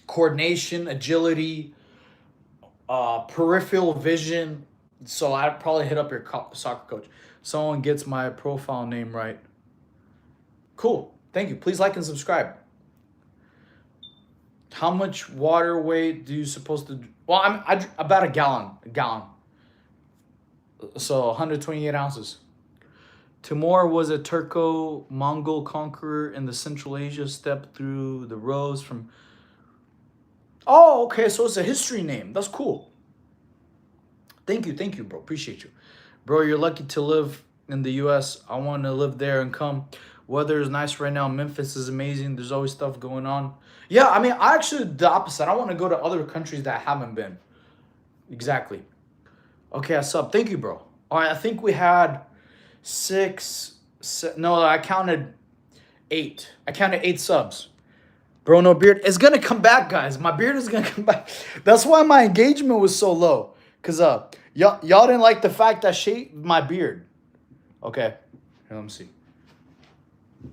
coordination, agility, peripheral vision. So I'd probably hit up your soccer coach. Someone gets my profile name right. Cool. Thank you. Please like and subscribe. How much water weight do you supposed to do? Well, I'm about a gallon. So 128 ounces. Timur was a Turco-Mongol conqueror in the Central Asia, stepped through the roads from... Oh, okay, so it's a history name. That's cool. Thank you, bro. Appreciate you. Bro, you're lucky to live in the U.S. I want to live there and come. Weather is nice right now. Memphis is amazing. There's always stuff going on. Yeah, I mean, I actually, the opposite. I want to go to other countries that I haven't been. Exactly. Okay, I sub. Thank you, bro. All right, I think we had... No, I counted 8. I counted 8 subs. Bro, no beard. It's gonna come back, guys. My beard is gonna come back. That's why my engagement was so low. Cause y'all didn't like the fact I shaved my beard. Okay. Here, let me see.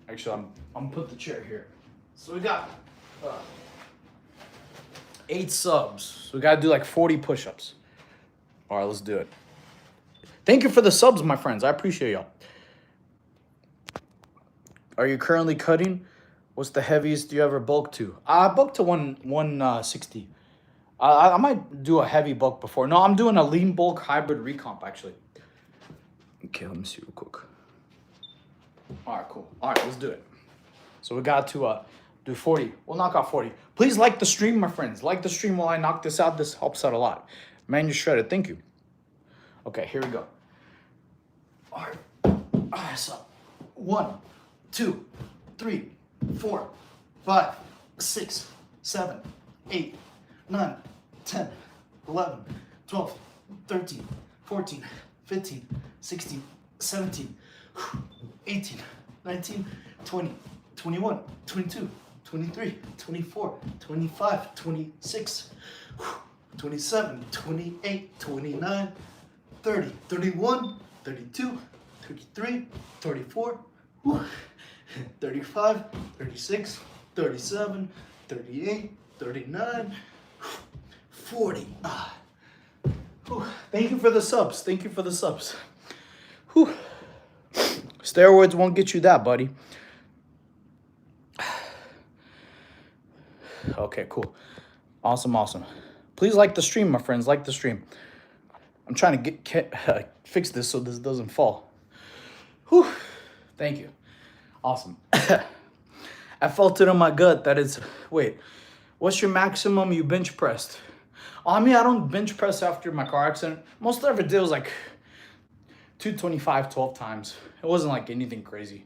Actually, I'm gonna put the chair here. So we got 8 subs. So we gotta do like 40 push-ups. All right, let's do it. Thank you for the subs, my friends. I appreciate y'all. Are you currently cutting? What's the heaviest you ever bulk to? I bulk to 160. I might do a heavy bulk before. No, I'm doing a lean bulk hybrid recomp, actually. Okay, let me see real quick. All right, cool. All right, let's do it. So we got to Do 40. We'll knock out 40. Please like the stream, my friends. Like the stream while I knock this out. This helps out a lot. Man, you're shredded. Thank you. Okay, here we go. All right. All right, so 1, 2, 3, 4, 5, 6, 7, 8, 9, 10, 11, 12, 13, 14, 15, 16, 17, 18, 19, 20, 21, 22, 23, 24, 25, 26, 27, 28, 29, 30, 31, 32, 33, 34, 35, 36, 37, 38, 39, 40. Thank you for the subs. Thank you for the subs. Whew. Steroids won't get you that, buddy. Okay, cool. Awesome, awesome. Please like the stream, my friends. Like the stream. I'm trying to fix this so this doesn't fall. Whew. Thank you. Awesome. I felt it in my gut that it's... Wait, what's your maximum you bench pressed? I mean, I don't bench press after my car accident. Most I ever did was like 225 12 times. It wasn't like anything crazy.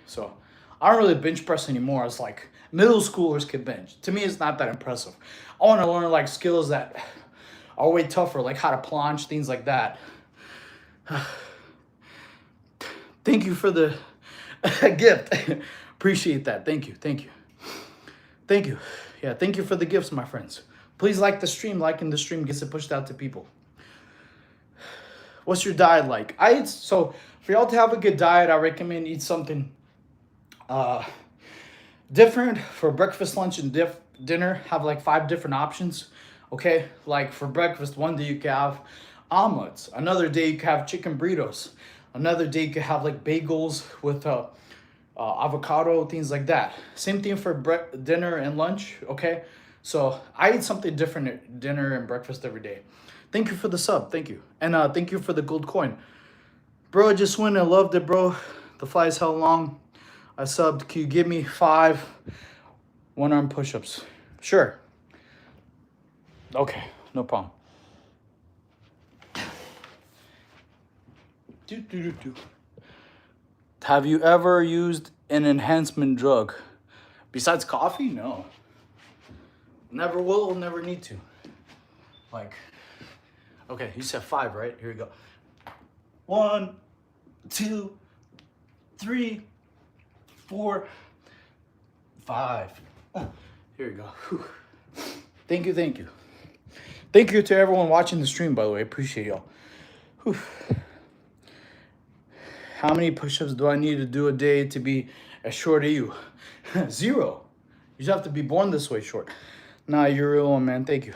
So I don't really bench press anymore. It's like middle schoolers can bench. To me, it's not that impressive. I want to learn like skills that are way tougher, like how to planche, things like that. Thank you for the gift. Appreciate that. Thank you. Thank you. Thank you. Yeah, thank you for the gifts, my friends. Please like the stream. Liking the stream gets it pushed out to people. What's your diet like? So for y'all to have a good diet, I recommend eat something different for breakfast, lunch, and dinner. Have like 5 different options. Okay, like for breakfast, one day you can have omelets. Another day you can have chicken burritos. Another day you can have like bagels with avocado, things like that. Same thing for dinner and lunch. Okay, so I eat something different at dinner and breakfast every day. Thank you for the sub. Thank you. And thank you for the gold coin. Bro, I just went and loved it, bro. The flies how long? I subbed. Can you give me 5 one-arm push-ups? Sure. Okay, no problem. Have you ever used an enhancement drug? Besides coffee? No. Never will, never need to. Like, okay, you said 5, right? Here we go. 1, 2, 3, 4, 5. Here we go. Whew. Thank you, thank you. Thank you to everyone watching the stream, by the way. Appreciate y'all. Whew. How many push-ups do I need to do a day to be as short as you? 0. You just have to be born this way short. Nah, you're a real one, man. Thank you.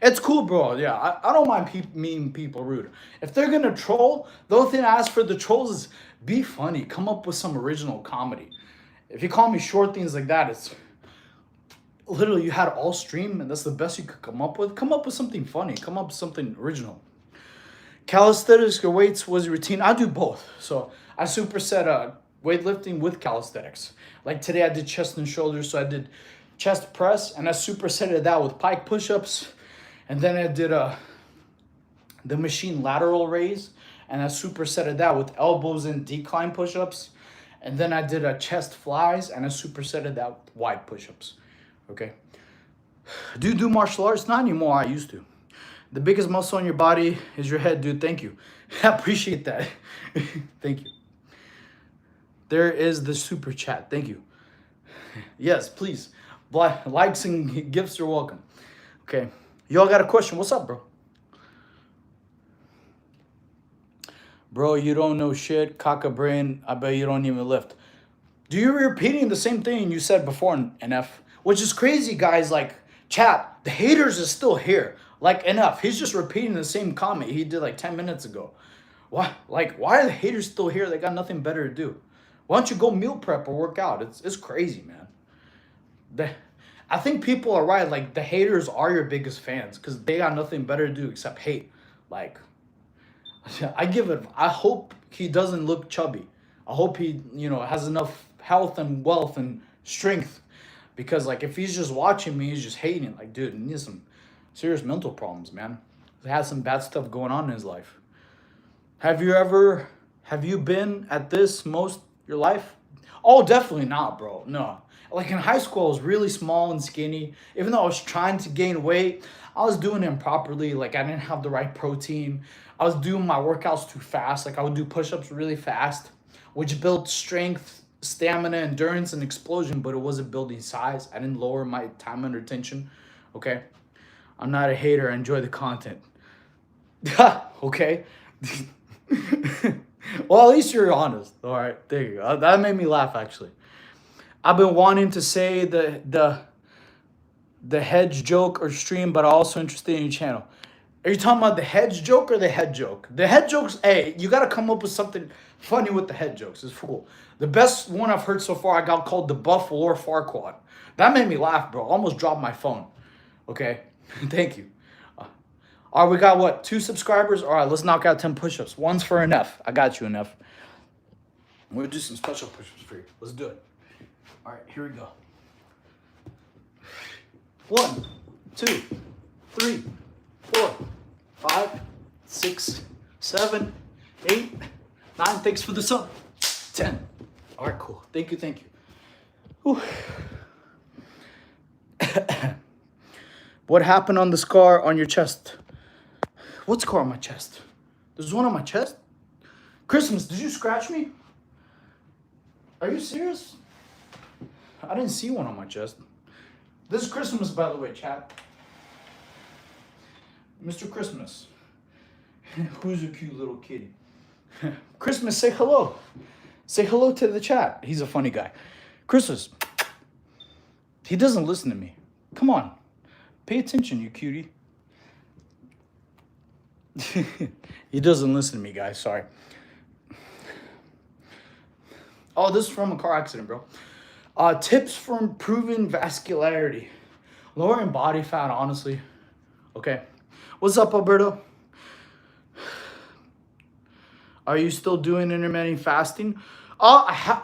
It's cool, bro. Yeah, I don't mind mean people rude. If they're going to troll, the only thing I ask for the trolls is be funny. Come up with some original comedy. If you call me short, things like that, it's... Literally, you had all stream, and that's the best you could come up with. Come up with something funny. Come up with something original. Calisthenics or weights was your routine? I do both. So I superset weightlifting with calisthenics. Like today, I did chest and shoulders, so I did chest press, and I supersetted that with pike push-ups. And then I did the machine lateral raise, and I supersetted that with elbows and decline push-ups. And then I did chest flies, and I supersetted that with wide push-ups. Okay. Do you do martial arts? Not anymore. I used to. The biggest muscle on your body is your head, dude. Thank you. I appreciate that. Thank you. There is the super chat. Thank you. Yes, please. Likes and gifts are welcome. Okay. Y'all got a question? What's up, bro? Bro, you don't know shit. Caca brain. I bet you don't even lift. Do you repeating the same thing you said before in NF? Which is crazy, guys. Like, chat, the haters is still here. Like, enough. He's just repeating the same comment he did like 10 minutes ago. Why? Like, why are the haters still here? They got nothing better to do. Why don't you go meal prep or work out? It's crazy, man. I think people are right. Like, the haters are your biggest fans because they got nothing better to do except hate. Like, I hope he doesn't look chubby. I hope he, has enough health and wealth and strength. Because like if he's just watching me, he's just hating. Like, dude, he needs some serious mental problems, man. He has some bad stuff going on in his life. Have you been at this most your life? Oh, definitely not, bro. No. Like in high school, I was really small and skinny. Even though I was trying to gain weight, I was doing it improperly. Like I didn't have the right protein. I was doing my workouts too fast. Like I would do push-ups really fast, which built strength, stamina, endurance, and explosion, but it wasn't building size. I didn't lower my time under tension. Okay. I'm not a hater. I enjoy the content. Okay. Well, at least you're honest. All right, there you go. That made me laugh actually. I've been wanting to say the hedge joke or stream, but I'm also interested in your channel. Are you talking about the hedge joke or the head joke? The head jokes, hey, you gotta come up with something funny with the head jokes. It's cool. The best one I've heard so far, I got called the Buff Lore Farquaad. That made me laugh, bro. Almost dropped my phone. Okay, thank you. All right, we got what? 2 subscribers? All right, let's knock out 10 push-ups. One's for enough. I got you enough. We'll do some special push-ups for you. Let's do it. All right, here we go. 1, 2, 3, 4, 5, 6, 7, 8, 9. Thanks for the sub. 10. All right, cool. Thank you, thank you. What happened on the scar on your chest? What scar on my chest? There's one on my chest? Christmas, did you scratch me? Are you serious? I didn't see one on my chest. This is Christmas, by the way, chat. Mr. Christmas. Who's a cute little kitty? Christmas, say hello. Say hello to the chat. He's a funny guy. Christmas. He doesn't listen to me. Come on. Pay attention, you cutie. He doesn't listen to me, guys. Sorry. Oh, this is from a car accident, bro. Tips for improving vascularity. Lowering body fat, honestly. Okay. What's up, Alberto? Are you still doing intermittent fasting?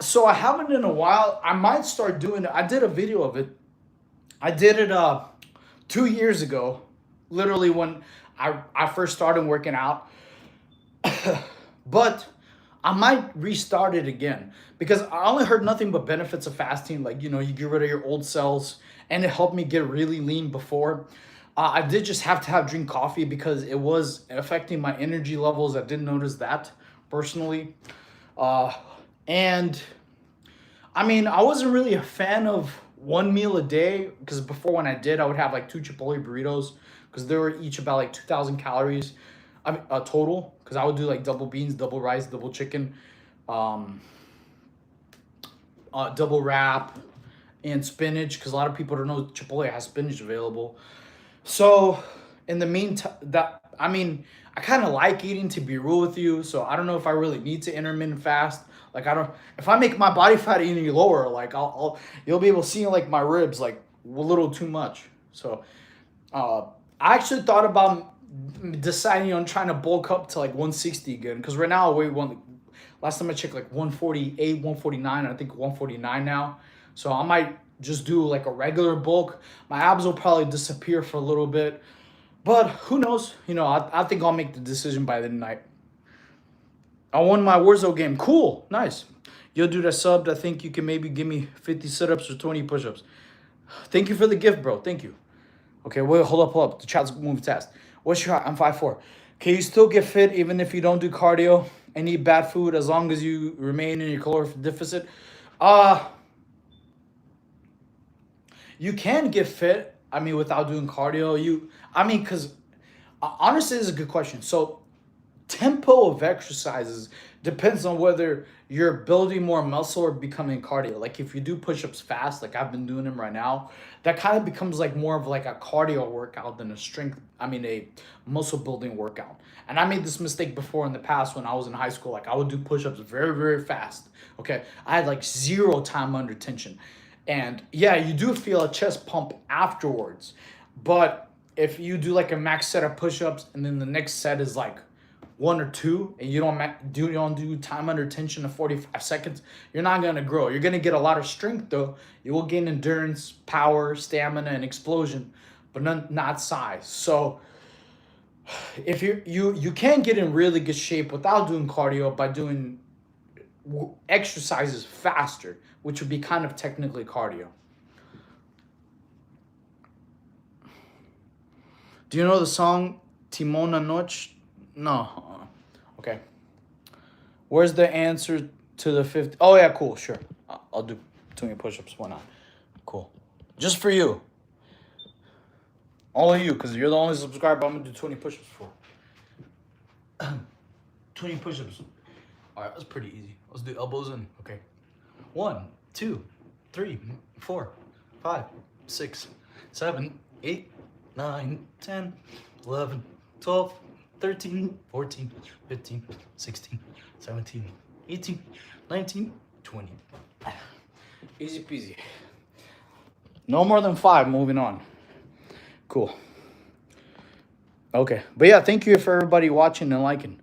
So I haven't in a while. I might start doing it. I did a video of it. I did it 2 years ago. Literally when I first started working out. But I might restart it again because I only heard nothing but benefits of fasting. Like, you know, you get rid of your old cells and it helped me get really lean before. I did just have to drink coffee because it was affecting my energy levels. I didn't notice that personally. And I mean, I wasn't really a fan of one meal a day because before when I did, I would have like 2 Chipotle burritos because they were each about like 2,000 calories total. Because I would do like double beans, double rice, double chicken, double wrap, and spinach. Because a lot of people don't know Chipotle has spinach available. So in the meantime, I kind of like eating, to be real with you. So I don't know if I really need to intermittent fast. Like if I make my body fat any lower, like you'll be able to see like my ribs like a little too much. So I actually thought about deciding on trying to bulk up to like 160 again, because right now I weigh last time I checked like 148, 149, I think 149 now. So I might just do like a regular bulk. My abs will probably disappear for a little bit, but who knows? You know, I think I'll make the decision by the night. I won my Warzone game. Cool, nice. Yo, dude, I subbed. I think you can maybe give me 50 sit-ups or 20 push-ups. Thank you for the gift, bro. Thank you. Okay, wait, hold up. The chat's moving fast. What's your height? I'm 5'4". Can you still get fit even if you don't do cardio and eat bad food as long as you remain in your caloric deficit? You can get fit, without doing cardio. Because honestly, this is a good question. So tempo of exercises depends on whether you're building more muscle or becoming cardio. Like if you do push-ups fast, like I've been doing them right now, that kind of becomes like more of like a cardio workout than a muscle building workout. And I made this mistake before in the past when I was in high school. Like I would do push-ups very, very fast. Okay. I had like 0 time under tension. And yeah, you do feel a chest pump afterwards. But if you do like a max set of push-ups and then the next set is like one or two, and you don't do time under tension of 45 seconds, you're not gonna grow. You're gonna get a lot of strength though. You will gain endurance, power, stamina, and explosion, but not size. So if you can get in really good shape without doing cardio by doing exercises faster, which would be kind of technically cardio. Do you know the song Timona Noche? No. Okay. Where's the answer to the 50? Oh, yeah, cool, sure. I'll do 20 push-ups. Why not? Cool. Just for you. Only you, because you're the only subscriber I'm going to do 20 push-ups for. 20 push-ups. All right, that's pretty easy. Let's do elbows in. Okay. 1, 2, 3, 4, 5, 6, 7, 8, 9, 10, 11, 12, 13, 14, 15, 16, 17, 18, 19, 20. Easy peasy. No more than 5, moving on. Cool. Okay. But yeah, thank you for everybody watching and liking.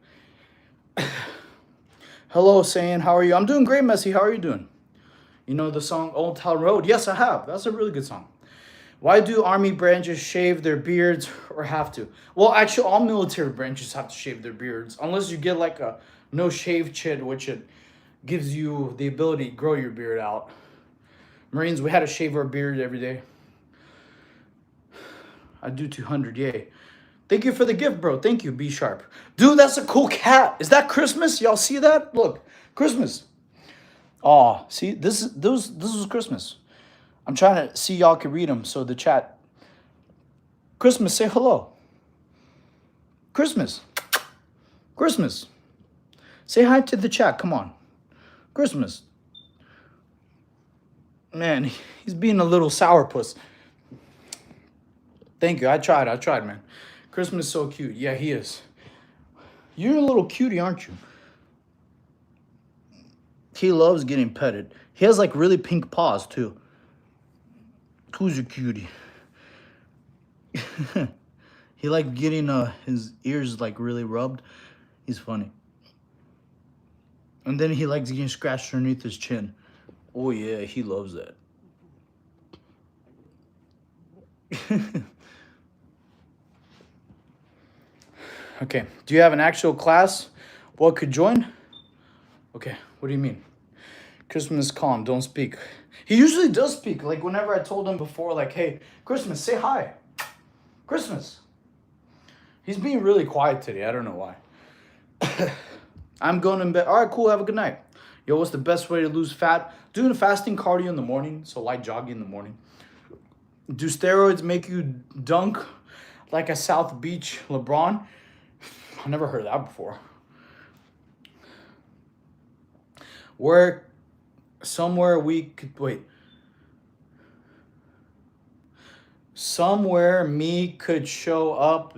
Hello, saying, how are you? I'm doing great, Messi. How are you doing? You know the song Old Town Road? Yes, I have. That's a really good song. Why do army branches shave their beards or have to? Well, actually, all military branches have to shave their beards. Unless you get like a no-shave chit, which it gives you the ability to grow your beard out. Marines, we had to shave our beard every day. I do 200, yay. Thank you for the gift, bro. Thank you, B Sharp. Dude, that's a cool cat. Is that Christmas? Y'all see that? Look, Christmas. Oh, see, this was Christmas. I'm trying to see y'all can read them. So the chat. Christmas, say hello. Christmas. Christmas. Say hi to the chat. Come on. Christmas. Man, he's being a little sourpuss. Thank you. I tried, man. Christmas is so cute. Yeah, he is. You're a little cutie, aren't you? He loves getting petted. He has like really pink paws too. Who's your cutie? He like getting his ears like really rubbed. He's funny. And then he likes getting scratched underneath his chin. Oh yeah, he loves that. Okay, do you have an actual class? What could join? Okay, what do you mean? Christmas is calm, don't speak. He usually does speak. Like whenever I told him before, like, hey, Christmas, say hi. Christmas. He's being really quiet today. I don't know why. I'm going in bed. All right, cool. Have a good night. Yo, what's the best way to lose fat? Doing fasting cardio in the morning. So light jogging in the morning. Do steroids make you dunk like a South Beach LeBron? I never heard of that before. Where somewhere we could wait. Somewhere me could show up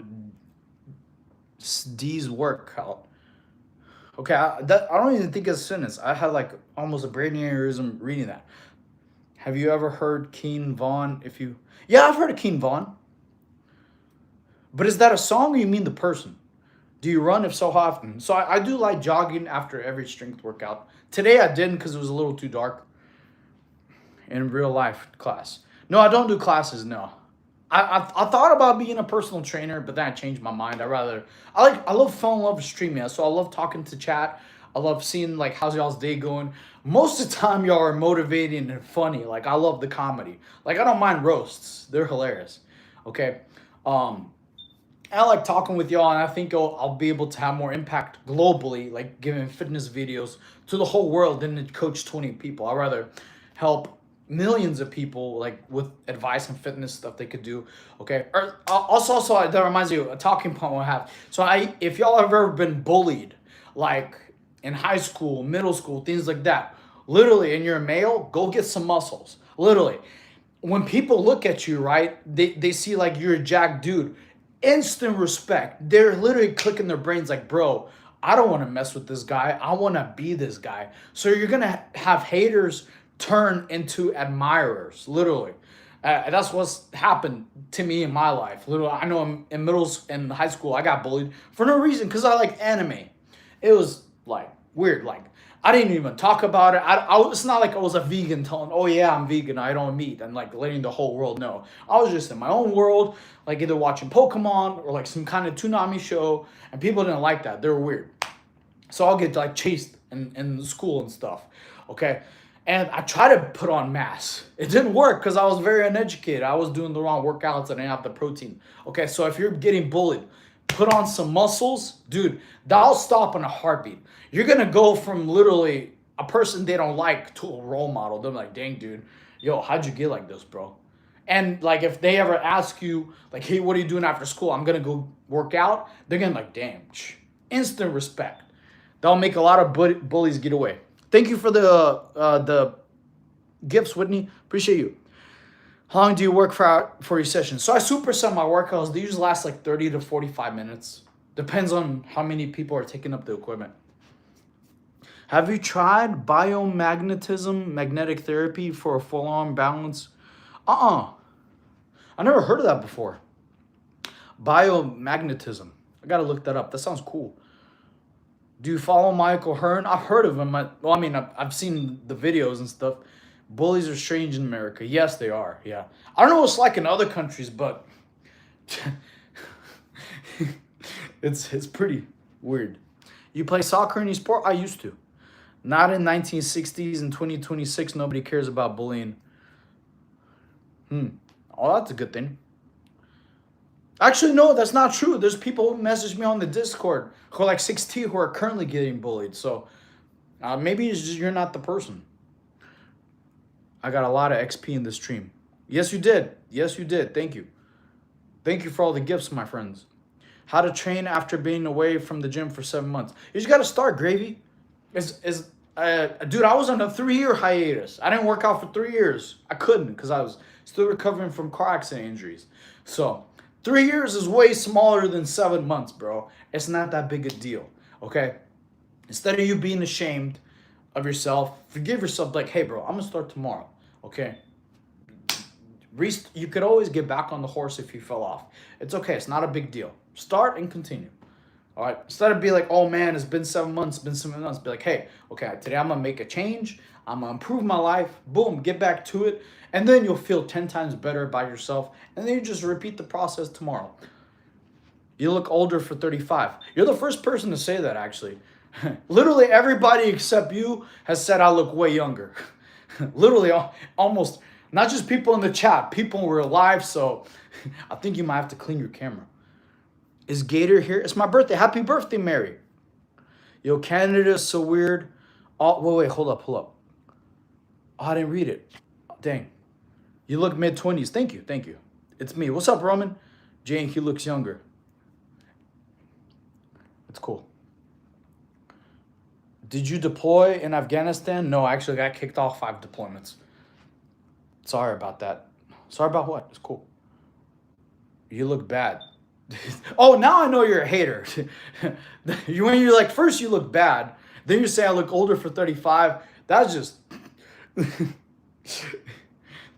D's workout. Okay, I don't even think it's a sentence. I had like almost a brain aneurysm reading that. Have you ever heard Keen Vaughn? Yeah, I've heard of Keen Vaughn. But is that a song or you mean the person? Do you run? If so, how often? So I do like jogging after every strength workout. Today I didn't because it was a little too dark in real life class. No, I don't do classes, no. I thought about being a personal trainer, but then I changed my mind. I love falling in love with streaming, so I love talking to chat. I love seeing like how's y'all's day going. Most of the time y'all are motivating and funny. Like I love the comedy. Like I don't mind roasts. They're hilarious. Okay. I like talking with y'all, and I think I'll be able to have more impact globally, like giving fitness videos to the whole world than to coach 20 people. I'd rather help millions of people like with advice and fitness stuff they could do. Okay. Or also that reminds me of a talking point I have. So if y'all have ever been bullied, like in high school, middle school, things like that, literally, and you're a male, go get some muscles. Literally, when people look at you, right, they see like you're a jacked dude. Instant respect. They're literally clicking their brains like, bro, I don't want to mess with this guy. I want to be this guy. So you're going to have haters turn into admirers, literally. That's what's happened to me in my life. Literally, I know in and high school, I got bullied for no reason because I like anime. It was like weird. Like I didn't even talk about it. It's not like I was a vegan telling, oh yeah, I'm vegan, I don't meat, and like letting the whole world know. I was just in my own world, like either watching Pokemon or like some kind of Toonami show, and people didn't like that. They were weird. So I'll get like chased in school and stuff. Okay. And I tried to put on mass. It didn't work because I was very uneducated. I was doing the wrong workouts and I didn't have the protein. Okay, so if you're getting bullied, put on some muscles, dude, that'll stop in a heartbeat. You're gonna go from literally a person they don't like to a role model. They're like, dang, dude, yo, how'd you get like this, bro? And like if they ever ask you, like, hey, what are you doing after school? I'm gonna go work out, they're gonna like, damn, instant respect. That'll make a lot of bullies get away. Thank you for the gifts, Whitney. Appreciate you. How long do you work for your session? So I superset my workouts. They usually last like 30 to 45 minutes. Depends on how many people are taking up the equipment. Have you tried biomagnetism, magnetic therapy for a full-on balance? I never heard of that before. Biomagnetism. I gotta look that up. That sounds cool. Do you follow Michael Hearn? I've heard of him. I've seen the videos and stuff. Bullies are strange in America. Yes, they are. Yeah. I don't know what it's like in other countries, but it's pretty weird. You play soccer any sport? I used to. Not in 1960s and 2026. Nobody cares about bullying. Oh, that's a good thing. Actually, no, that's not true. There's people who message me on the Discord who are like 16 who are currently getting bullied. So maybe it's just you're not the person. I got a lot of XP in this stream. Yes, you did. Yes, you did. Thank you. Thank you for all the gifts, my friends. How to train after being away from the gym for 7 months. You just got to start, Gravy. Dude, I was on a 3-year hiatus. I didn't work out for 3 years. I couldn't because I was still recovering from car accident injuries. So 3 years is way smaller than 7 months, bro. It's not that big a deal, okay? Instead of you being ashamed of yourself, forgive yourself like, hey, bro, I'm going to start tomorrow, okay? You could always get back on the horse if you fell off. It's okay. It's not a big deal. Start and continue, all right? Instead of being like, oh, man, it's been 7 months, be like, hey, okay, today I'm going to make a change. I'm going to improve my life. Boom, get back to it. And then you'll feel 10 times better about yourself. And then you just repeat the process tomorrow. You look older for 35. You're the first person to say that, actually. Literally everybody except you has said I look way younger. Literally almost, not just people in the chat, people in real life. So I think you might have to clean your camera. Is Gator here? It's my birthday. Happy birthday, Mary. Yo, Canada is so weird. Oh, wait, hold up. Oh, I didn't read it. Dang. You look mid-20s. Thank you. It's me. What's up, Roman? Jane, he looks younger. It's cool. Did you deploy in Afghanistan? No, I actually got kicked off 5 deployments. Sorry about that. Sorry about what? It's cool. You look bad. Oh, now I know you're a hater. When you're like, first you look bad, then you say I look older for 35. That's just...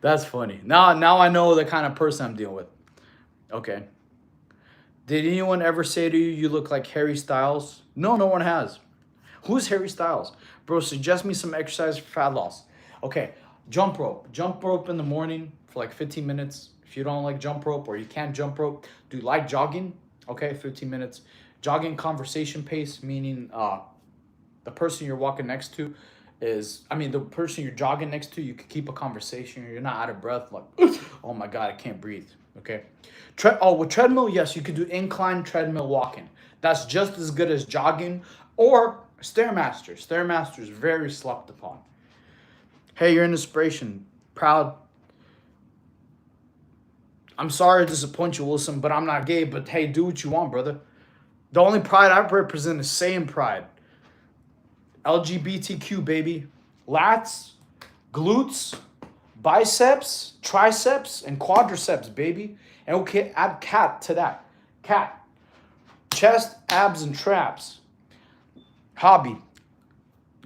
That's funny. Now I know the kind of person I'm dealing with. Okay. Did anyone ever say to you, you look like Harry Styles? No, no one has. Who's Harry Styles? Bro, suggest me some exercise for fat loss. Okay, jump rope. Jump rope in the morning for like 15 minutes. If you don't like jump rope or you can't jump rope, do light jogging. Okay, 15 minutes. Jogging conversation pace, meaning the person you're walking next to the person you're jogging next to, you could keep a conversation. You're not out of breath, like, oh my God, I can't breathe, okay? With treadmill, yes, you could do incline treadmill walking. That's just as good as jogging or Stairmaster. Stairmaster is very slept upon. Hey, you're an inspiration. Proud. I'm sorry to disappoint you, Wilson, but I'm not gay, but hey, do what you want, brother. The only pride I represent is same pride. LGBTQ, baby. Lats, glutes, biceps, triceps, and quadriceps, baby. And okay, add cat to that. Cat. Chest, abs, and traps. Hobby.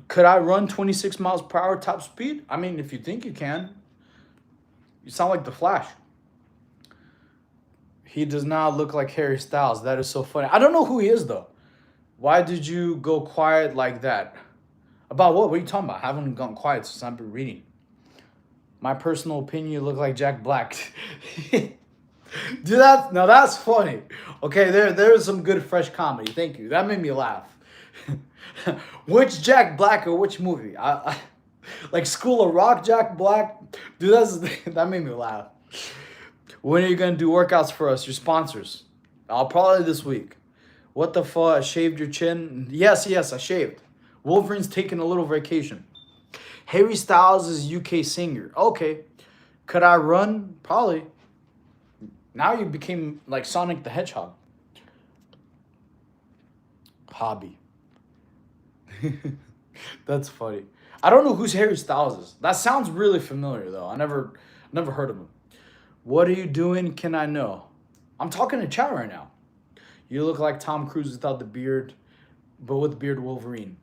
Could I run 26 miles per hour top speed? I mean, if you think you can. You sound like the Flash. He does not look like Harry Styles. That is so funny. I don't know who he is though. Why did you go quiet like that? About what? What are you talking about? I haven't gone quiet since I've been reading. My personal opinion, you look like Jack Black. Dude, that's funny. Okay, there's some good fresh comedy. Thank you. That made me laugh. Which Jack Black or which movie? I like School of Rock Jack Black. Dude, that made me laugh. When are you gonna do workouts for us? Your sponsors. I'll probably this week. What the fuck? I shaved your chin? Yes, I shaved. Wolverine's taking a little vacation. Harry Styles is UK singer. Okay. Could I run? Probably. Now you became like Sonic the Hedgehog. Hobby. That's funny. I don't know who's Harry Styles is. That sounds really familiar though. I never heard of him. What are you doing? Can I know? I'm talking to chat right now. You look like Tom Cruise without the beard, but with beard Wolverine.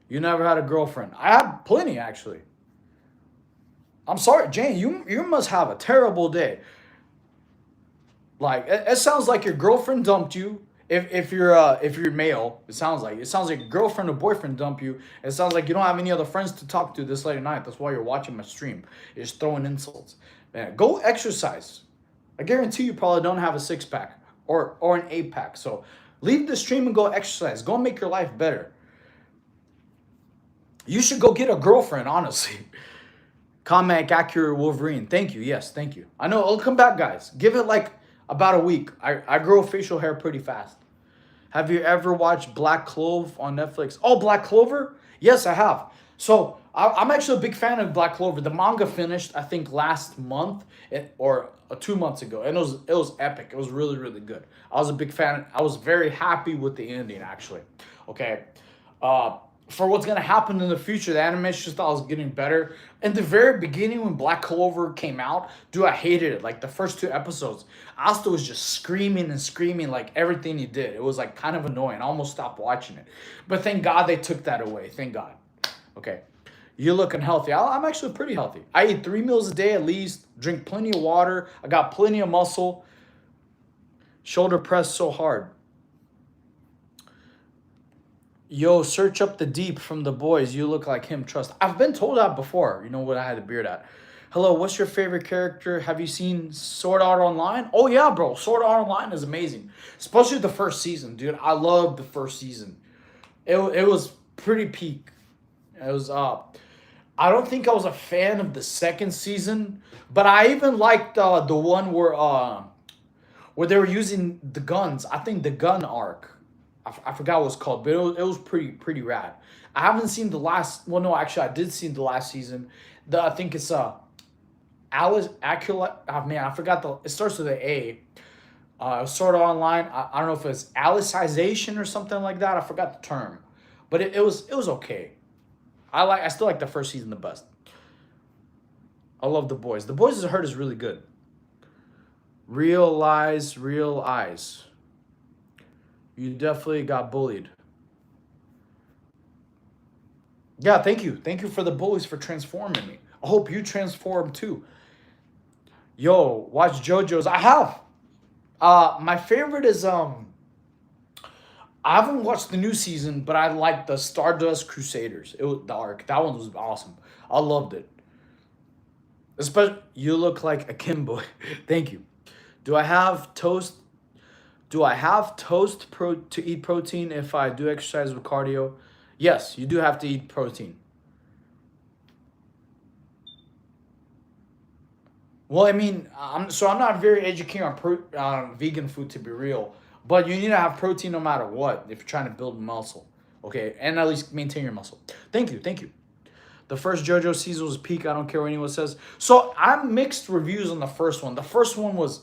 You never had a girlfriend. I had plenty actually. I'm sorry, Jane. You must have a terrible day. Like it sounds like your girlfriend dumped you. If you're male, it sounds like your girlfriend or boyfriend dumped you. It sounds like you don't have any other friends to talk to this late at night. That's why you're watching my stream. You're just throwing insults. Man, go exercise. I guarantee you probably don't have a 6-pack or an 8-pack. So leave the stream and go exercise. Go make your life better. You should go get a girlfriend, honestly. Comment accurate Wolverine. Thank you. Yes, thank you. I know. It'll come back, guys. Give it like about a week. I grow facial hair pretty fast. Have you ever watched Black Clove on Netflix? Oh, Black Clover? Yes, I have. So I'm actually a big fan of Black Clover. The manga finished, I think, last month or 2 months ago, and it was epic. It was really, really good. I was a big fan. I was very happy with the ending, actually. Okay. For what's going to happen in the future, the animation style is getting better. In the very beginning, when Black Clover came out, dude, I hated it. Like, the first 2 episodes, Asta was just screaming and screaming like everything he did. It was, like, kind of annoying. I almost stopped watching it. But thank God they took that away. Thank God. Okay. You're looking healthy. I'm actually pretty healthy. I eat 3 meals a day at least, drink plenty of water. I got plenty of muscle. Shoulder press so hard. Yo, search up the Deep from The Boys. You look like him. Trust. I've been told that before. You know what I had a beard at. Hello, what's your favorite character? Have you seen Sword Art Online? Oh, yeah, bro. Sword Art Online is amazing. Especially the first season, dude. I loved the first season. It was pretty peak. It was I don't think I was a fan of the second season, but I even liked the one where they were using the guns. I think the gun arc. I forgot what it's called, but it was pretty rad. I haven't seen the last. Well, no, actually, I did see the last season. I think it's Alice Acula. Oh, man, I forgot it starts with an A. It was sort of online. I don't know if it's Alicization or something like that. I forgot the term, but it was okay. I still like the first season the best. I love The Boys. The Boys, I heard, is really good. Real lies, real eyes. You definitely got bullied. Yeah, thank you. Thank you for the bullies for transforming me. I hope you transform too. Yo, watch JoJo's. I have. My favorite is I haven't watched the new season, but I like the Stardust Crusaders. It was dark. That one was awesome. I loved it. Especially, you look like a Kimbo. Thank you. Do I have toast to eat protein if I do exercise with cardio? Yes, you do have to eat protein. Well, I mean, I'm not very educated on vegan food, to be real. But you need to have protein no matter what if you're trying to build muscle. Okay, and at least maintain your muscle. Thank you. The first JoJo season was peak. I don't care what anyone says. So I'm mixed reviews on the first one. The first one was,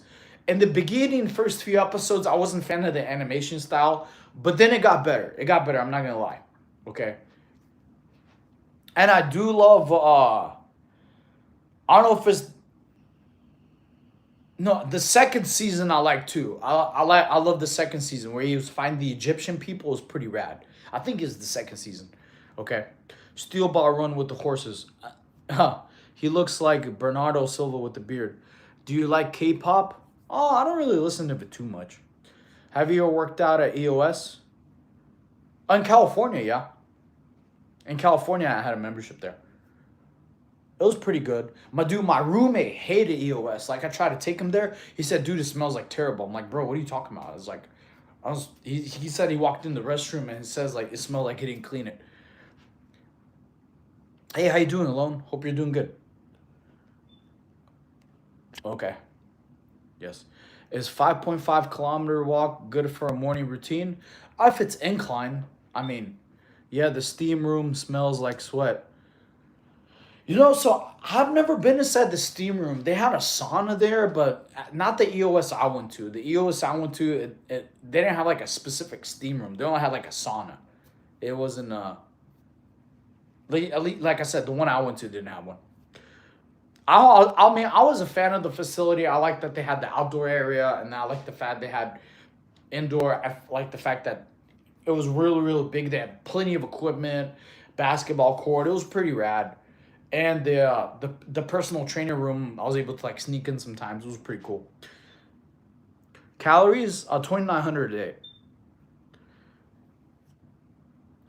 in the beginning, first few episodes, I wasn't a fan of the animation style. But then it got better. I'm not going to lie. Okay. And I do love, I don't know if it's, no, the second season I like too. I love the second season where he was finding the Egyptian people was pretty rad. I think it's the second season. Okay. Steel ball run with the horses. He looks like Bernardo Silva with the beard. Do you like K-pop? Oh, I don't really listen to it too much. Have you ever worked out at EOS? In California, yeah. In California, I had a membership there. It was pretty good. My roommate hated EOS. Like, I tried to take him there. He said, dude, it smells like terrible. I'm like, bro, what are you talking about? I was like, he said he walked in the restroom and it says, like, it smelled like he didn't clean it. Hey, how you doing, Alone? Hope you're doing good. Okay. Yes. Is 5.5 kilometer walk good for a morning routine? If it's incline, I mean, yeah, the steam room smells like sweat. You know, so I've never been inside the steam room. They had a sauna there, but not the EOS I went to. The EOS I went to, they didn't have like a specific steam room. They only had like a sauna. It wasn't like I said, the one I went to didn't have one. I mean, I was a fan of the facility. I like that they had the outdoor area, and I like the fact they had indoor. I like the fact that it was really, really big. They had plenty of equipment, basketball court. It was pretty rad. And the personal trainer room, I was able to like sneak in sometimes. It was pretty cool. Calories, 2,900 a day.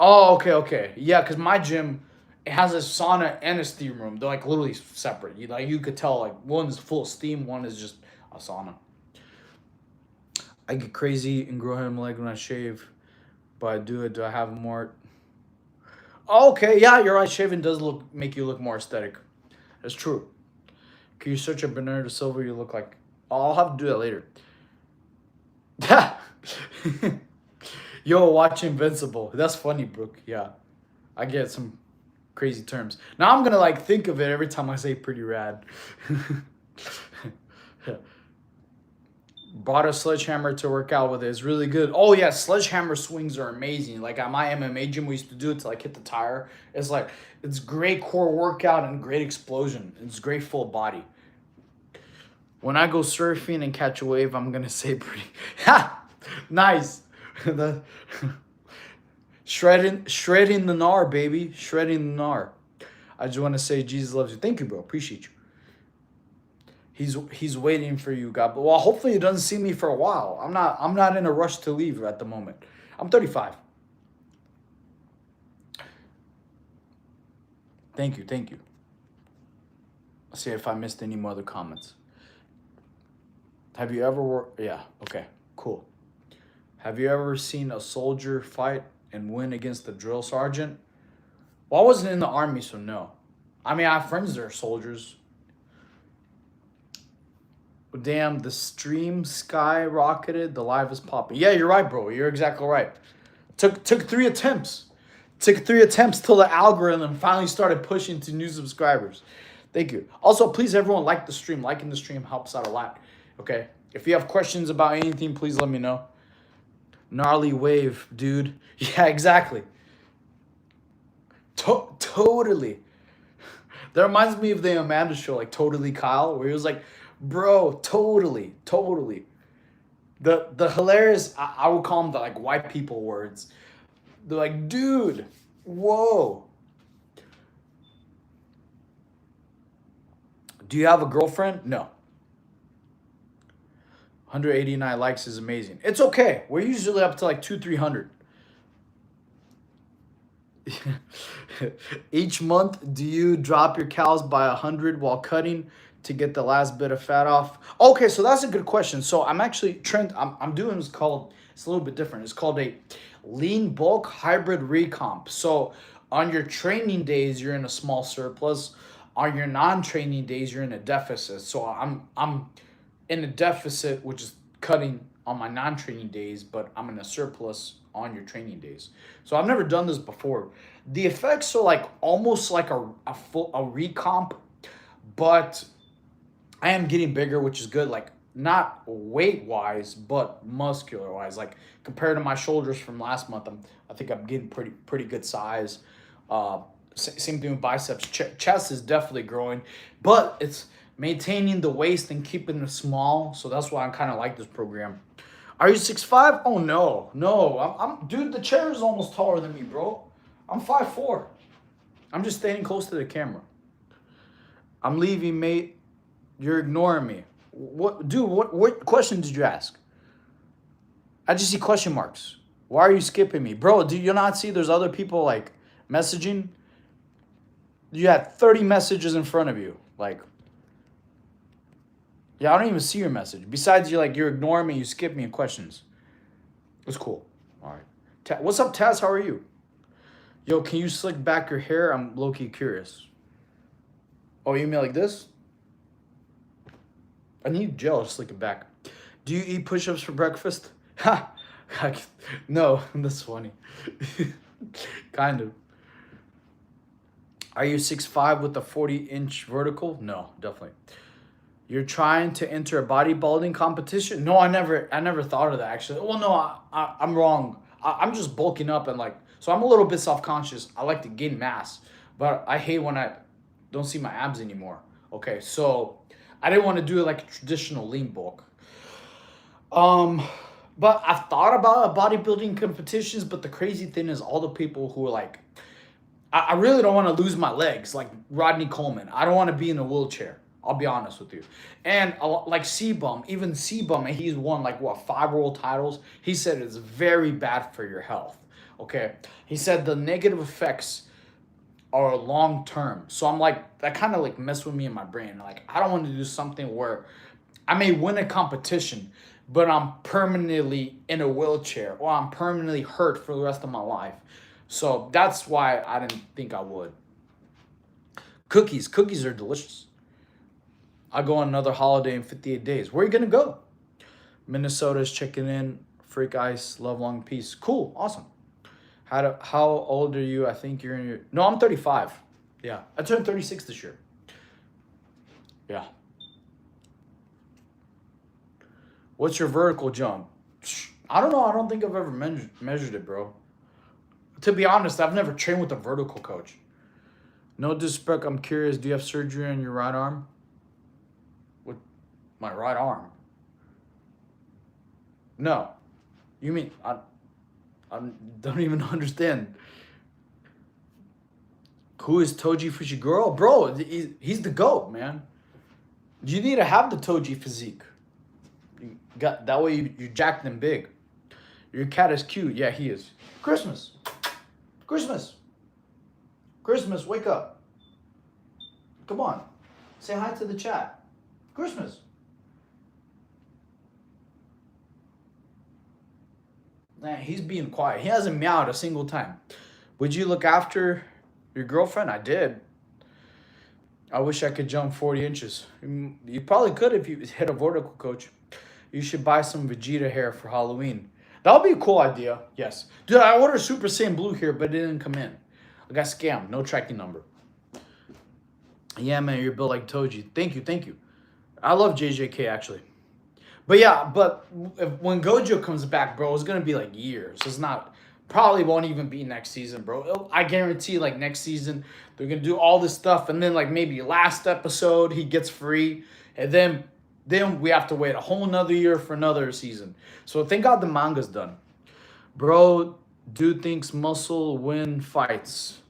Oh, okay, okay. Yeah, because my gym, it has a sauna and a steam room. They're like literally separate. You could tell like one is full of steam, one is just a sauna. I get crazy and grow hair in my leg when I shave, but I do it. Do I have more? Oh, okay, yeah, you're right. Shaving does make you look more aesthetic. That's true. Can you search up Bernardo Silva? You look like. Oh, I'll have to do that later. Yo, watch Invincible. That's funny, Brooke. Yeah, I get some crazy terms. Now I'm gonna like think of it every time I say pretty rad. Bought a sledgehammer to work out with it. It's really good. Oh yeah, sledgehammer swings are amazing. Like at my MMA gym, we used to do it to like hit the tire. It's like it's great core workout and great explosion. It's great full body. When I go surfing and catch a wave, I'm gonna say pretty. Ha, nice. The shredding the gnar, baby. Shredding the gnar. I just want to say Jesus loves you. Thank you, bro. Appreciate you. He's waiting for you, God. But well, hopefully he doesn't see me for a while. I'm not in a rush to leave at the moment. I'm 35. Thank you, thank you. Let's see if I missed any more other comments. Have you ever worked? Yeah, okay, cool. Have you ever seen a soldier fight and win against the drill sergeant? Well, I wasn't in the army, so no. I mean, I have friends that are soldiers. Damn, the stream skyrocketed. The live is popping. Yeah, you're right, bro. You're exactly right. Took 3 attempts. Took 3 attempts till the algorithm finally started pushing to new subscribers. Thank you. Also, please, everyone, like the stream. Liking the stream helps out a lot. Okay? If you have questions about anything, please let me know. Gnarly wave, dude. Yeah, exactly. Totally. That reminds me of the Amanda show, like Totally Kyle, where he was like, bro, totally. The hilarious, I would call them the like white people words. They're like, dude, whoa. Do you have a girlfriend? No. 189 likes is amazing. It's okay. We're usually up to like 200-300. Each month, do you drop your cows by 100 while cutting to get the last bit of fat off? Okay, so that's a good question. So I'm actually I'm doing it's a little bit different. It's called a lean bulk hybrid recomp. So on your training days, you're in a small surplus. On your non-training days, you're in a deficit. So I'm in a deficit, which is cutting on my non-training days, but I'm in a surplus on your training days. So I've never done this before. The effects are like almost like a recomp, but I am getting bigger, which is good. Like not weight wise, but muscular wise. Like compared to my shoulders from last month, I think I'm getting pretty good size. Same thing with biceps. Chest is definitely growing, but it's maintaining the waist and keeping it small. So that's why I kind of like this program. Are you 6'5"? Oh no. I'm dude. The chair is almost taller than me, bro. I'm 5'4". I'm just standing close to the camera. I'm leaving, mate. You're ignoring me. What, dude? What question did you ask? I just see question marks. Why are you skipping me, bro? Do you not see there's other people like messaging? You had 30 messages in front of you. Like, yeah, I don't even see your message. Besides, you're ignoring me. You skip me in questions. It's cool. All right. What's up, Taz? How are you? Yo, can you slick back your hair? I'm low key curious. Oh, you mean like this? I need gel to slick it back. Do you eat push-ups for breakfast? Ha! No, that's funny. Kind of. Are you 6'5" with a 40-inch vertical? No, definitely. You're trying to enter a bodybuilding competition? No, I never thought of that actually. Well, no, I'm wrong. I'm just bulking up and so I'm a little bit self-conscious. I like to gain mass, but I hate when I don't see my abs anymore. Okay, so I didn't want to do it like a traditional lean bulk. But I've thought about bodybuilding competitions, but the crazy thing is all the people who are like, I really don't want to lose my legs like Rodney Coleman. I don't want to be in a wheelchair. I'll be honest with you. And like C-Bum, even C-Bum, and he's won like what 5 world titles. He said it's very bad for your health. Okay, he said the negative effects are long term. So I'm like, that kind of like messed with me in my brain. Like I don't want to do something where I may win a competition, but I'm permanently in a wheelchair or I'm permanently hurt for the rest of my life. So that's why I didn't think I would. Cookies are delicious. I'll go on another holiday in 58 days. Where are you going to go? Minnesota's checking in. Freak Ice, love, long, peace. Cool, awesome. How old are you? I think you're in your... No, I'm 35. Yeah, I turned 36 this year. Yeah. What's your vertical jump? I don't know. I don't think I've ever measured it, bro. To be honest, I've never trained with a vertical coach. No disrespect, I'm curious. Do you have surgery on your right arm? With my right arm? No. You mean I don't even understand. Who is Toji Fushiguro? Bro, he's the GOAT, man. You need to have the Toji physique. You got that way you jack them big. Your cat is cute. Yeah, he is. Christmas. Christmas, wake up. Come on. Say hi to the chat. Christmas. Man, he's being quiet. He hasn't meowed a single time. Would you look after your girlfriend? I did. I wish I could jump 40 inches. You probably could if you hit a vertical, coach. You should buy some Vegeta hair for Halloween. That would be a cool idea. Yes. Dude, I ordered Super Saiyan Blue here, but it didn't come in. I got scammed. No tracking number. Yeah, man, you're built like Toji. Thank you. I love JJK, actually. But yeah, when Gojo comes back, bro, it's going to be like years. It's not... Probably won't even be next season, bro. I guarantee, like, next season, they're going to do all this stuff. And then, like, maybe last episode, he gets free. And then we have to wait a whole nother year for another season. So thank God the manga's done. Bro, dude thinks muscle win fights.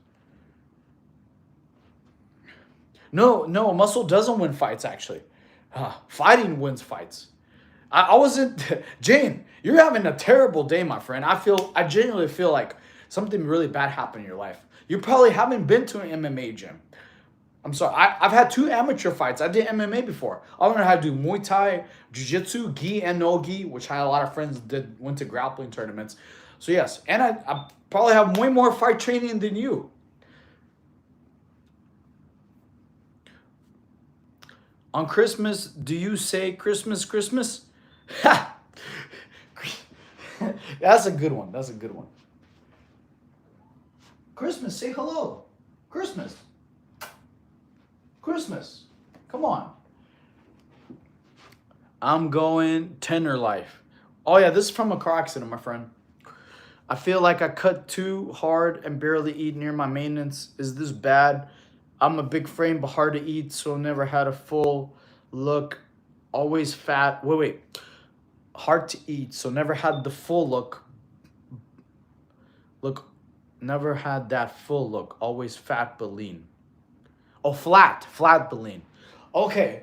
No, muscle doesn't win fights, actually. Fighting wins fights. I wasn't... Jane, you're having a terrible day, my friend. I genuinely feel like something really bad happened in your life. You probably haven't been to an MMA gym. I'm sorry. I've had 2 amateur fights. I did MMA before. I learned how to do Muay Thai, Jiu-Jitsu, Gi and No Gi, which I had a lot of friends that went to grappling tournaments. So yes, and I probably have way more fight training than you. On Christmas, do you say Christmas? Ha! That's a good one. Christmas, say hello. Christmas. Come on. I'm going tenor life. Oh yeah, this is from a car accident, my friend. I feel like I cut too hard and barely eat near my maintenance. Is this bad? I'm a big frame but hard to eat, so never had a full look. Always fat. Wait. Hard to eat, so never had the full look. Never had that full look. Always fat but lean. Oh, flat the lean. Okay.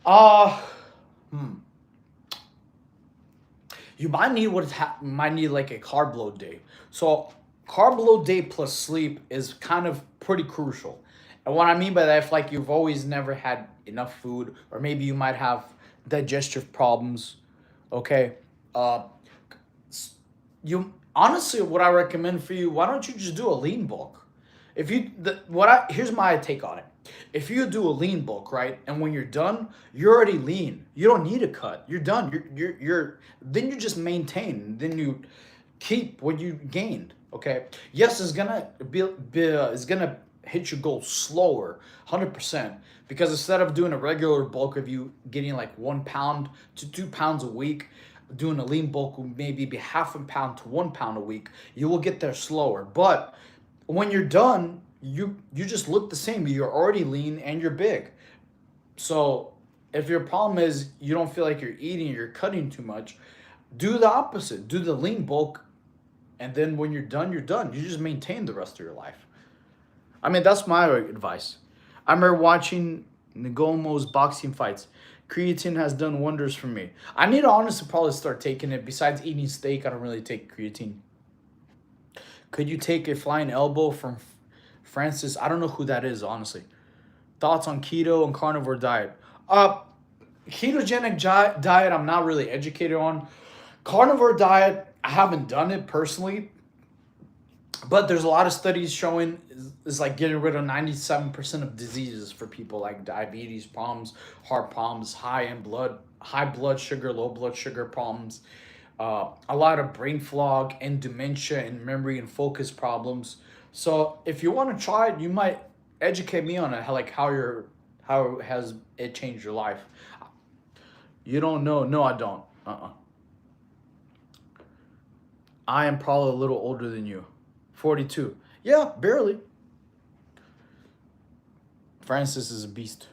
Uh, hmm. You might need like a carb load day. So carb load day plus sleep is kind of pretty crucial. And what I mean by that, if like you've always never had enough food, or maybe you might have digestive problems, okay, uh, you honestly, what I recommend for you, why don't you just do a lean bulk? If you here's my take on it. If you do a lean bulk, right, and when you're done, you're already lean. You don't need a cut. You're done. You're then you just maintain. Then you keep what you gained. Okay. Yes, it's gonna hit your goal slower, 100%. Because instead of doing a regular bulk of you getting like 1 pound to 2 pounds a week, doing a lean bulk will maybe be half a pound to 1 pound a week. You will get there slower, but when you're done, you just look the same. You're already lean and you're big. So if your problem is you don't feel like you're eating, you're cutting too much, do the opposite. Do the lean bulk, and then when you're done, you're done. You just maintain the rest of your life. I mean, that's my advice. I remember watching Ngomo's boxing fights. Creatine has done wonders for me. I need to honestly probably start taking it. Besides eating steak, I don't really take creatine. Could you take a flying elbow from Francis? I don't know who that is, honestly. Thoughts on keto and carnivore diet? Ketogenic diet, I'm not really educated on. Carnivore diet, I haven't done it personally, but there's a lot of studies showing it's like getting rid of 97% of diseases for people like diabetes problems, heart problems, high blood sugar, low blood sugar problems, a lot of brain fog and dementia and memory and focus problems. So if you want to try it, you might educate me on it, how has it changed your life. You don't know? No, I don't. I am probably a little older than you. 42. Yeah, barely. Francis is a beast.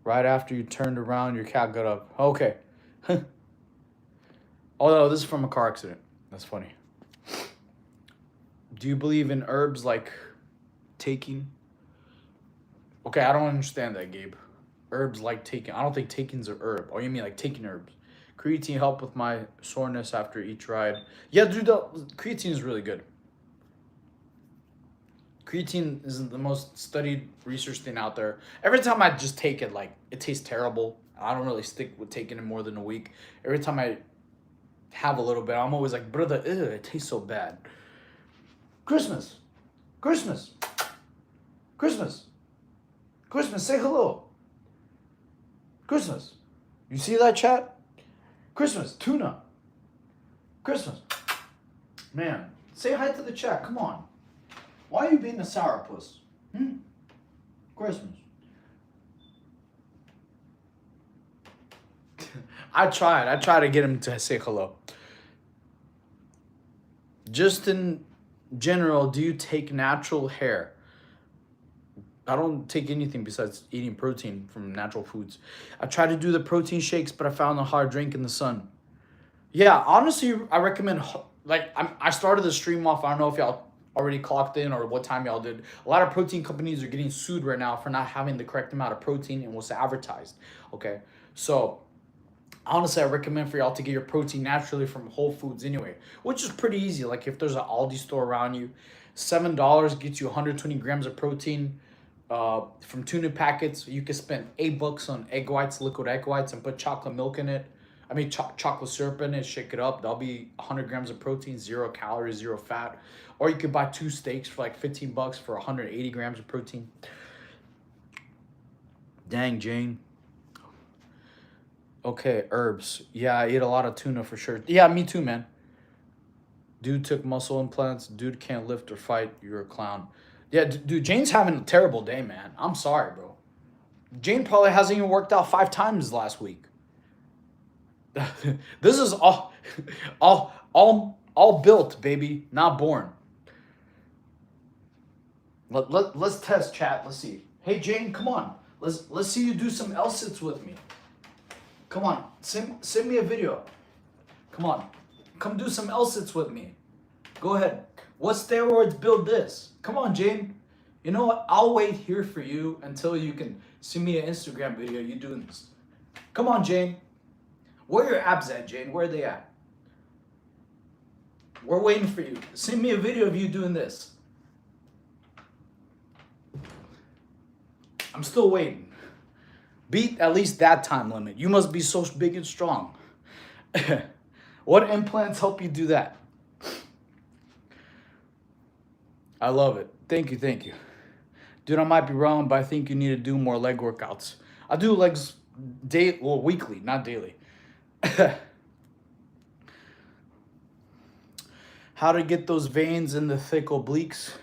Right after you turned around, your cat got up. Okay. Oh no, this is from a car accident. That's funny. Do you believe in herbs like taking? Okay, I don't understand that, Gabe. Herbs like taking. I don't think taking's an herb. Oh, you mean like taking herbs? Creatine help with my soreness after each ride. Yeah, dude, creatine is really good. Creatine is the most studied research thing out there. Every time I just take it, like, it tastes terrible. I don't really stick with taking it more than a week. Every time I have a little bit, I'm always like, brother, ew, it tastes so bad. Christmas. Christmas. Christmas. Christmas, say hello. Christmas. You see that, chat? Christmas, tuna. Christmas. Man, say hi to the chat, come on. Why are you being a sourpuss? Christmas. I tried to get him to say hello. Just in general, do you take natural hair? I don't take anything besides eating protein from natural foods. I tried to do the protein shakes, but I found a hard drink in the sun. Yeah, honestly, I recommend, like, I started the stream off. I don't know if y'all already clocked in or what time y'all did. A lot of protein companies are getting sued right now for not having the correct amount of protein and what's advertised. Okay, so honestly, I recommend for y'all to get your protein naturally from Whole Foods anyway, which is pretty easy. Like if there's an Aldi store around you, $7 gets you 120 grams of protein. From tuna packets, you can spend $8 on egg whites, liquid egg whites, and put chocolate milk in it. I mean, chocolate syrup in it, shake it up. That'll be 100 grams of protein, 0 calories, 0 fat. Or you could buy 2 steaks for like $15 for 180 grams of protein. Dang, Jane. Okay, herbs. Yeah, I eat a lot of tuna for sure. Yeah, me too, man. Dude took muscle implants. Dude can't lift or fight. You're a clown. Yeah, dude, Jane's having a terrible day, man. I'm sorry, bro. Jane probably hasn't even worked out 5 times last week. This is all built, baby, not born. Let's test, chat. Let's see. Hey, Jane, come on. Let's see you do some L-sits with me. Come on, send me a video. Come on, come do some L-sits with me. Go ahead. What steroids build this? Come on, Jane. You know what? I'll wait here for you until you can send me an Instagram video you doing this. Come on, Jane. Where are your abs at, Jane? Where are they at? We're waiting for you. Send me a video of you doing this. I'm still waiting. Beat at least that time limit. You must be so big and strong. What implants help you do that? I love it. Thank you, thank you. Dude, I might be wrong, but I think you need to do more leg workouts. I do legs weekly, not daily. How to get those veins in the thick obliques?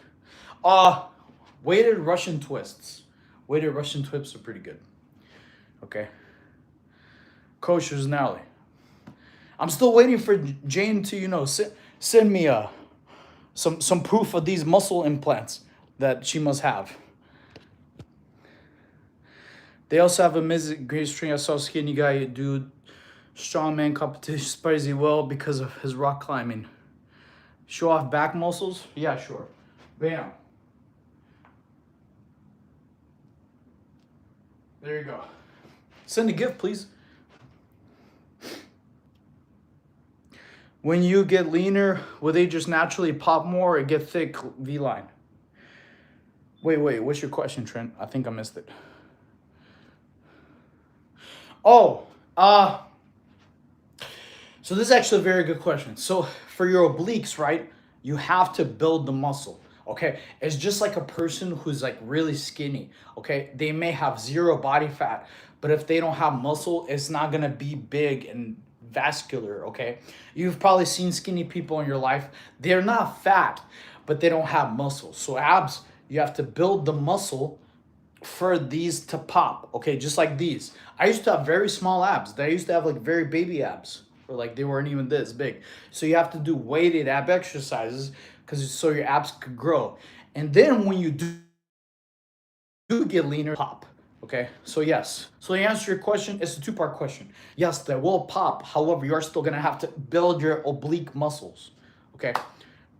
Weighted Russian twists. Weighted Russian twists are pretty good. Okay. Kosher's gnarly. I'm still waiting for Jane to, send me some proof of these muscle implants that she must have. They also have a great string. I saw a skinny guy do strongman competition surprisingly well because of his rock climbing. Show off back muscles? Yeah, sure. Bam. There you go. Send a gift, please. When you get leaner, will they just naturally pop more or get thick V-line? Wait, what's your question, Trent? I think I missed it. Oh, so this is actually a very good question. So for your obliques, right, you have to build the muscle, okay? It's just like a person who's like really skinny, okay? They may have zero body fat, but if they don't have muscle, it's not gonna be big and vascular, okay? You've probably seen skinny people in your life. They're not fat, but they don't have muscle. So abs, you have to build the muscle for these to pop, okay? Just like these. I used to have very small abs. I used to have like very baby abs, or like they weren't even this big. So you have to do weighted ab exercises because so your abs could grow. And then when you do get leaner, pop. Okay, so yes. So to answer your question, it's a two-part question. Yes, they will pop. However, you're still gonna have to build your oblique muscles. Okay,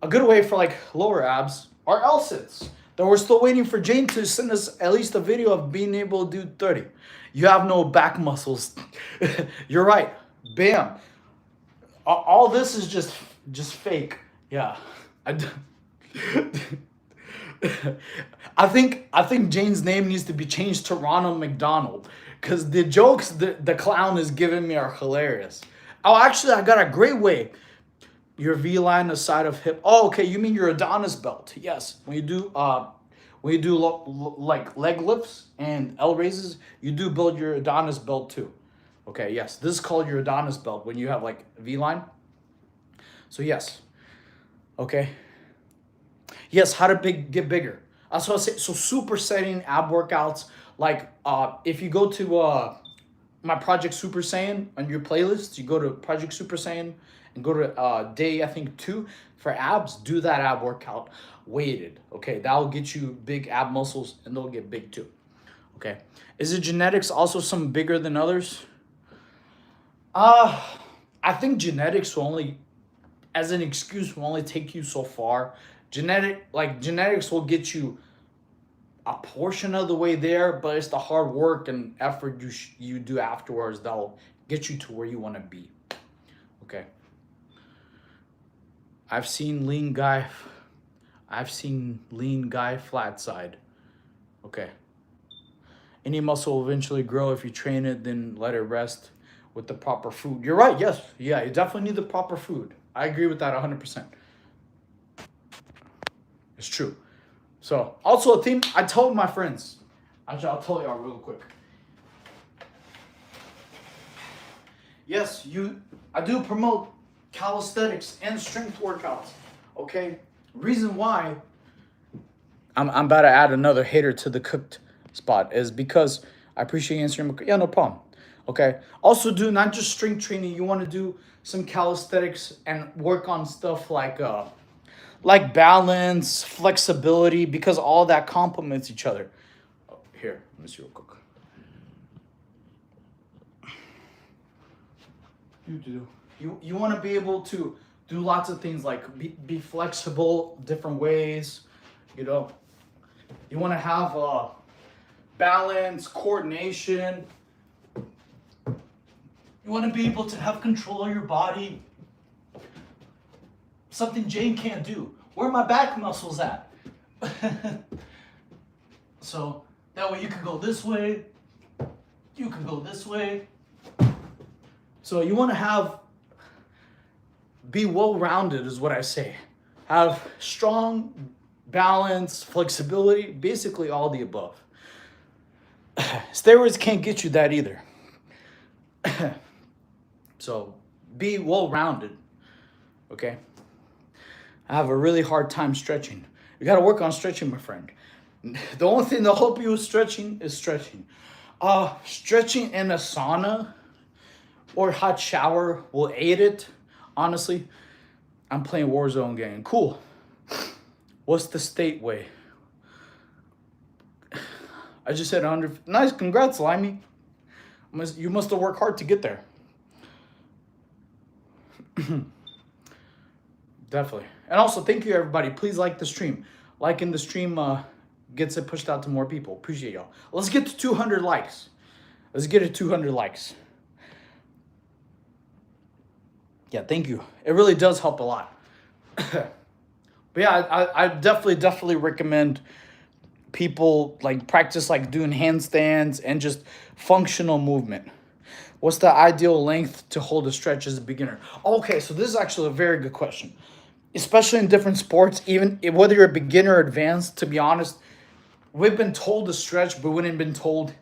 a good way for like lower abs are L-sits. Then we're still waiting for Jane to send us at least a video of being able to do 30. You have no back muscles. You're right. Bam. All this is just fake. Yeah. I think Jane's name needs to be changed to Ronald McDonald because the jokes the clown is giving me are hilarious. Oh, actually, I got a great way. Your V-line, the side of hip. Oh, okay. You mean your Adonis belt? Yes. When you do like leg lifts and L raises, you do build your Adonis belt too. Okay. Yes. This is called your Adonis belt when you have like V-line. So yes. Okay. Yes. How to get bigger. So I say so. Supersetting ab workouts. Like if you go to my Project Super Saiyan on your playlist, you go to Project Super Saiyan and go to day, I think 2 for abs. Do that ab workout weighted. Okay, that will get you big ab muscles and they'll get big too. Okay, is it genetics also some bigger than others? I think genetics will only, as an excuse, will only take you so far. Genetics will get you a portion of the way there, but it's the hard work and effort you do afterwards that'll get you to where you want to be. Okay. I've seen lean guy flat side. Okay. Any muscle will eventually grow if you train it, then let it rest with the proper food. You're right. Yes. Yeah, you definitely need the proper food. I agree with that 100%. It's true. So, also a theme, I told my friends. Actually, I'll tell y'all real quick. Yes, I do promote calisthenics and strength workouts. Okay? Reason why I'm about to add another hater to the cooked spot is because I appreciate answering. Yeah, no problem. Okay? Also do not just strength training. You want to do some calisthenics and work on stuff like balance, flexibility, because all that complements each other. Oh, here, let me see real quick. You want to be able to do lots of things like be flexible different ways, you know. You want to have balance, coordination. You want to be able to have control of your body. Something Jane can't do. Where are my back muscles at? So that way you can go this way. You can go this way. So you want to be well-rounded is what I say. Have strong balance, flexibility, basically all the above. Steroids can't get you that either. So be well-rounded, okay? I have a really hard time stretching. You got to work on stretching, my friend. The only thing that'll help you with stretching is stretching. Stretching in a sauna or hot shower will aid it. Honestly, I'm playing Warzone game. Cool. What's the state way? I just said 100. Nice, congrats, Limey. You must have worked hard to get there. Definitely. And also, thank you, everybody. Please like the stream. Liking the stream gets it pushed out to more people. Appreciate y'all. Let's get to 200 likes. Let's get to 200 likes. Yeah, thank you. It really does help a lot. But yeah, I definitely recommend people like practice like doing handstands and just functional movement. What's the ideal length to hold a stretch as a beginner? Okay, so this is actually a very good question. Especially in different sports, even whether you're a beginner or advanced, to be honest, we've been told to stretch, but we haven't been told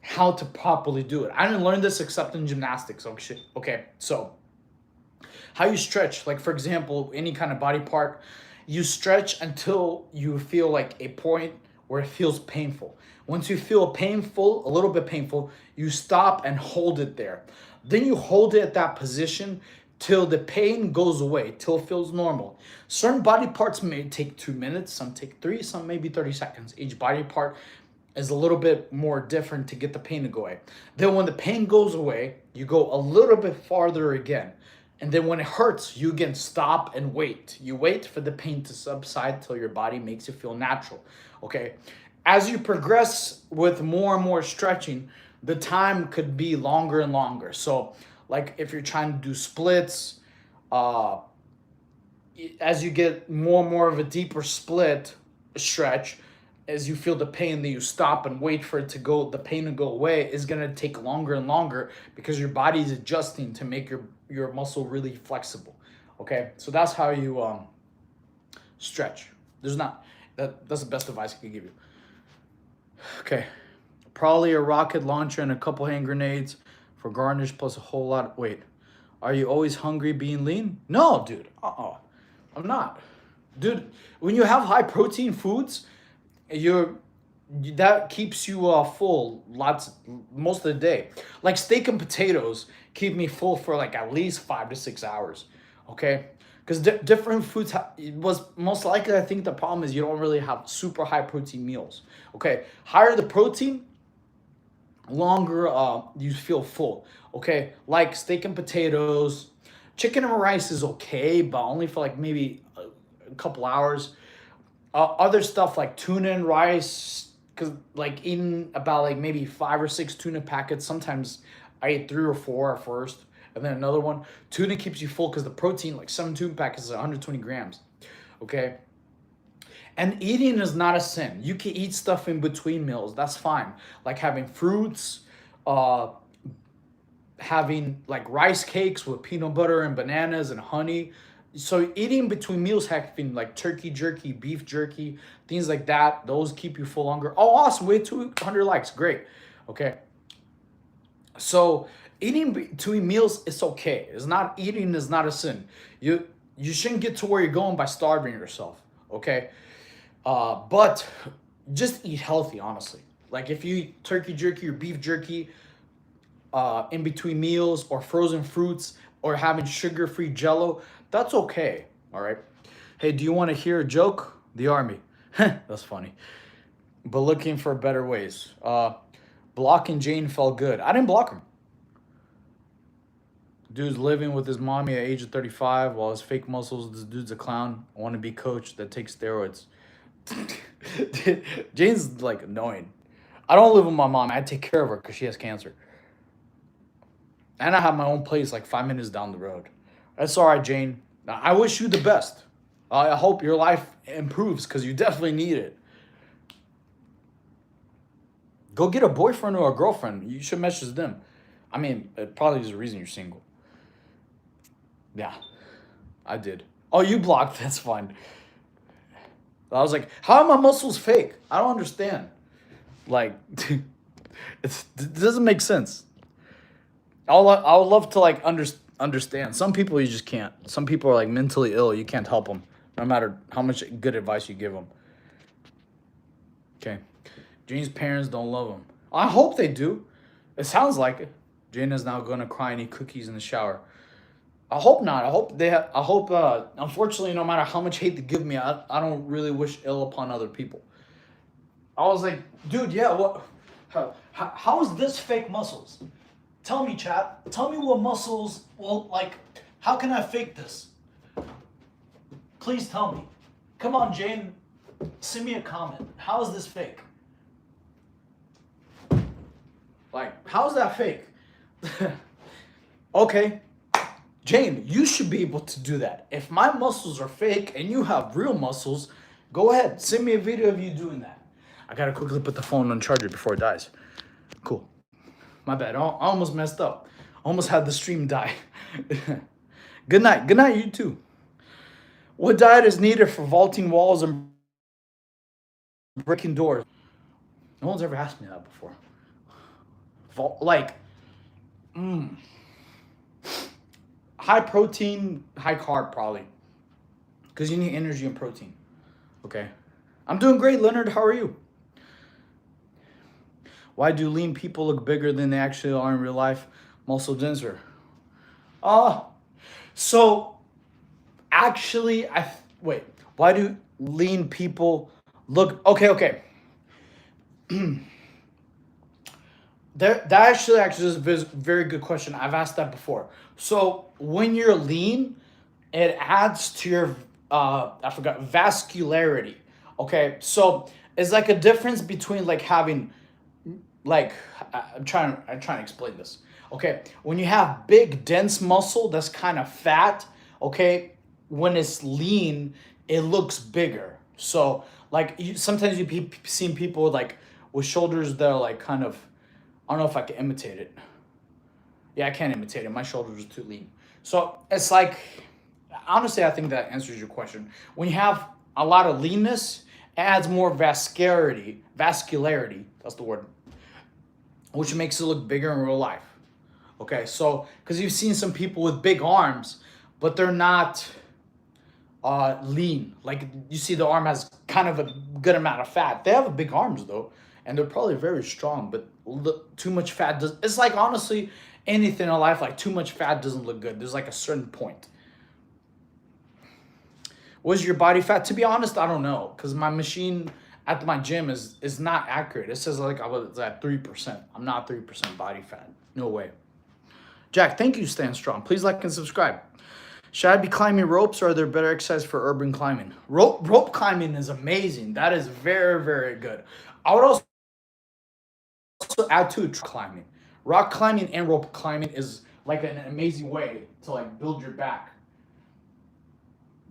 how to properly do it. I didn't learn this except in gymnastics. Okay, so how you stretch, like for example, any kind of body part, you stretch until you feel like a point where it feels painful. Once you feel painful, a little bit painful, you stop and hold it there. Then you hold it at that position till the pain goes away, till it feels normal. Certain body parts may take 2 minutes, some take 3, some maybe 30 seconds. Each body part is a little bit more different to get the pain to go away. Then when the pain goes away, you go a little bit farther again. And then when it hurts, you again stop and wait. You wait for the pain to subside till your body makes it feel natural, okay? As you progress with more and more stretching, the time could be longer and longer. So like if you're trying to do splits, as you get more and more of a deeper split stretch, as you feel the pain, then you stop and wait for it to go, the pain to go away is gonna take longer and longer because your body is adjusting to make your muscle really flexible. Okay, so that's how you stretch. That's the best advice I can give you. Okay, probably a rocket launcher and a couple hand grenades for garnish plus a whole lot. Wait, are you always hungry being lean? No, dude. I'm not. Dude, when you have high protein foods, that keeps you full most of the day. Like steak and potatoes keep me full for like at least 5 to 6 hours. Okay, because different foods was most likely, I think the problem is you don't really have super high protein meals. Okay, higher the protein, longer you feel full. Okay, like steak and potatoes, chicken and rice is okay, but only for like maybe a couple hours. Other stuff like tuna and rice, because like eating about like maybe 5 or 6 tuna packets, sometimes I ate 3 or 4 at first and then another one. Tuna keeps you full because the protein, like 7 tuna packets is 120 grams. Okay, and eating is not a sin. You can eat stuff in between meals, that's fine, like having fruits, having like rice cakes with peanut butter and bananas and honey. So eating between meals, having like turkey jerky, beef jerky, things like that, those keep you full longer. Oh, awesome, we had 200 likes, great. Okay, so eating between meals is okay. Eating is not a sin. You shouldn't get to where you're going by starving yourself, okay? But just eat healthy, honestly. Like if you eat turkey jerky or beef jerky in between meals, or frozen fruits, or having sugar-free Jello, that's okay, all right? Hey, do you want to hear a joke? The army. That's funny. But looking for better ways. Blocking Jane felt good. I didn't block him. Dude's living with his mommy at age of 35 while his fake muscles. This dude's a clown. I want to be coach that takes steroids. Jane's like annoying. I don't live with my mom. I take care of her because she has cancer. And I have my own place like 5 minutes down the road. That's all right, Jane. I wish you the best. I hope your life improves because you definitely need it. Go get a boyfriend or a girlfriend. You should message them. I mean, it probably is the reason you're single. Yeah, I did. Oh, you blocked. That's fine. I was like, how are my muscles fake? I don't understand. Like, it doesn't make sense. I would love to like understand. Some people you just can't. Some people are like mentally ill. You can't help them, no matter how much good advice you give them. Okay, Jane's parents don't love him. I hope they do. It sounds like it. Jane is now gonna cry and eat cookies in the shower. I hope not. I hope they. I hope. Unfortunately, no matter how much hate they give me, I don't really wish ill upon other people. I was like, dude, yeah. What? How is this fake muscles? Tell me, chat. Tell me what muscles. Well, like, how can I fake this? Please tell me. Come on, Jane. Send me a comment. How is this fake? Like, how's that fake? Okay. Jane, you should be able to do that. If my muscles are fake and you have real muscles, go ahead. Send me a video of you doing that. I gotta quickly put the phone on charger before it dies. Cool. My bad. I almost messed up. Almost had the stream die. Good night. Good night, you too. What diet is needed for vaulting walls and breaking doors? No one's ever asked me that before. Like, high protein, high carb, probably. Because you need energy and protein. Okay. I'm doing great, Leonard. How are you? Why do lean people look bigger than they actually are in real life? Muscle denser. Uh, so actually, wait. Why do lean people look? Okay. That actually is a very good question. I've asked that before. So when you're lean, it adds to your I forgot vascularity. Okay, so it's like a difference between like having like I'm trying to explain this. Okay, when you have big dense muscle that's kind of fat, okay, when it's lean, it looks bigger. So like sometimes you seen people like with shoulders that are like kind of, I don't know if I can imitate it. Yeah, I can't imitate it. My shoulders are too lean. So it's like, honestly, I think that answers your question. When you have a lot of leanness, it adds more vascularity, that's the word, which makes it look bigger in real life. Okay, so, because you've seen some people with big arms, but they're not lean. Like, you see the arm has kind of a good amount of fat. They have big arms, though, and they're probably very strong, but too much fat does. It's like, honestly, anything in life, like, too much fat doesn't look good. There's like a certain point. Was your body fat? To be honest, I don't know, because my machine at my gym is not accurate. It says like I was at 3%. I'm not 3% body fat. No way. Jack, thank you, Stand Strong. Please like and subscribe. Should I be climbing ropes, or are there better exercises for urban climbing? Rope climbing is amazing. That is very, very good. I would also add to climbing. Rock climbing and rope climbing is like an amazing way to like build your back.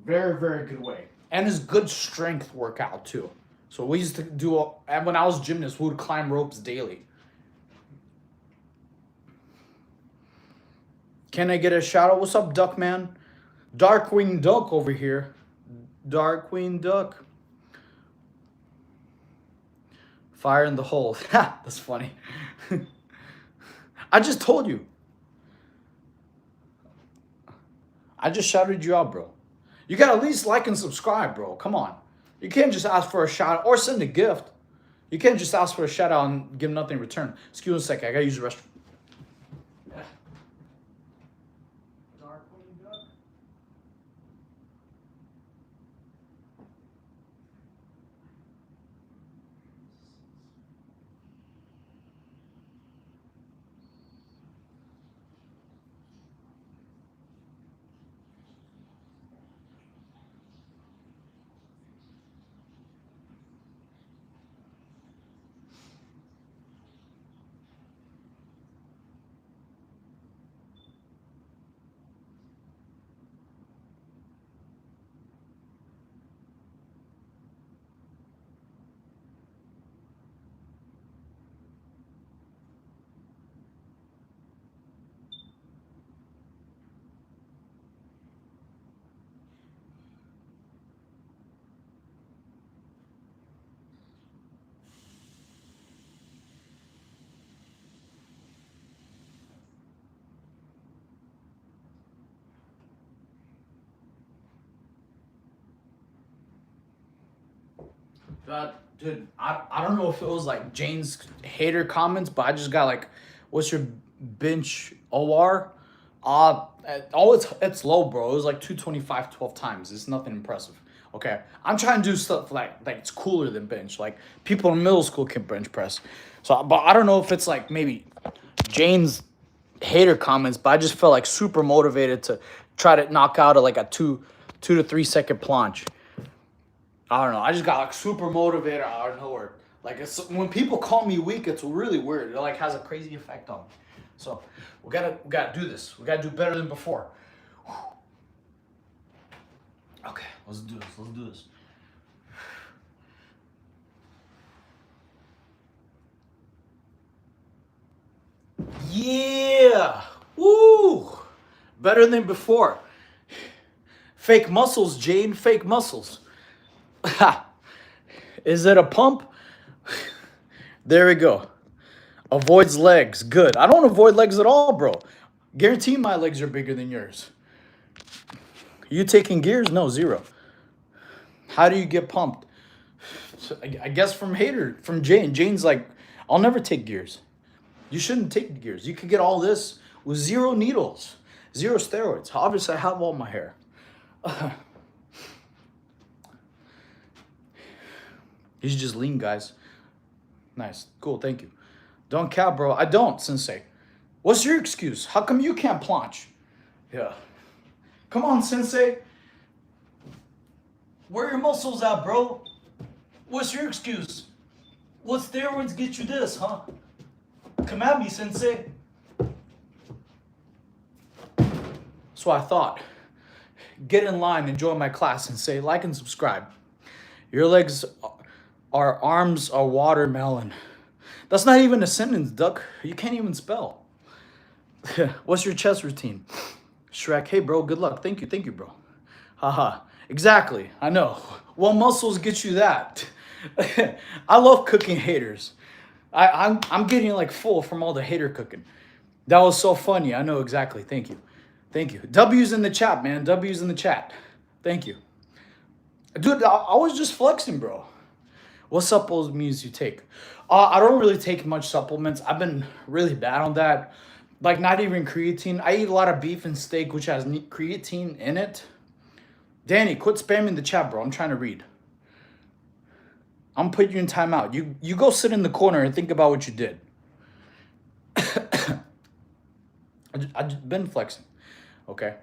Very, very good way. And it's good strength workout too. So we used to do, when I was gymnast, we would climb ropes daily. Can I get a shout out? What's up, Duck Man? Darkwing Duck over here. Darkwing Duck. Fire in the hole. Ha, that's funny. I just told you. I just shouted you out, bro. You gotta at least like and subscribe, bro. Come on. You can't just ask for a shout out or send a gift. You can't just ask for a shout out and give nothing in return. Excuse me a second. I gotta use the restroom. Dude, I don't know if it was like Jane's hater comments, but I just got like, what's your bench OR? It's low, bro. It was like 225 12 times. It's nothing impressive. Okay, I'm trying to do stuff like it's cooler than bench. Like people in middle school can bench press. So, but I don't know if it's like maybe Jane's hater comments, but I just felt like super motivated to try to knock out like a 2 to 3 second planche. I don't know. I just got like super motivated out of nowhere. Like when people call me weak, it's really weird. It like has a crazy effect on me. So we gotta do this. We gotta do better than before. Okay, let's do this. Let's do this. Yeah. Woo. Better than before. Fake muscles, Jane. Fake muscles. Is it a pump? There we go. Avoids legs. Good. I don't avoid legs at all, bro. Guarantee my legs are bigger than yours. You taking gears? No, zero. How do you get pumped? I guess from Jane. Jane's like, I'll never take gears. You shouldn't take gears. You could get all this with 0 needles, 0 steroids. Obviously, I have all my hair. He's just lean, guys. Nice. Cool. Thank you. Don't cap, bro. I don't, sensei. What's your excuse? How come you can't planche? Yeah. Come on, sensei. Where your muscles at, bro? What's your excuse? What steroids get you this, huh? Come at me, sensei. That's what I thought. Get in line, enjoy my class, and say like and subscribe. Your legs are arms are watermelon. That's not even a sentence, duck. You can't even spell. What's your chest routine? Shrek, hey bro, good luck. Thank you, bro. Haha. Exactly. I know. What muscles get you that? I love cooking haters. I'm getting like full from all the hater cooking. That was so funny. I know exactly. Thank you. W's in the chat, man. W's in the chat. Thank you. Dude, I was just flexing, bro. What supplements you take? I don't really take much supplements. I've been really bad on that. Like not even creatine. I eat a lot of beef and steak, which has creatine in it. Danny, quit spamming the chat, bro. I'm trying to read. I'm putting you in timeout. You go sit in the corner and think about what you did. I've been flexing. Okay.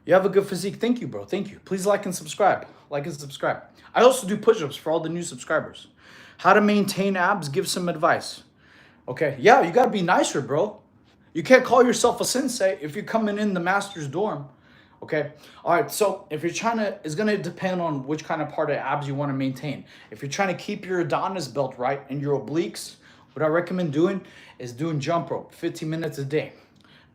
You have a good physique. Thank you, bro. Thank you. Please like and subscribe. Like and subscribe. I also do push-ups for all the new subscribers. How to maintain abs, give some advice. Okay. Yeah, you got to be nicer, bro. You can't call yourself a sensei if you're coming in the master's dorm. Okay. All right. So if you're trying to, it's going to depend on which kind of part of abs you want to maintain. If you're trying to keep your Adonis belt right and your obliques, what I recommend doing is doing jump rope 15 minutes a day.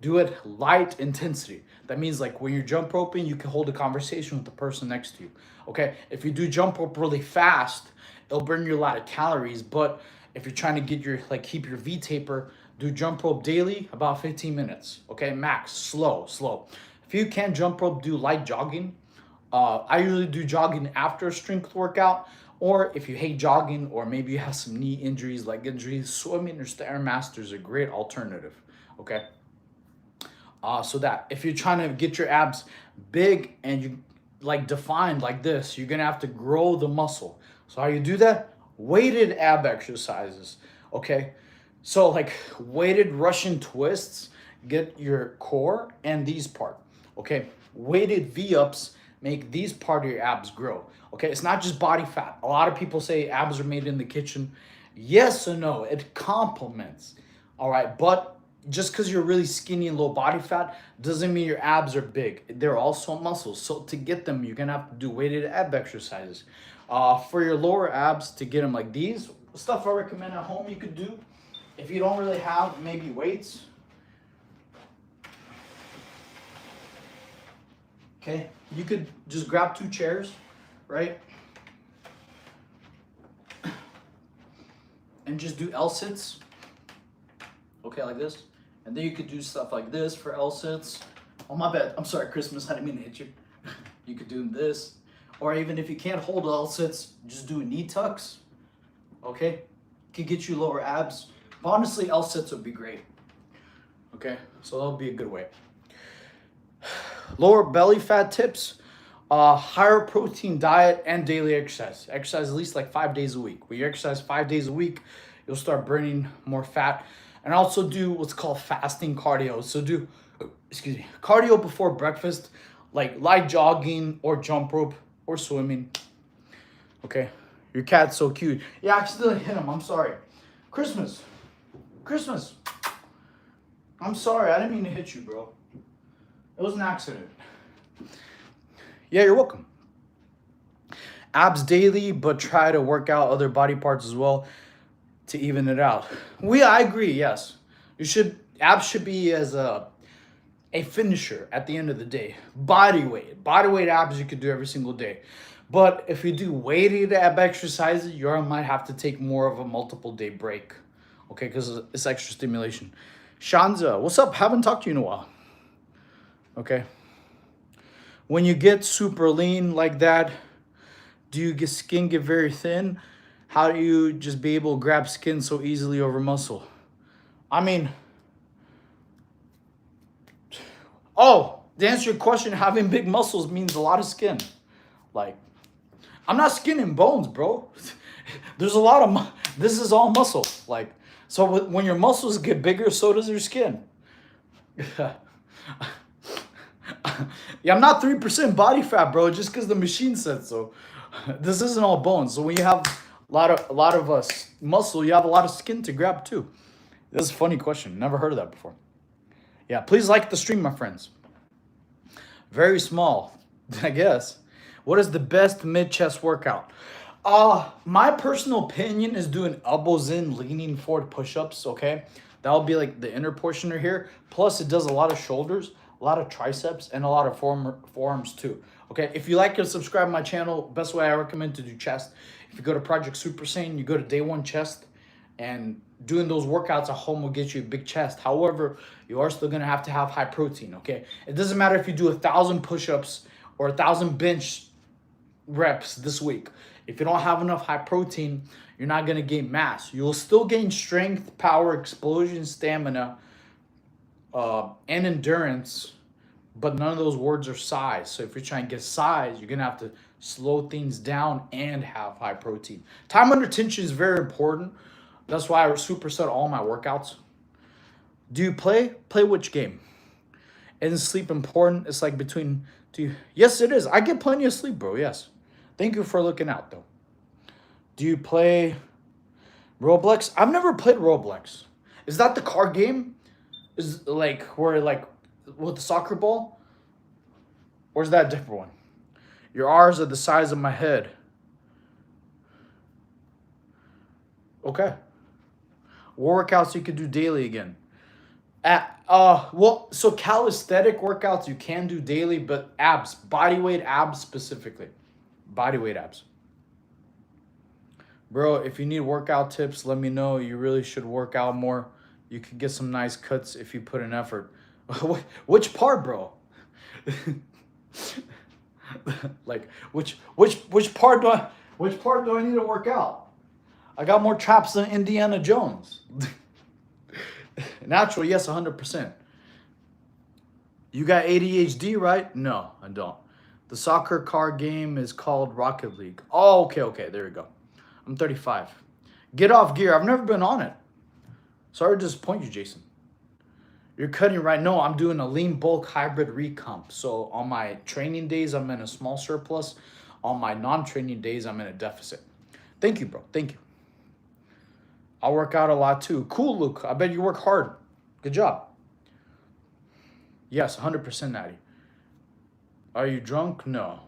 Do it light intensity. That means like when you're jump roping, you can hold a conversation with the person next to you. Okay. If you do jump rope really fast, it'll burn you a lot of calories. But if you're trying to get your, like keep your V taper, do jump rope daily, about 15 minutes. Okay. Max, slow. If you can't jump rope, do light jogging. I usually do jogging after a strength workout. Or if you hate jogging, or maybe you have some knee injuries, leg injuries, swimming or Stairmaster is a great alternative. Okay. So that if you're trying to get your abs big and you like defined like this, you're going to have to grow the muscle. So how you do that? Weighted ab exercises. Okay. So like weighted Russian twists, get your core and these part. Okay. Weighted V-ups make these part of your abs grow. Okay. It's not just body fat. A lot of people say abs are made in the kitchen. Yes or no, it complements. All right. But just because you're really skinny and low body fat doesn't mean your abs are big. They're also muscles. So to get them, you're going to have to do weighted ab exercises. For your lower abs, to get them like these, stuff I recommend at home you could do. If you don't really have maybe weights. Okay, you could just grab 2 chairs, right? And just do L-sits. Okay, like this. And then you could do stuff like this for L-sits. Oh, my bad. I'm sorry, Christmas. I didn't mean to hit you. You could do this. Or even if you can't hold L sits, just do knee tucks. Okay? Could get you lower abs. But honestly, L sits would be great. Okay? So that would be a good way. Lower belly fat tips. Higher protein diet and daily exercise. Exercise at least like 5 days a week. When you exercise 5 days a week, you'll start burning more fat. And also do what's called fasting cardio. So do, cardio before breakfast, like light jogging or jump rope or swimming. Okay, your cat's so cute. Yeah, I accidentally hit him. I'm sorry. Christmas. I'm sorry. I didn't mean to hit you, bro. It was an accident. Yeah, you're welcome. Abs daily, but try to work out other body parts as well to even it out. I agree. Yes, abs should be as a finisher at the end of the day. Body weight abs you could do every single day. But if you do weighted ab exercises, you might have to take more of a multiple day break. Okay, because it's extra stimulation. Shanza, what's up? Haven't talked to you in a while. Okay. When you get super lean like that, do you skin get very thin? How do you just be able to grab skin so easily over muscle? I mean, to answer your question, having big muscles means a lot of skin. Like, I'm not skin and bones, bro. There's a lot of, this is all muscle. Like, so when your muscles get bigger, so does your skin. Yeah, I'm not 3% body fat, bro, just because the machine said so. This isn't all bones. So when you have a lot of muscle, you have a lot of skin to grab too. This is a funny question. Never heard of that before. Yeah, please like the stream, my friends. Very small, I guess. What is the best mid-chest workout? My personal opinion is doing elbows in, leaning forward push-ups, okay? That'll be like the inner portion of here. Plus, it does a lot of shoulders, a lot of triceps, and a lot of forearms too. Okay, if you like to subscribe to my channel, best way I recommend to do chest. If you go to Project Super Saiyan, you go to day one chest, and doing those workouts at home will get you a big chest. However, you are still gonna have to have high protein, okay? It doesn't matter if you do 1,000 push-ups or 1,000 bench reps this week. If you don't have enough high protein, you're not gonna gain mass. You'll still gain strength, power, explosion, stamina, and endurance, but none of those words are size. So if you're trying to get size, you're gonna have to slow things down and have high protein. Time under tension is very important. That's why I superset all my workouts. Do you play? Play which game? Isn't sleep important? It's like between two. Yes, it is. I get plenty of sleep, bro. Yes. Thank you for looking out, though. Do you play Roblox? I've never played Roblox. Is that the card game? Is like where like with the soccer ball? Or is that a different one? Your R's are the size of my head. Okay. Workouts you could do daily again. So calisthenic workouts you can do daily, but abs, body weight abs specifically. Body weight abs. Bro, if you need workout tips, let me know. You really should work out more. You could get some nice cuts if you put in effort. Which part, bro? Like which part do I need to work out? I got more traps than Indiana Jones. Natural, yes, 100%. You got ADHD, right? No, I don't. The soccer card game is called Rocket League. Oh, okay, there we go. I'm 35. Get off gear. I've never been on it. Sorry to disappoint you, Jason. You're cutting right. No, I'm doing a lean bulk hybrid recomp. So on my training days, I'm in a small surplus. On my non-training days, I'm in a deficit. Thank you, bro. Thank you. I work out a lot too. Cool, Luke. I bet you work hard. Good job. Yes, 100% Natty. Are you drunk? No.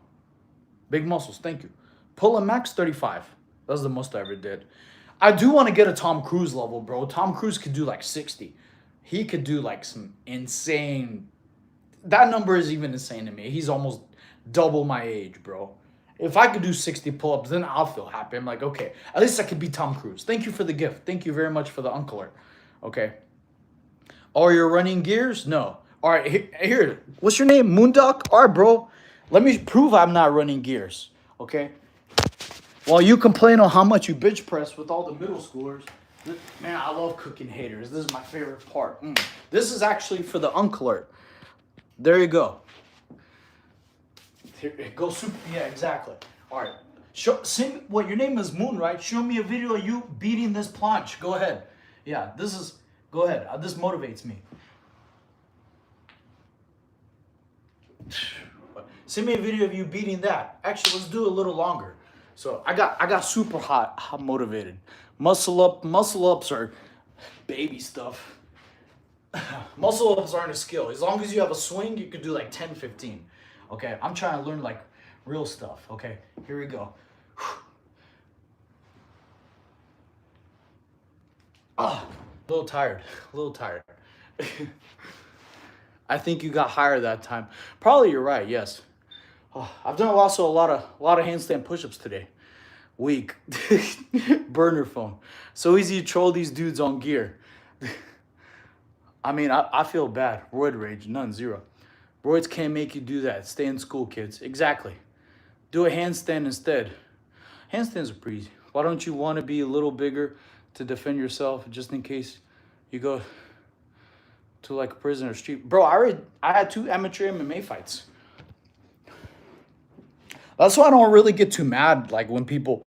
Big muscles. Thank you. Pull a max 35. That's the most I ever did. I do want to get a Tom Cruise level, bro. Tom Cruise could do like 60. He could do like some insane. That number is even insane to me. He's almost double my age, bro. If I could do 60 pull-ups, then I'll feel happy. I'm like, okay, at least I could be Tom Cruise. Thank you for the gift. Thank you very much for the uncler. Okay. Oh, you're running gears? No. All right, here. What's your name? Moonduck? All right, bro. Let me prove I'm not running gears. Okay. While you complain on how much you bitch press with all the middle schoolers, man, I love cooking haters. This is my favorite part. This is actually for the uncler. There you go. Here, go super. Yeah, exactly. All right. Sing. What, your name is Moon, right? Show me a video of you beating this planche. Go ahead. Yeah, this is. Go ahead. This motivates me. Send me a video of you beating that. Actually, let's do it a little longer. So I got super hot motivated. Muscle ups are baby stuff. Muscle ups aren't a skill. As long as you have a swing, you could do like 10, 15. Okay, I'm trying to learn like real stuff. Okay, here we go. Ah, a little tired. A little tired. I think you got higher that time. Probably you're right. Yes. Oh, I've done also a lot of handstand push-ups today. Weak. Burner phone. So easy to troll these dudes on gear. I mean, I feel bad. Roid rage, none, zero. Roids can't make you do that. Stay in school, kids. Exactly. Do a handstand instead. Handstands are pretty easy. Why don't you want to be a little bigger to defend yourself just in case you go to like a prison or street? Bro, I had 2 amateur MMA fights. That's why I don't really get too mad like when people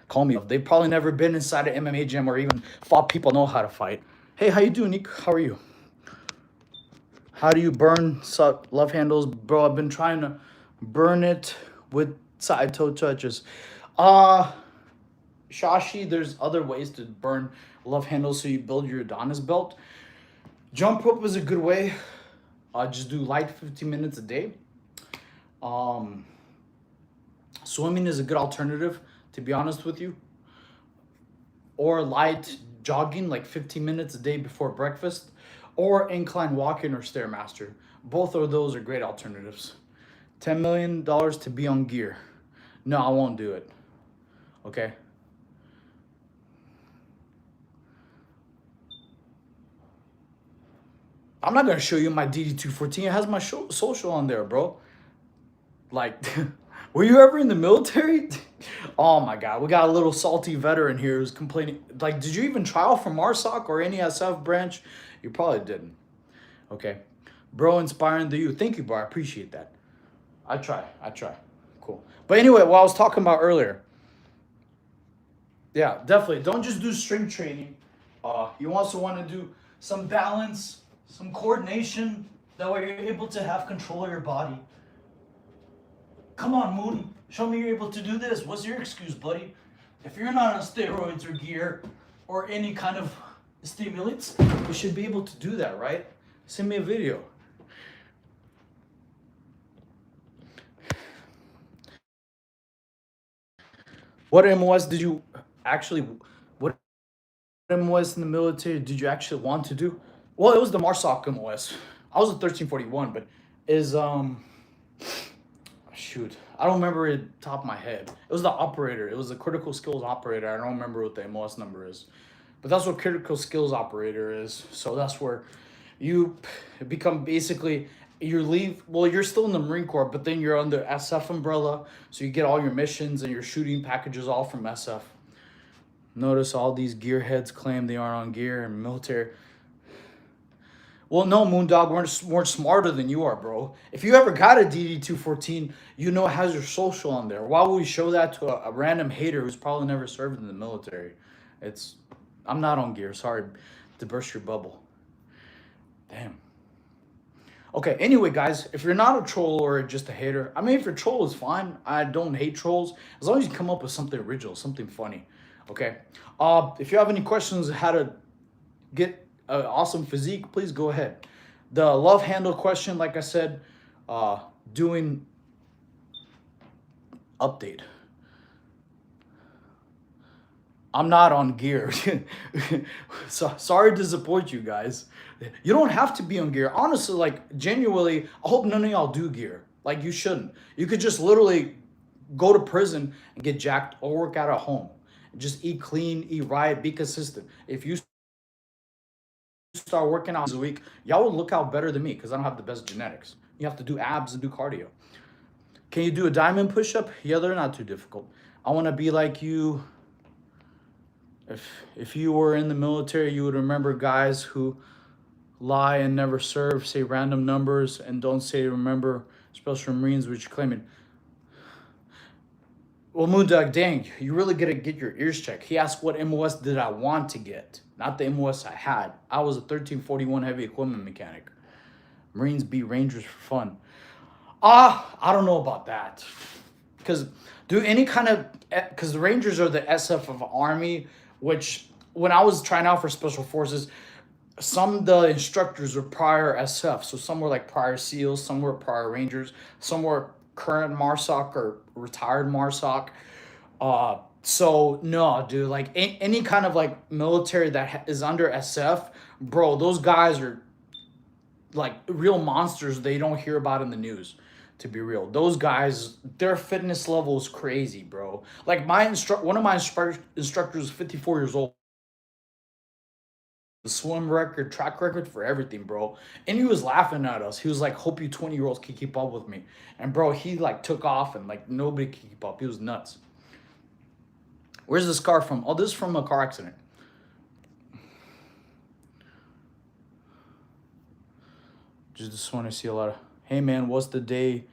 call me. They've probably never been inside an MMA gym or even thought people know how to fight. Hey, how you doing, Nick? How are you? How do you burn love handles? Bro, I've been trying to burn it with side toe touches. Shashi, there's other ways to burn love handles so you build your Adonis belt. Jump rope is a good way. Just do light 15 minutes a day. Swimming is a good alternative, to be honest with you. Or light jogging, like 15 minutes a day before breakfast. Or incline walking or Stairmaster. Both of those are great alternatives. $10 million to be on gear. No, I won't do it. Okay? I'm not going to show you my DD214. It has my social on there, bro. Like, were you ever in the military? Oh my God, we got a little salty veteran here who's complaining. Like, did you even trial for MARSOC or any SF branch? You probably didn't. Okay. Bro, inspiring the youth. Thank you, bro. I appreciate that. I try. Cool. But anyway, what I was talking about earlier. Yeah, definitely. Don't just do strength training. You also want to do some balance, some coordination. That way you're able to have control of your body. Come on, Moon. Show me you're able to do this. What's your excuse, buddy? If you're not on steroids or gear or any kind of stimulants, you should be able to do that, right? Send me a video. What MOS did you actually, what MOS in the military did you actually want to do? Well, it was the MARSOC MOS. I was a 1341, but shoot, I don't remember it top of my head. It was the operator. It was the critical skills operator. I don't remember what the MOS number is. But that's what critical skills operator is. So that's where you become basically, you're still in the Marine Corps, but then you're under SF umbrella. So you get all your missions and your shooting packages all from SF. Notice all these gearheads claim they aren't on gear and military. Well, no, Moondog, we're smarter than you are, bro. If you ever got a DD214, you know it has your social on there. Why would we show that to a random hater who's probably never served in the military? I'm not on gear. Sorry to burst your bubble. Damn. Okay, anyway, guys, if you're not a troll or just a hater, I mean, if you're a troll, it's fine. I don't hate trolls. As long as you come up with something original, something funny. Okay? If you have any questions on how to get an awesome physique, please go ahead. The love handle question, like I said, doing update. I'm not on gear. So, sorry to disappoint you guys. You don't have to be on gear. Honestly, like, genuinely, I hope none of y'all do gear. Like, you shouldn't. You could just literally go to prison and get jacked or work out at home. Just eat clean, eat right, be consistent. If you start working out a week, y'all will look out better than me because I don't have the best genetics. You have to do abs and do cardio. Can you do a diamond push-up? Yeah, they're not too difficult. I want to be like you. If you were in the military, you would remember guys who lie and never serve, say random numbers, and don't say remember Special Marines, which you're claiming. Well, Moondog, dang, you really gotta get your ears checked. He asked what MOS did I want to get, not the MOS I had. I was a 1341 heavy equipment mechanic. Marines beat Rangers for fun. I don't know about that. Because do any kind of, because the Rangers are the SF of Army, which when I was trying out for Special Forces, some of the instructors were prior SF. So some were like prior SEALs, some were prior Rangers, some were current MARSOC or retired MARSOC. So no, dude, like any kind of like military that is under SF, bro, those guys are like real monsters they don't hear about in the news. To be real, those guys, their fitness level is crazy, bro. Like one of my instructors is 54 years old. The swim record, track record for everything, bro. And he was laughing at us. He was like, "Hope you 20-year-olds can keep up with me." And bro, he like took off and like nobody could keep up. He was nuts. Where's the scar from? Oh, this is from a car accident. Just want to see a lot of. Hey man, what's the day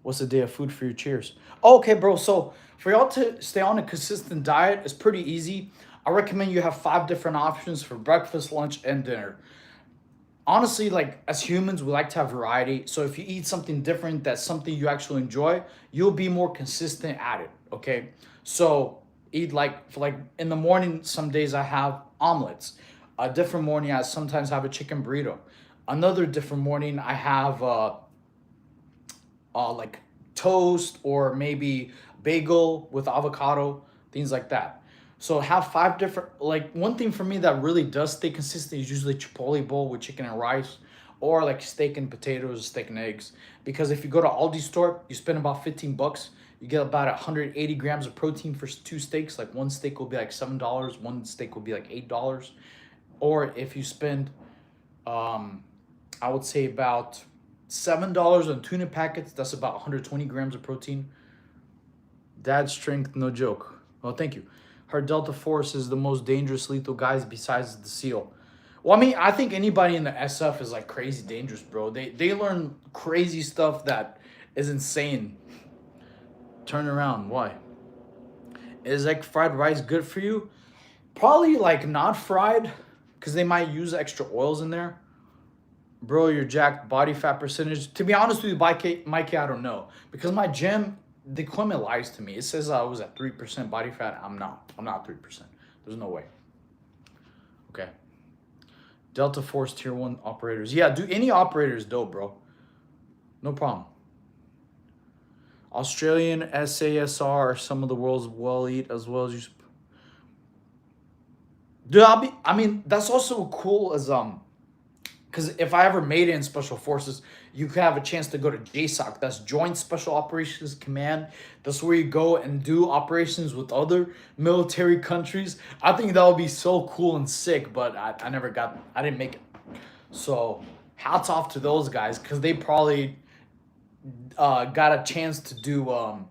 of food for your cheers? Oh, okay, bro. So for y'all to stay on a consistent diet, it's pretty easy. I recommend you have 5 different options for breakfast, lunch, and dinner. Honestly, like as humans, we like to have variety. So if you eat something different, that's something you actually enjoy, you'll be more consistent at it. Okay. So eat like in the morning, some days I have omelets. A different morning, I sometimes have a chicken burrito. Another different morning, I have like toast or maybe bagel with avocado, things like that. So have 5 different, like one thing for me that really does stay consistent is usually Chipotle bowl with chicken and rice, or like steak and potatoes, steak and eggs. Because if you go to Aldi store, you spend about $15. You get about 180 grams of protein for 2 steaks. Like one steak will be like $7, one steak will be like $8. Or if you spend, I would say about $7 on tuna packets, that's about 120 grams of protein. Dad strength, no joke. Well, thank you. Her Delta Force is the most dangerous, lethal guys besides the SEAL. Well, I mean, I think anybody in the SF is like crazy dangerous, bro. They learn crazy stuff that is insane. Turn around. Why? Is like fried rice good for you? Probably like not fried, because they might use extra oils in there. Bro, you're jacked. Body fat percentage. To be honest with you, Mikey, I don't know. Because my gym, the equipment lies to me. It says I was at 3% body fat. I'm not. I'm not 3%. There's no way. Okay. Delta Force Tier 1 operators. Yeah, do any operators dope, bro. No problem. Australian SASR are some of the world's well-eat as well as you. Dude, I mean, that's also cool as because if I ever made it in Special Forces, you could have a chance to go to JSOC. That's Joint Special Operations Command. That's where you go and do operations with other military countries. I think that would be so cool and sick, but I didn't make it. So hats off to those guys, because they probably got a chance to do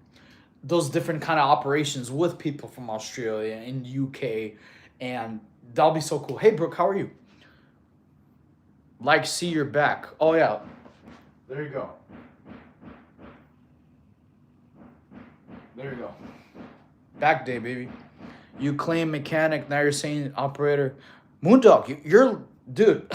those different kind of operations with people from Australia and UK, and that'll be so cool. Hey, Brooke, how are you? Like, see your back. Oh, yeah. There you go. There you go. Back day, baby. You claim mechanic, now you're saying operator. Moondog, you're... Dude,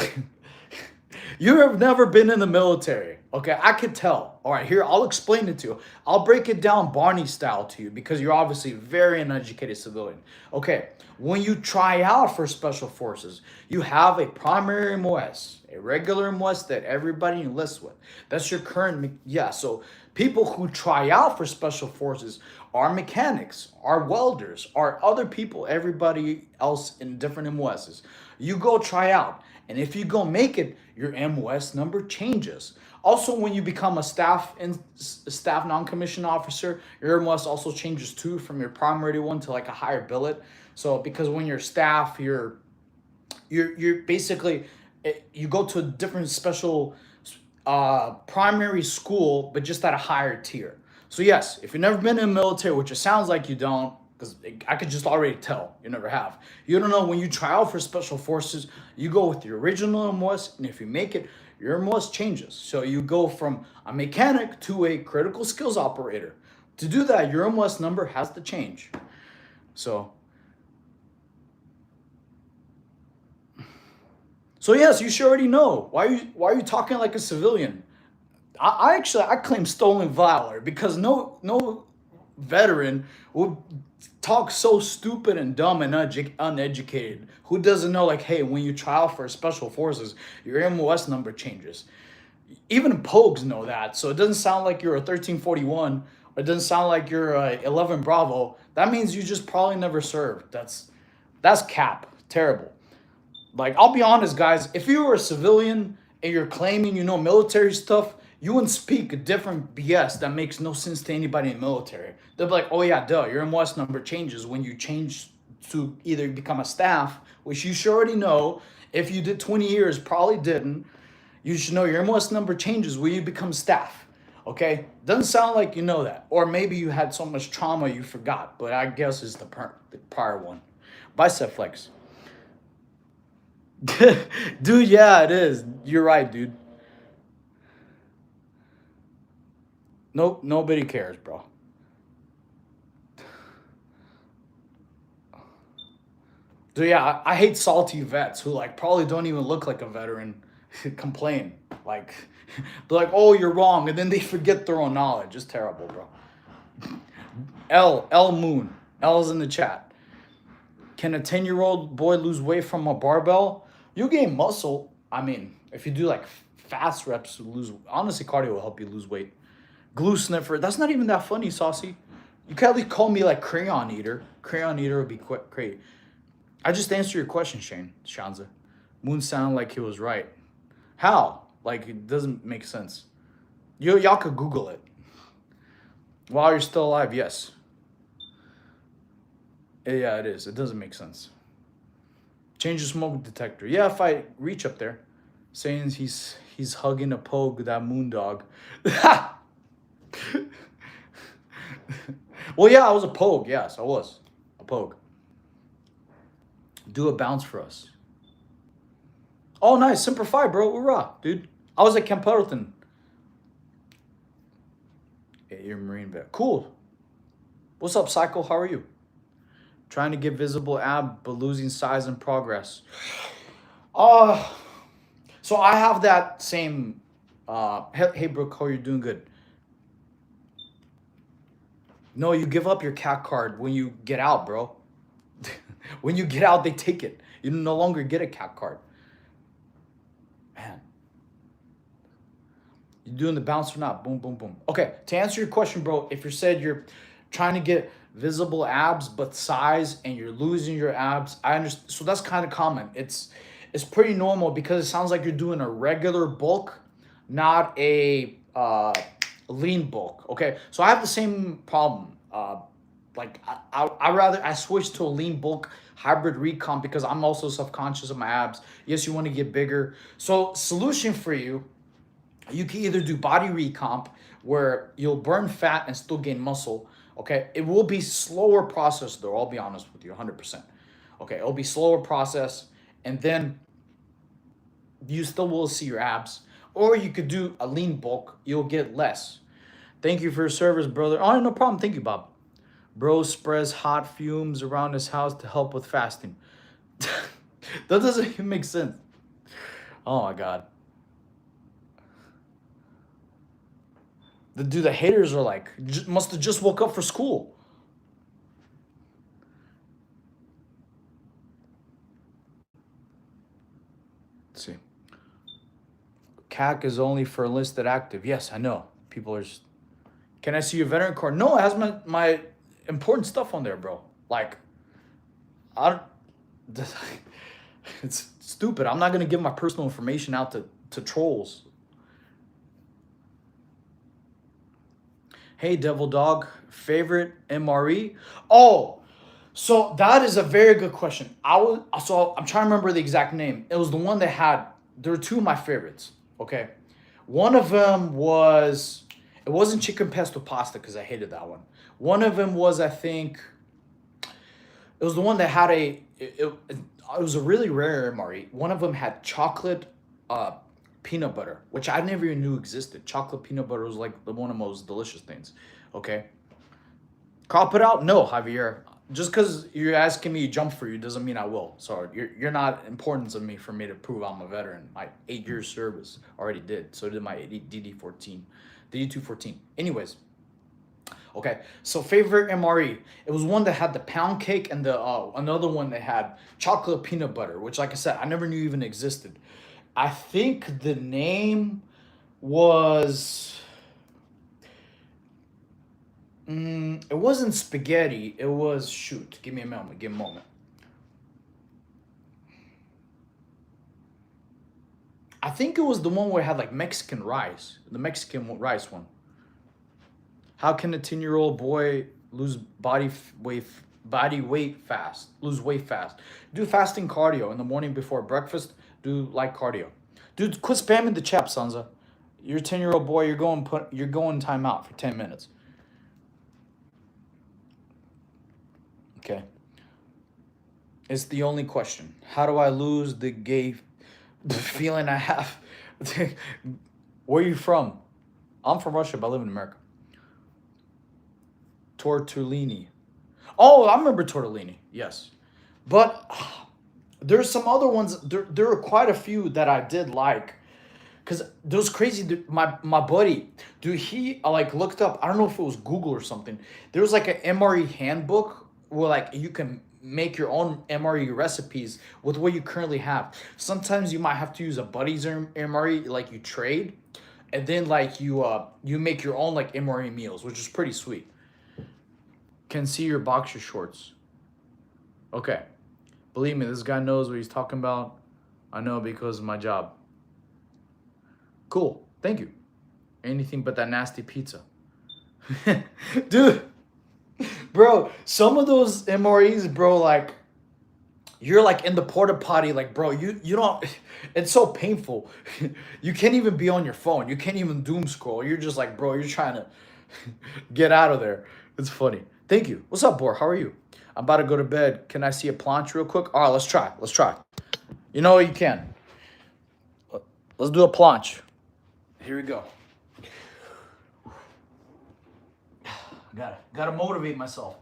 you have never been in the military. Okay, I could tell. All right, here, I'll explain it to you. I'll break it down Barney style to you, because you're obviously very uneducated civilian. Okay, when you try out for Special Forces, you have a primary MOS, a regular MOS that everybody enlists with. That's your current, yeah, so people who try out for Special Forces are mechanics, are welders, are other people, everybody else in different MOSs. You go try out, and if you go make it, your MOS number changes. Also, when you become a staff non-commissioned officer, your MOS also changes too, from your primary one to like a higher billet. So because when you're staff, you're basically, you go to a different special primary school, but just at a higher tier. So yes, if you've never been in the military, which it sounds like you don't, because I could just already tell you never have. You don't know when you try out for special forces, you go with the original MOS, and if you make it, your MOS changes. So you go from a mechanic to a critical skills operator. To do that, your MOS number has to change. So yes, you should already know. Why are you talking like a civilian? I claim stolen valor because no veteran would talk so stupid and dumb and uneducated. Who doesn't know, like, hey, when you try out for special forces, your MOS number changes. Even pogues know that. So it doesn't sound like you're a 1341. It doesn't sound like you're a 11 Bravo. That means you just probably never served. That's cap. Terrible. Like, I'll be honest, guys. If you were a civilian and you're claiming you know military stuff, you wouldn't speak a different BS that makes no sense to anybody in the military. They'll be like, oh yeah, duh, your MOS number changes when you change to either become a staff, which you should already know. If you did 20 years, probably didn't. You should know your MOS number changes when you become staff. Okay? Doesn't sound like you know that. Or maybe you had so much trauma you forgot, but I guess it's the prior one. Bicep flex. Dude, yeah, it is. You're right, dude. Nope, nobody cares, bro. Dude, yeah, I hate salty vets who like probably don't even look like a veteran complain. Like they're like, oh, you're wrong, and then they forget their own knowledge. It's terrible, bro. L Moon. L's in the chat. Can a 10-year-old boy lose weight from a barbell? You gain muscle. I mean, if you do like fast reps, lose. Honestly, cardio will help you lose weight. Glue sniffer. That's not even that funny, Saucy. You can at least call me like crayon eater. Crayon eater would be great. I just answered your question, Shanza. Moon sounded like he was right. How? Like, it doesn't make sense. Y'all could Google it. While you're still alive, yes. Yeah, it is. It doesn't make sense. Change the smoke detector. Yeah, if I reach up there. Saying he's hugging a pogue, that moon dog. Well, yeah, I was a pogue. Yes, I was a pogue. Do a bounce for us. Oh, nice. Semper Fi, bro. Hoorah, dude. I was at Camp Pendleton. Yeah, you're a Marine vet. Cool. What's up, Psycho? How are you? Trying to get visible ab, but losing size and progress. Uh, so I have that same. Hey, Brooke, how are you doing? Good. No, you give up your cat card when you get out, bro. When you get out, they take it. You no longer get a cat card. Man. You doing the bounce or not? Boom, boom, boom. Okay, to answer your question, bro, if you said you're trying to get visible abs but size and you're losing your abs, I understand. So that's kind of common. It's pretty normal because it sounds like you're doing a regular bulk, not a lean bulk. Okay, so I have the same problem. Like I switched to a lean bulk hybrid recomp because I'm also self-conscious of my abs. Yes, you want to get bigger. So solution for you, you can either do body recomp where you'll burn fat and still gain muscle. Okay, it will be slower process though. I'll be honest with you, 100%. Okay, it'll be slower process, and then you still will see your abs. Or you could do a lean bulk. You'll get less. Thank you for your service, brother. Oh, no problem. Thank you, Bob. Bro spreads hot fumes around his house to help with fasting. That doesn't even make sense. Oh my God. The haters are like, must have just woke up for school. Let's see. CAC is only for enlisted active. Yes, I know. People are just, can I see your veteran card? No, it has my important stuff on there, bro. Like, I don't, it's stupid. I'm not going to give my personal information out to trolls. Hey, Devil Dog, favorite MRE? Oh, so that is a very good question. I'm trying to remember the exact name. It was the one that had, there were two of my favorites, okay? One of them was, It wasn't chicken pesto pasta because I hated that one. One of them was, I think, it was the one that had it was a really rare MRE. One of them had chocolate uh, peanut butter, which I never even knew existed. Chocolate peanut butter was like one of the most delicious things. Okay. Crop it out? No, Javier. Just because you're asking me to jump for you doesn't mean I will. So you're not important to me for me to prove I'm a veteran. My 8 years service already did. So did my DD14, DD214. Anyways, okay. So favorite MRE. It was one that had the pound cake and the another one that had chocolate peanut butter, which, like I said, I never knew even existed. I think the name was. It wasn't spaghetti. It was, shoot. Give me a moment. Give me a moment. I think it was the one where it had like Mexican rice. The Mexican rice one. How can a 10-year-old boy lose body weight fast? Lose weight fast. Do fasting cardio in the morning before breakfast. Do light cardio. Dude, quit spamming the chat, Sansa. You're a 10-year-old boy. You're going time out for 10 minutes. Okay. It's the only question. How do I lose the gay feeling I have? Where are you from? I'm from Russia, but I live in America. Tortellini. Oh, I remember tortellini. Yes. But there's some other ones. There are quite a few that I did like. Because those crazy, my buddy, dude, he like looked up, I don't know if it was Google or something. There was like an MRE handbook where like you can make your own MRE recipes with what you currently have. Sometimes you might have to use a buddy's MRE, like you trade, and then like you make your own like MRE meals, which is pretty sweet. Can see your boxer shorts. Okay. Believe me, this guy knows what he's talking about. I know because of my job. Cool. Thank you. Anything but that nasty pizza. Dude. Bro, some of those MREs, bro, like you're like in the porta potty, like, bro, you don't, it's so painful. You can't even be on your phone. You can't even doom scroll. You're just like, bro, you're trying to get out of there. It's funny. Thank you. What's up, Bor? How are you? I'm about to go to bed. Can I see a planche real quick? All right, let's try. Let's try. You know you can. Let's do a planche. Here we go. Gotta motivate myself.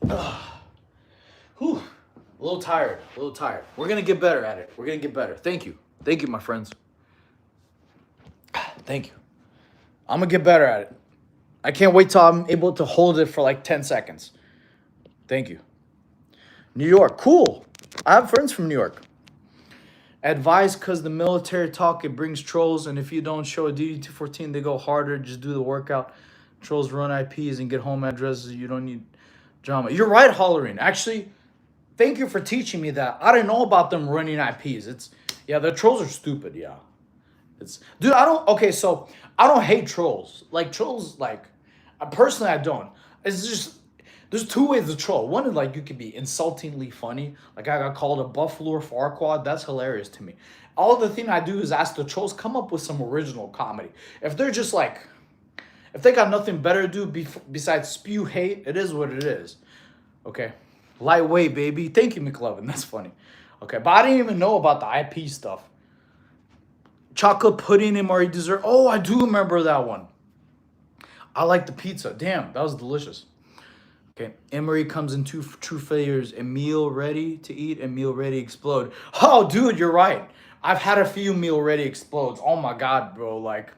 Whew. A little tired. We're gonna get better at it. We're gonna get better. Thank you. Thank you, my friends. Thank you. I'm gonna get better at it. I can't wait till I'm able to hold it for like 10 seconds. Thank you. New York. Cool. I have friends from New York. Advice, because the military talk, it brings trolls, and if you don't show a DD214, they go harder. Just do the workout. Trolls run IPs and get home addresses. You don't need drama. You're right, Hollering. Actually, thank you for teaching me that. I didn't know about them running IPs. Yeah, the trolls are stupid, yeah. Dude, so I don't hate trolls. Like, trolls, like, personally, I don't. It's just, there's two ways to troll. One is like you could be insultingly funny. Like I got called a buffalo Farquaad. That's hilarious to me. All the thing I do is ask the trolls, come up with some original comedy. If they're just like, if they got nothing better to do besides spew hate, it is what it is. Okay. Lightweight, baby. Thank you, McLovin. That's funny. Okay. But I didn't even know about the IP stuff. Chocolate pudding and Marie dessert. Oh, I do remember that one. I like the pizza. Damn, that was delicious. Okay, Emery comes in two true failures: a meal ready to eat and meal ready explode. Oh, dude, you're right. I've had a few meal ready explodes. Oh my god, bro. Like,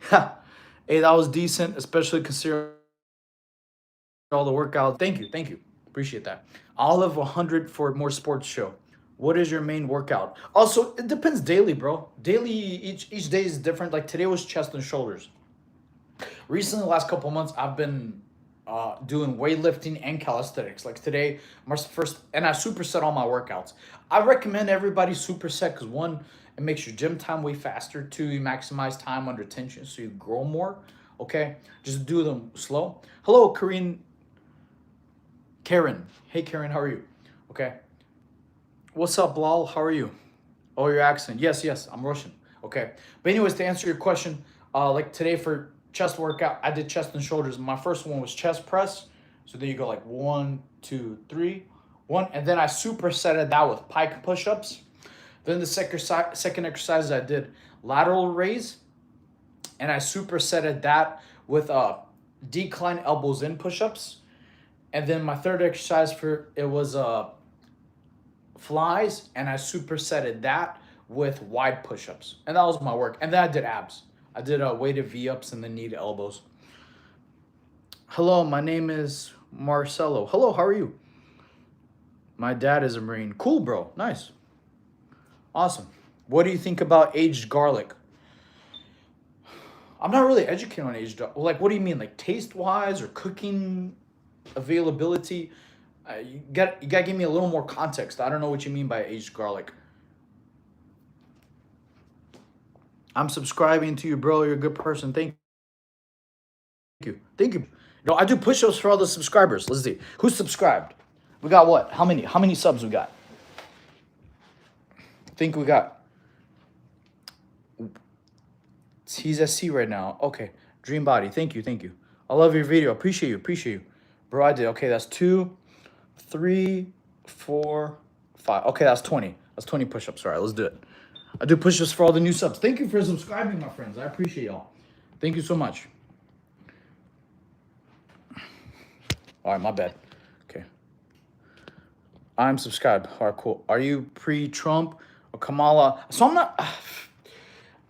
hey, that was decent, especially considering all the workouts. Thank you. Appreciate that. I'll have 100 for more sports show. What is your main workout? Also, it depends daily, bro. Daily, each day is different. Like today was chest and shoulders. Recently, the last couple of months, I've been doing weightlifting and calisthenics. Like today, my first, and I superset all my workouts. I recommend everybody superset because one, it makes your gym time way faster. Two, you maximize time under tension so you grow more. Okay, just do them slow. Hello, Karen. Hey, Karen, how are you? Okay. What's up, Lal? How are you? Oh, your accent. Yes, yes, I'm Russian. Okay. But anyways, to answer your question, like today for chest workout, I did chest and shoulders. My first one was chest press. So then you go like 1, 2, 3, 1, and then I supersetted that with pike push-ups. Then the second exercise I did lateral raise, and I supersetted that with decline elbows in push-ups. And then my third exercise for it was flies, and I supersetted that with wide push-ups, and that was my work. And then I did abs. I did weighted V-ups and then knee to elbows. Hello, my name is Marcelo. Hello, how are you? My dad is a Marine. Cool, bro. Nice. Awesome. What do you think about aged garlic? I'm not really educated on aged garlic. Like, what do you mean? Like, taste-wise or cooking availability? You gotta give me a little more context. I don't know what you mean by aged garlic. I'm subscribing to you, bro. You're a good person. Thank you. Thank you. No, I do push-ups for all the subscribers. Let's see. Who's subscribed? We got what? How many? How many subs we got? I think we got. He's at sea right now. Okay. Dream body. Thank you. Thank you. I love your video. Appreciate you. Appreciate you. Bro, I did. Okay, that's 2, 3, 4, 5. Okay, that's 20. That's 20 push-ups. All right, let's do it. I do push-ups for all the new subs. Thank you for subscribing, my friends. I appreciate y'all. Thank you so much. All right, my bad. Okay. I'm subscribed. All right, cool. Are you pre-Trump or Kamala? So I'm not...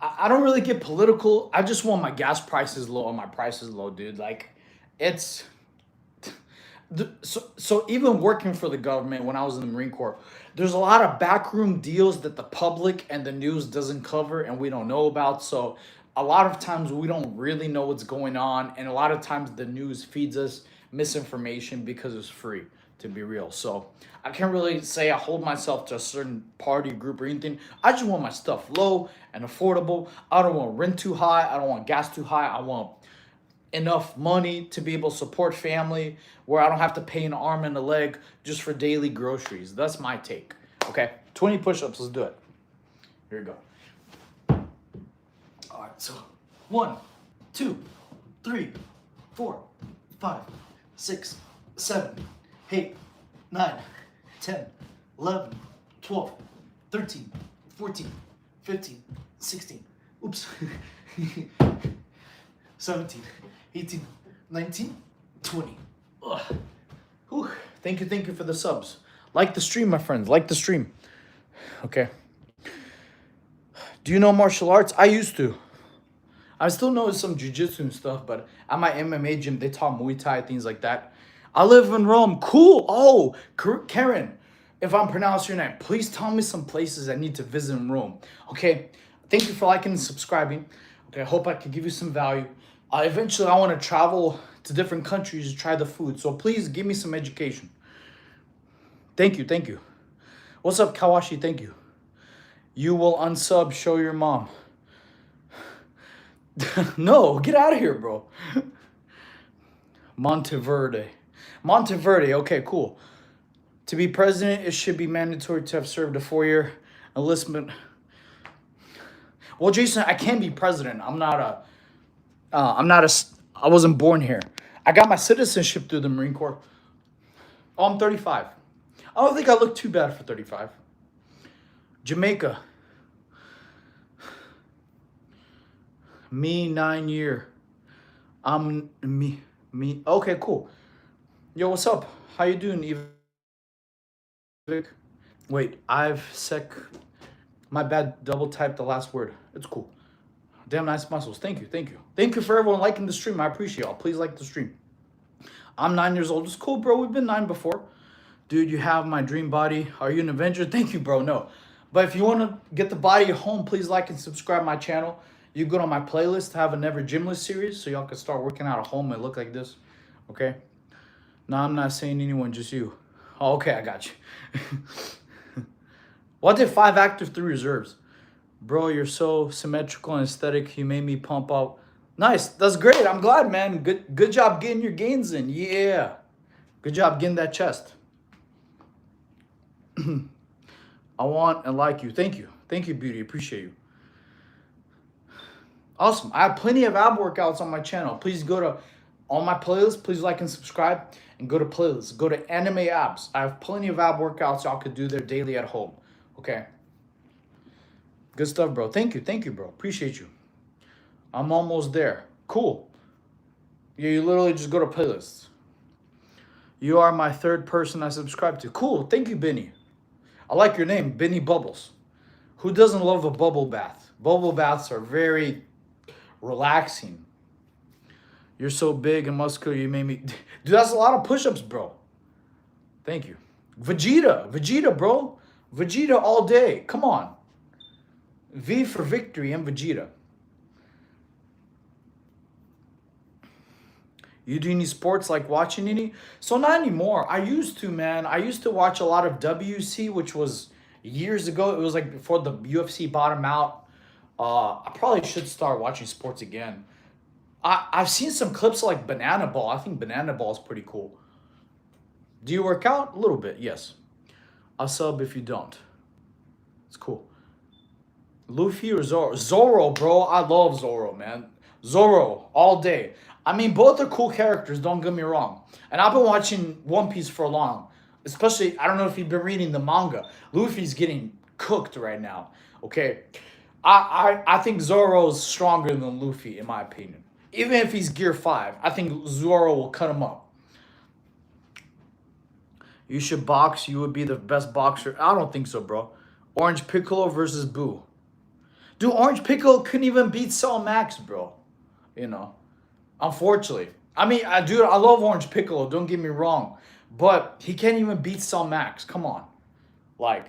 I don't really get political. I just want my gas prices low and my prices low, dude. Like, it's... So even working for the government when I was in the Marine Corps, there's a lot of backroom deals that the public and the news doesn't cover and we don't know about. So a lot of times we don't really know what's going on, and a lot of times the news feeds us misinformation because it's free, to be real. So I can't really say I hold myself to a certain party group or anything. I just want my stuff low and affordable. I don't want rent too high. I don't want gas too high. I want enough money to be able to support family where I don't have to pay an arm and a leg just for daily groceries. That's my take. Okay, 20 push-ups. Let's do it. Here we go. All right, so 1, 2, 3, 4, 5, 6, 7, 8, 9, 10, 11, 12, 13, 14, 15, 16. Oops. 17, 18, 19, 20. Ugh. Whew. Thank you for the subs. Like the stream, my friends. Like the stream. Okay. Do you know martial arts? I used to. I still know some jiu-jitsu and stuff, but at my MMA gym, they taught Muay Thai, things like that. I live in Rome. Cool. Oh, Karen, if I'm pronouncing your name, please tell me some places I need to visit in Rome. Okay. Thank you for liking and subscribing. Okay, I hope I could give you some value. Eventually, I want to travel to different countries to try the food. So please give me some education. Thank you. Thank you. What's up, Kawashi? Thank you. You will unsub, show your mom. No, get out of here, bro. Monteverde. Monteverde, okay, cool. To be president, it should be mandatory to have served a 4-year enlistment. Well, Jason, I can be president. I wasn't born here. I got my citizenship through the Marine Corps. Oh, I'm 35. I don't think I look too bad for 35. Jamaica. Me, 9 year. I'm me. Okay, cool. Yo, what's up? How you doing, Vic? Wait, my bad, double typed the last word. It's cool. Damn nice muscles. Thank you. Thank you for everyone liking the stream. I appreciate y'all. Please like the stream. I'm 9 years old. It's cool, bro. We've been 9 before. Dude, you have my dream body. Are you an Avenger? Thank you, bro. No. But if you want to get the body at home, please like and subscribe my channel. You go to my playlist to have a Never Gymless series so y'all can start working out at home and look like this. Okay? No, I'm not saying anyone, just you. Oh, okay, I got you. What did 5 active, 3 reserves? Bro, you're so symmetrical and aesthetic. You made me pump up. Nice. That's great. I'm glad, man. Good job getting your gains in. Yeah. Good job getting that chest. I want and like you. Thank you. Thank you, beauty. Appreciate you. Awesome. I have plenty of ab workouts on my channel. Please go to all my playlists. Please like and subscribe and go to playlists. Go to anime abs. I have plenty of ab workouts y'all could do there daily at home. Okay. Good stuff, bro. Thank you. Thank you, bro. Appreciate you. I'm almost there. Cool. Yeah, you literally just go to playlists. You are my third person I subscribe to. Cool. Thank you, Benny. I like your name, Benny Bubbles. Who doesn't love a bubble bath? Bubble baths are very relaxing. You're so big and muscular, you made me... Dude, that's a lot of push-ups, bro. Thank you. Vegeta, bro. Vegeta all day. Come on. V for victory and Vegeta. You do any sports, like watching any? So not anymore. I used to, man. I used to watch a lot of WC, which was years ago. It was like before the UFC bottom out. I probably should start watching sports again. I've seen some clips like Banana Ball. I think Banana Ball is pretty cool. Do you work out? A little bit, yes. I'll sub if you don't. It's cool. Luffy or Zoro? Zoro, bro. I love Zoro, man. Zoro, all day. I mean, both are cool characters, don't get me wrong. And I've been watching One Piece for long. Especially, I don't know if you've been reading the manga. Luffy's getting cooked right now, okay? I think Zoro's stronger than Luffy, in my opinion. Even if he's Gear 5, I think Zoro will cut him up. You should box. You would be the best boxer. I don't think so, bro. Orange Piccolo versus Boo. Dude, Orange Piccolo couldn't even beat Cell Max, bro. You know. Unfortunately. I mean, dude, I love Orange Piccolo. Don't get me wrong. But he can't even beat Cell Max. Come on. Like.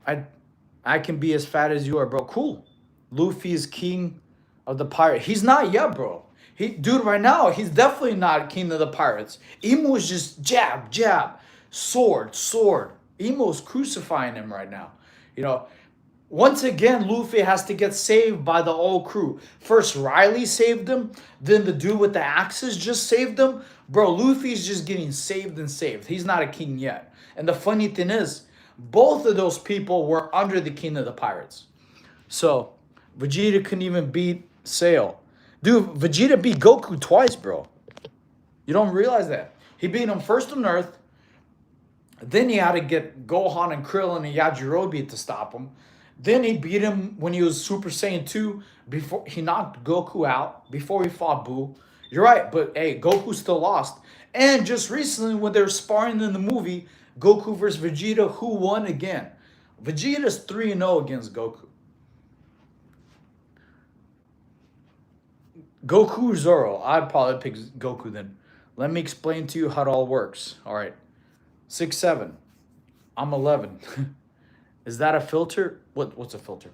I can be as fat as you are, bro. Cool. Luffy is king of the pirate. He's not yet, bro. Dude, right now, he's definitely not king of the pirates. Emo is just jab, jab, sword, sword. Emo's crucifying him right now. You know, once again, Luffy has to get saved by the old crew. First, Riley saved him. Then the dude with the axes just saved him. Bro, Luffy's just getting saved and saved. He's not a king yet. And the funny thing is, both of those people were under the king of the pirates. So, Vegeta couldn't even beat Sail. Dude, Vegeta beat Goku twice, bro. You don't realize that. He beat him first on Earth. Then he had to get Gohan and Krillin and Yajirobe to stop him. Then he beat him when he was Super Saiyan 2. Before he knocked Goku out. Before he fought Boo. You're right, but hey, Goku still lost. And just recently when they were sparring in the movie, Goku versus Vegeta, who won again? Vegeta's 3-0 against Goku. Goku or Zoro? I'd probably pick Goku then. Let me explain to you how it all works. All right. 6'7". I'm 11. Is that a filter? What's a filter?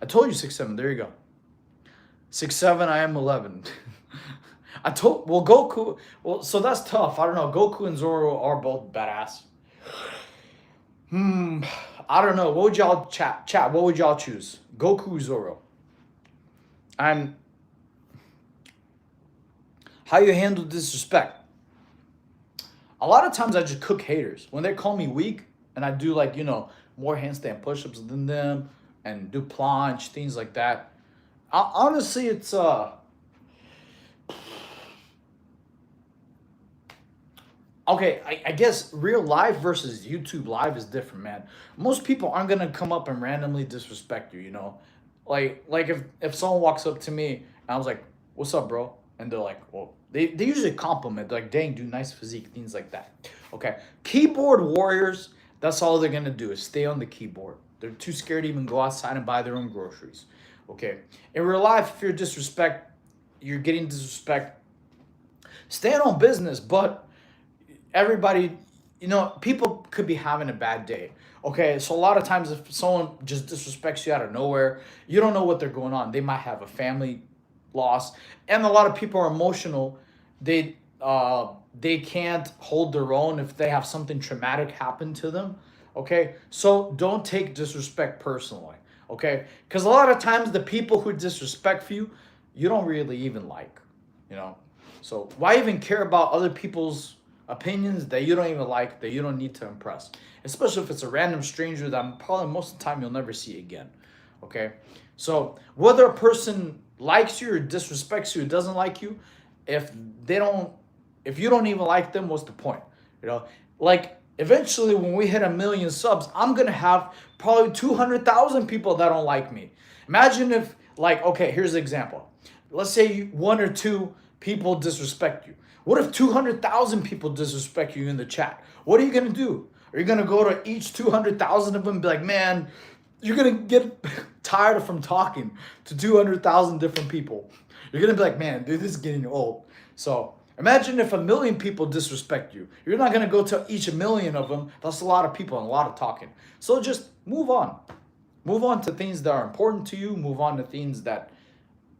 I told you 6'7". There you go. 6'7", I am 11. Goku, so that's tough. I don't know. Goku and Zoro are both badass. I don't know. What would y'all chat? What would y'all choose? Goku or Zoro? How you handle disrespect? A lot of times I just cook haters. When they call me weak and I do like, more handstand push-ups than them and do planche, things like that. Honestly, it's okay, I guess real life versus YouTube live is different, man. Most people aren't gonna come up and randomly disrespect you, Like if someone walks up to me and I was like, "What's up, bro?" And they're like, "Well," they usually compliment. They're like, "Dang, dude, nice physique," things like that. Okay, keyboard warriors. That's all they're gonna do is stay on the keyboard. They're too scared to even go outside and buy their own groceries. Okay, in real life, if you're getting disrespect. Stand on business, but everybody, people could be having a bad day. Okay, so a lot of times if someone just disrespects you out of nowhere, you don't know what they're going on. They might have a family loss, and a lot of people are emotional. They can't hold their own if they have something traumatic happen to them. Okay, so don't take disrespect personally. Okay, because a lot of times the people who disrespect you, you don't really even like. So why even care about other people's opinions that you don't even like, that you don't need to impress. Especially if it's a random stranger that probably most of the time you'll never see again. Okay? So whether a person likes you or disrespects you, doesn't like you, if you don't even like them, what's the point? You know, like eventually when we hit 1 million subs, I'm gonna have probably 200,000 people that don't like me. Imagine if, like, okay, here's an example. Let's say one or two people disrespect you. What if 200,000 people disrespect you in the chat? What are you gonna do? Are you gonna go to each 200,000 of them and be like, man, you're gonna get tired from talking to 200,000 different people. You're gonna be like, man, dude, this is getting old. So imagine if 1 million people disrespect you. You're not gonna go to each 1 million of them. That's a lot of people and a lot of talking. So just move on. Move on to things that are important to you. Move on to things that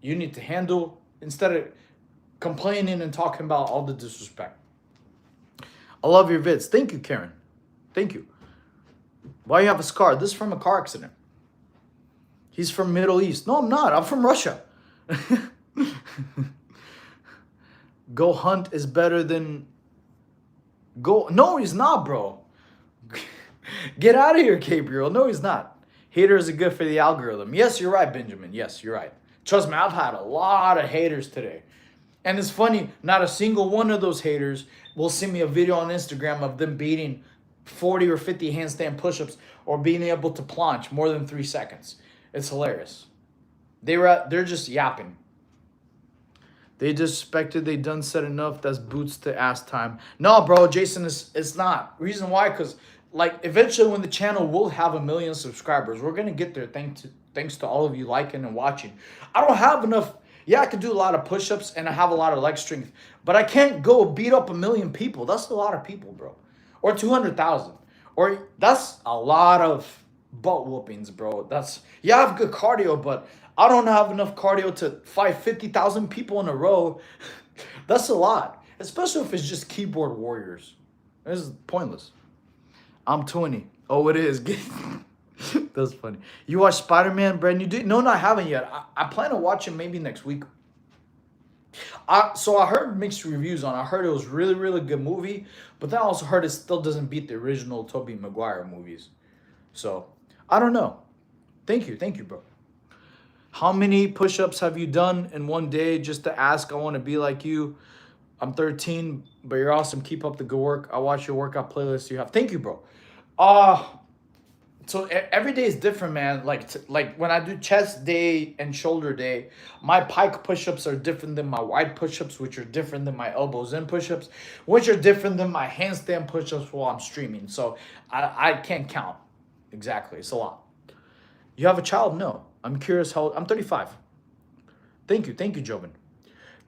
you need to handle instead of complaining and talking about all the disrespect. I love your vids. Thank you, Karen. Thank you. Why you have a scar? This is from a car accident. He's from Middle East. No, I'm not. I'm from Russia. Go hunt is better than go. No, he's not, bro. Get out of here, Gabriel. No, he's not. Haters are good for the algorithm. Yes, you're right, Benjamin. Yes, you're right. Trust me, I've had a lot of haters today. And it's funny, not a single one of those haters will send me a video on Instagram of them beating 40 or 50 handstand push-ups or being able to planche more than 3 seconds. It's hilarious. They're just yapping. They disrespected, they done said enough, that's boots to ass time. No, bro, Jason, it's not. Reason why, because like eventually when the channel will have 1 million subscribers, we're gonna get there thanks to all of you liking and watching. I don't have enough. Yeah, I can do a lot of push-ups and I have a lot of leg strength, but I can't go beat up 1 million people. That's a lot of people, bro. Or 200,000. Or that's a lot of butt whoopings, bro. Yeah, I have good cardio, but I don't have enough cardio to fight 50,000 people in a row. That's a lot, especially if it's just keyboard warriors. It's pointless. I'm 20. Oh, it is. That's funny. You watch Spider-Man brand new? No, I haven't yet. I plan to watch it maybe next week. So I heard mixed reviews on it. I heard it was really, really good movie, but then I also heard it still doesn't beat the original Tobey Maguire movies. So I don't know. Thank you, bro. How many push-ups have you done in one day? Just to ask, I want to be like you. I'm 13, but you're awesome. Keep up the good work. I watch your workout playlist you have. Thank you, bro. So every day is different, man. Like when I do chest day and shoulder day, my pike push-ups are different than my wide push-ups, which are different than my elbows in push-ups, which are different than my handstand push-ups while I'm streaming. So I can't count exactly. It's a lot. You have a child? No. I'm curious how old. I'm 35. Thank you, Jobin.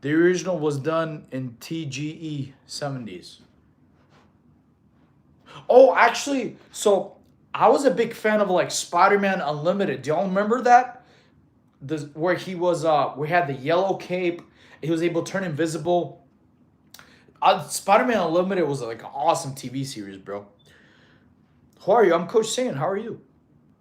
The original was done in TGE 70s. Oh, actually, so I was a big fan of like Spider-Man Unlimited. Do y'all remember that? Where he was, we had the yellow cape. He was able to turn invisible. Spider-Man Unlimited was like an awesome TV series, bro. How are you? I'm Coach Saiyan. How are you?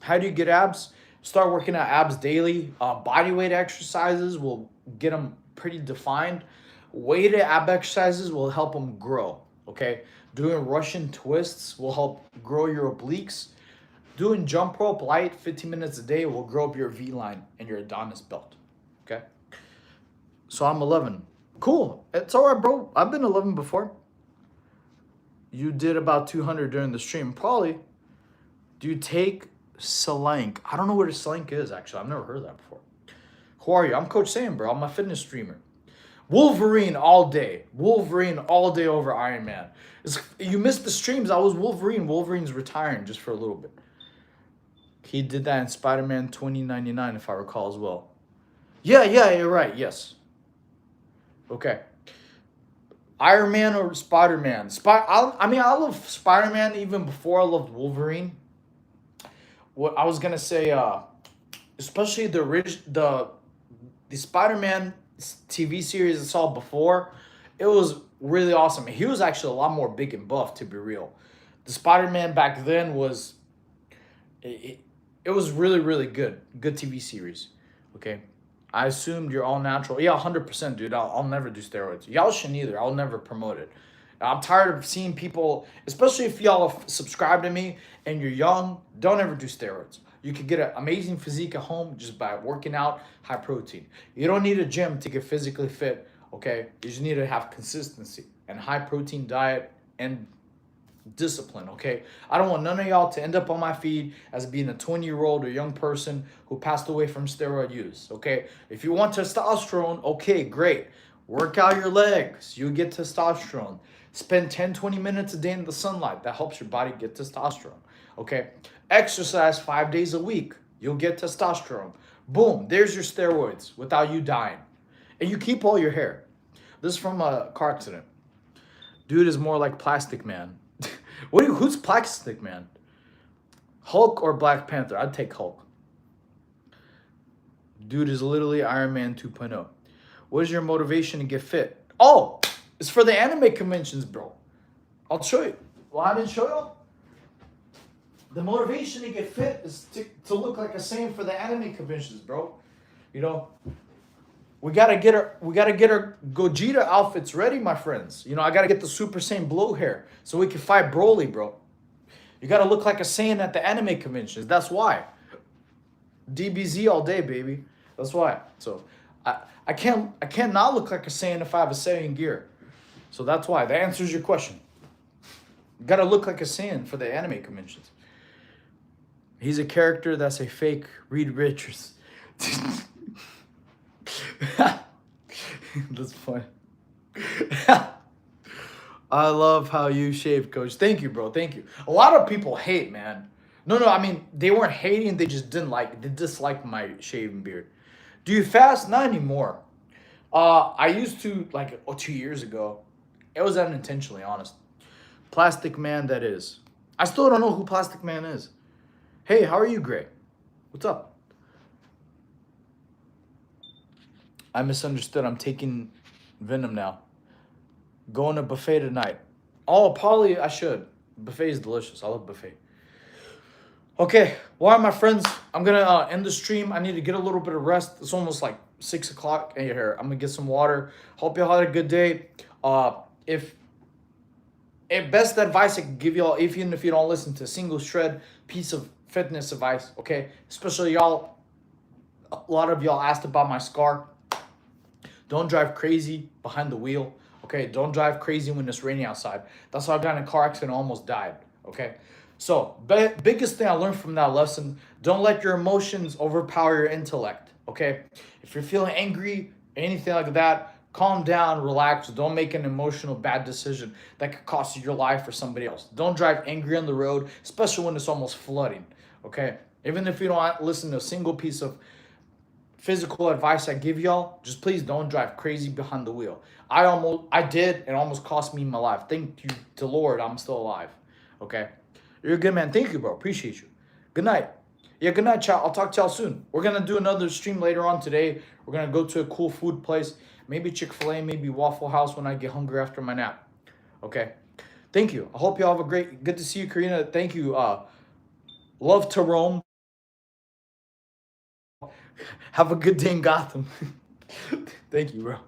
How do you get abs? Start working out abs daily. Body weight exercises will get them pretty defined. Weighted ab exercises will help them grow, okay? Doing Russian twists will help grow your obliques. Doing jump rope light 15 minutes a day will grow up your V-line and your Adonis belt, okay? So I'm 11. Cool. It's all right, bro. I've been 11 before. You did about 200 during the stream. Probably. Do you take Slank? I don't know what a Slank is, actually. I've never heard of that before. Who are you? I'm Coach Sam, bro. I'm a fitness streamer. Wolverine all day. Wolverine all day over Iron Man. You missed the streams. I was Wolverine. Wolverine's retiring just for a little bit. He did that in Spider-Man 2099, if I recall as well. Yeah, you're right. Yes. Okay. Iron Man or Spider-Man? I love Spider-Man even before I loved Wolverine. What I was gonna say, especially the Spider-Man TV series I saw before, it was really awesome. He was actually a lot more big and buff, to be real. The Spider-Man back then was, it was really, really good. Good TV series, okay? I assumed you're all natural. Yeah, 100%, dude. I'll never do steroids. Y'all shouldn't either. I'll never promote it. I'm tired of seeing people, especially if y'all subscribe to me and you're young, don't ever do steroids. You can get an amazing physique at home just by working out, high protein. You don't need a gym to get physically fit, okay? You just need to have consistency and high protein diet and discipline, okay? I don't want none of y'all to end up on my feed as being a 20-year-old or young person who passed away from steroid use, okay? If you want testosterone, okay, great. Work out your legs, you get testosterone. Spend 10, 20 minutes a day in the sunlight. That helps your body get testosterone, okay? Exercise 5 days a week. You'll get testosterone. Boom, there's your steroids without you dying. And you keep all your hair. This is from a car accident. Dude is more like Plastic Man. Who's Plastic Man? Hulk or Black Panther? I'd take Hulk. Dude is literally Iron Man 2.0. What is your motivation to get fit? Oh, it's for the anime conventions, bro. I'll show you. Well, I didn't show you. The motivation to get fit is to look like a Saiyan for the anime conventions, bro. You know, we gotta get our Gogeta outfits ready, my friends. You know, I gotta get the Super Saiyan Blow hair so we can fight Broly, bro. You gotta look like a Saiyan at the anime conventions. That's why. DBZ all day, baby. That's why. So I can't not look like a Saiyan if I have a Saiyan gear. So that's why. That answers your question. You gotta look like a Saiyan for the anime conventions. He's a character that's a fake Reed Richards. That's funny. I love how you shave, coach. Thank you, bro. Thank you. A lot of people hate, man. No, I mean, they weren't hating. They just they disliked my shaving beard. Do you fast? Not anymore. I used to, 2 years ago. It was unintentionally, honest. Plastic Man, that is. I still don't know who Plastic Man is. Hey, how are you, Gray? What's up? I misunderstood. I'm taking Venom now. Going to buffet tonight. Oh, probably I should. Buffet is delicious. I love buffet. Okay, well, my friends, I'm going to end the stream. I need to get a little bit of rest. It's almost like 6 o'clock. Hey, here, I'm going to get some water. Hope y'all had a good day. If best advice I can give y'all, even if you don't listen to a single shred piece of fitness advice, okay? Especially y'all, a lot of y'all asked about my scar. Don't drive crazy behind the wheel, okay? Don't drive crazy when it's raining outside. That's why I got in a car accident and almost died, okay? So, biggest thing I learned from that lesson, don't let your emotions overpower your intellect, okay? If you're feeling angry, anything like that, calm down, relax. Don't make an emotional bad decision that could cost you your life or somebody else. Don't drive angry on the road, especially when it's almost flooding, okay? Even if you don't listen to a single piece of physical advice I give y'all, just please don't drive crazy behind the wheel. I did, it almost cost me my life. Thank you to Lord, I'm still alive, okay? You're a good man. Thank you, bro. Appreciate you. Good night. Yeah, good night, chat. I'll talk to y'all soon. We're going to do another stream later on today. We're going to go to a cool food place. Maybe Chick-fil-A, maybe Waffle House when I get hungry after my nap. Okay. Thank you. I hope y'all have a good to see you, Karina. Thank you. Love to roam. Have a good day in Gotham. Thank you, bro.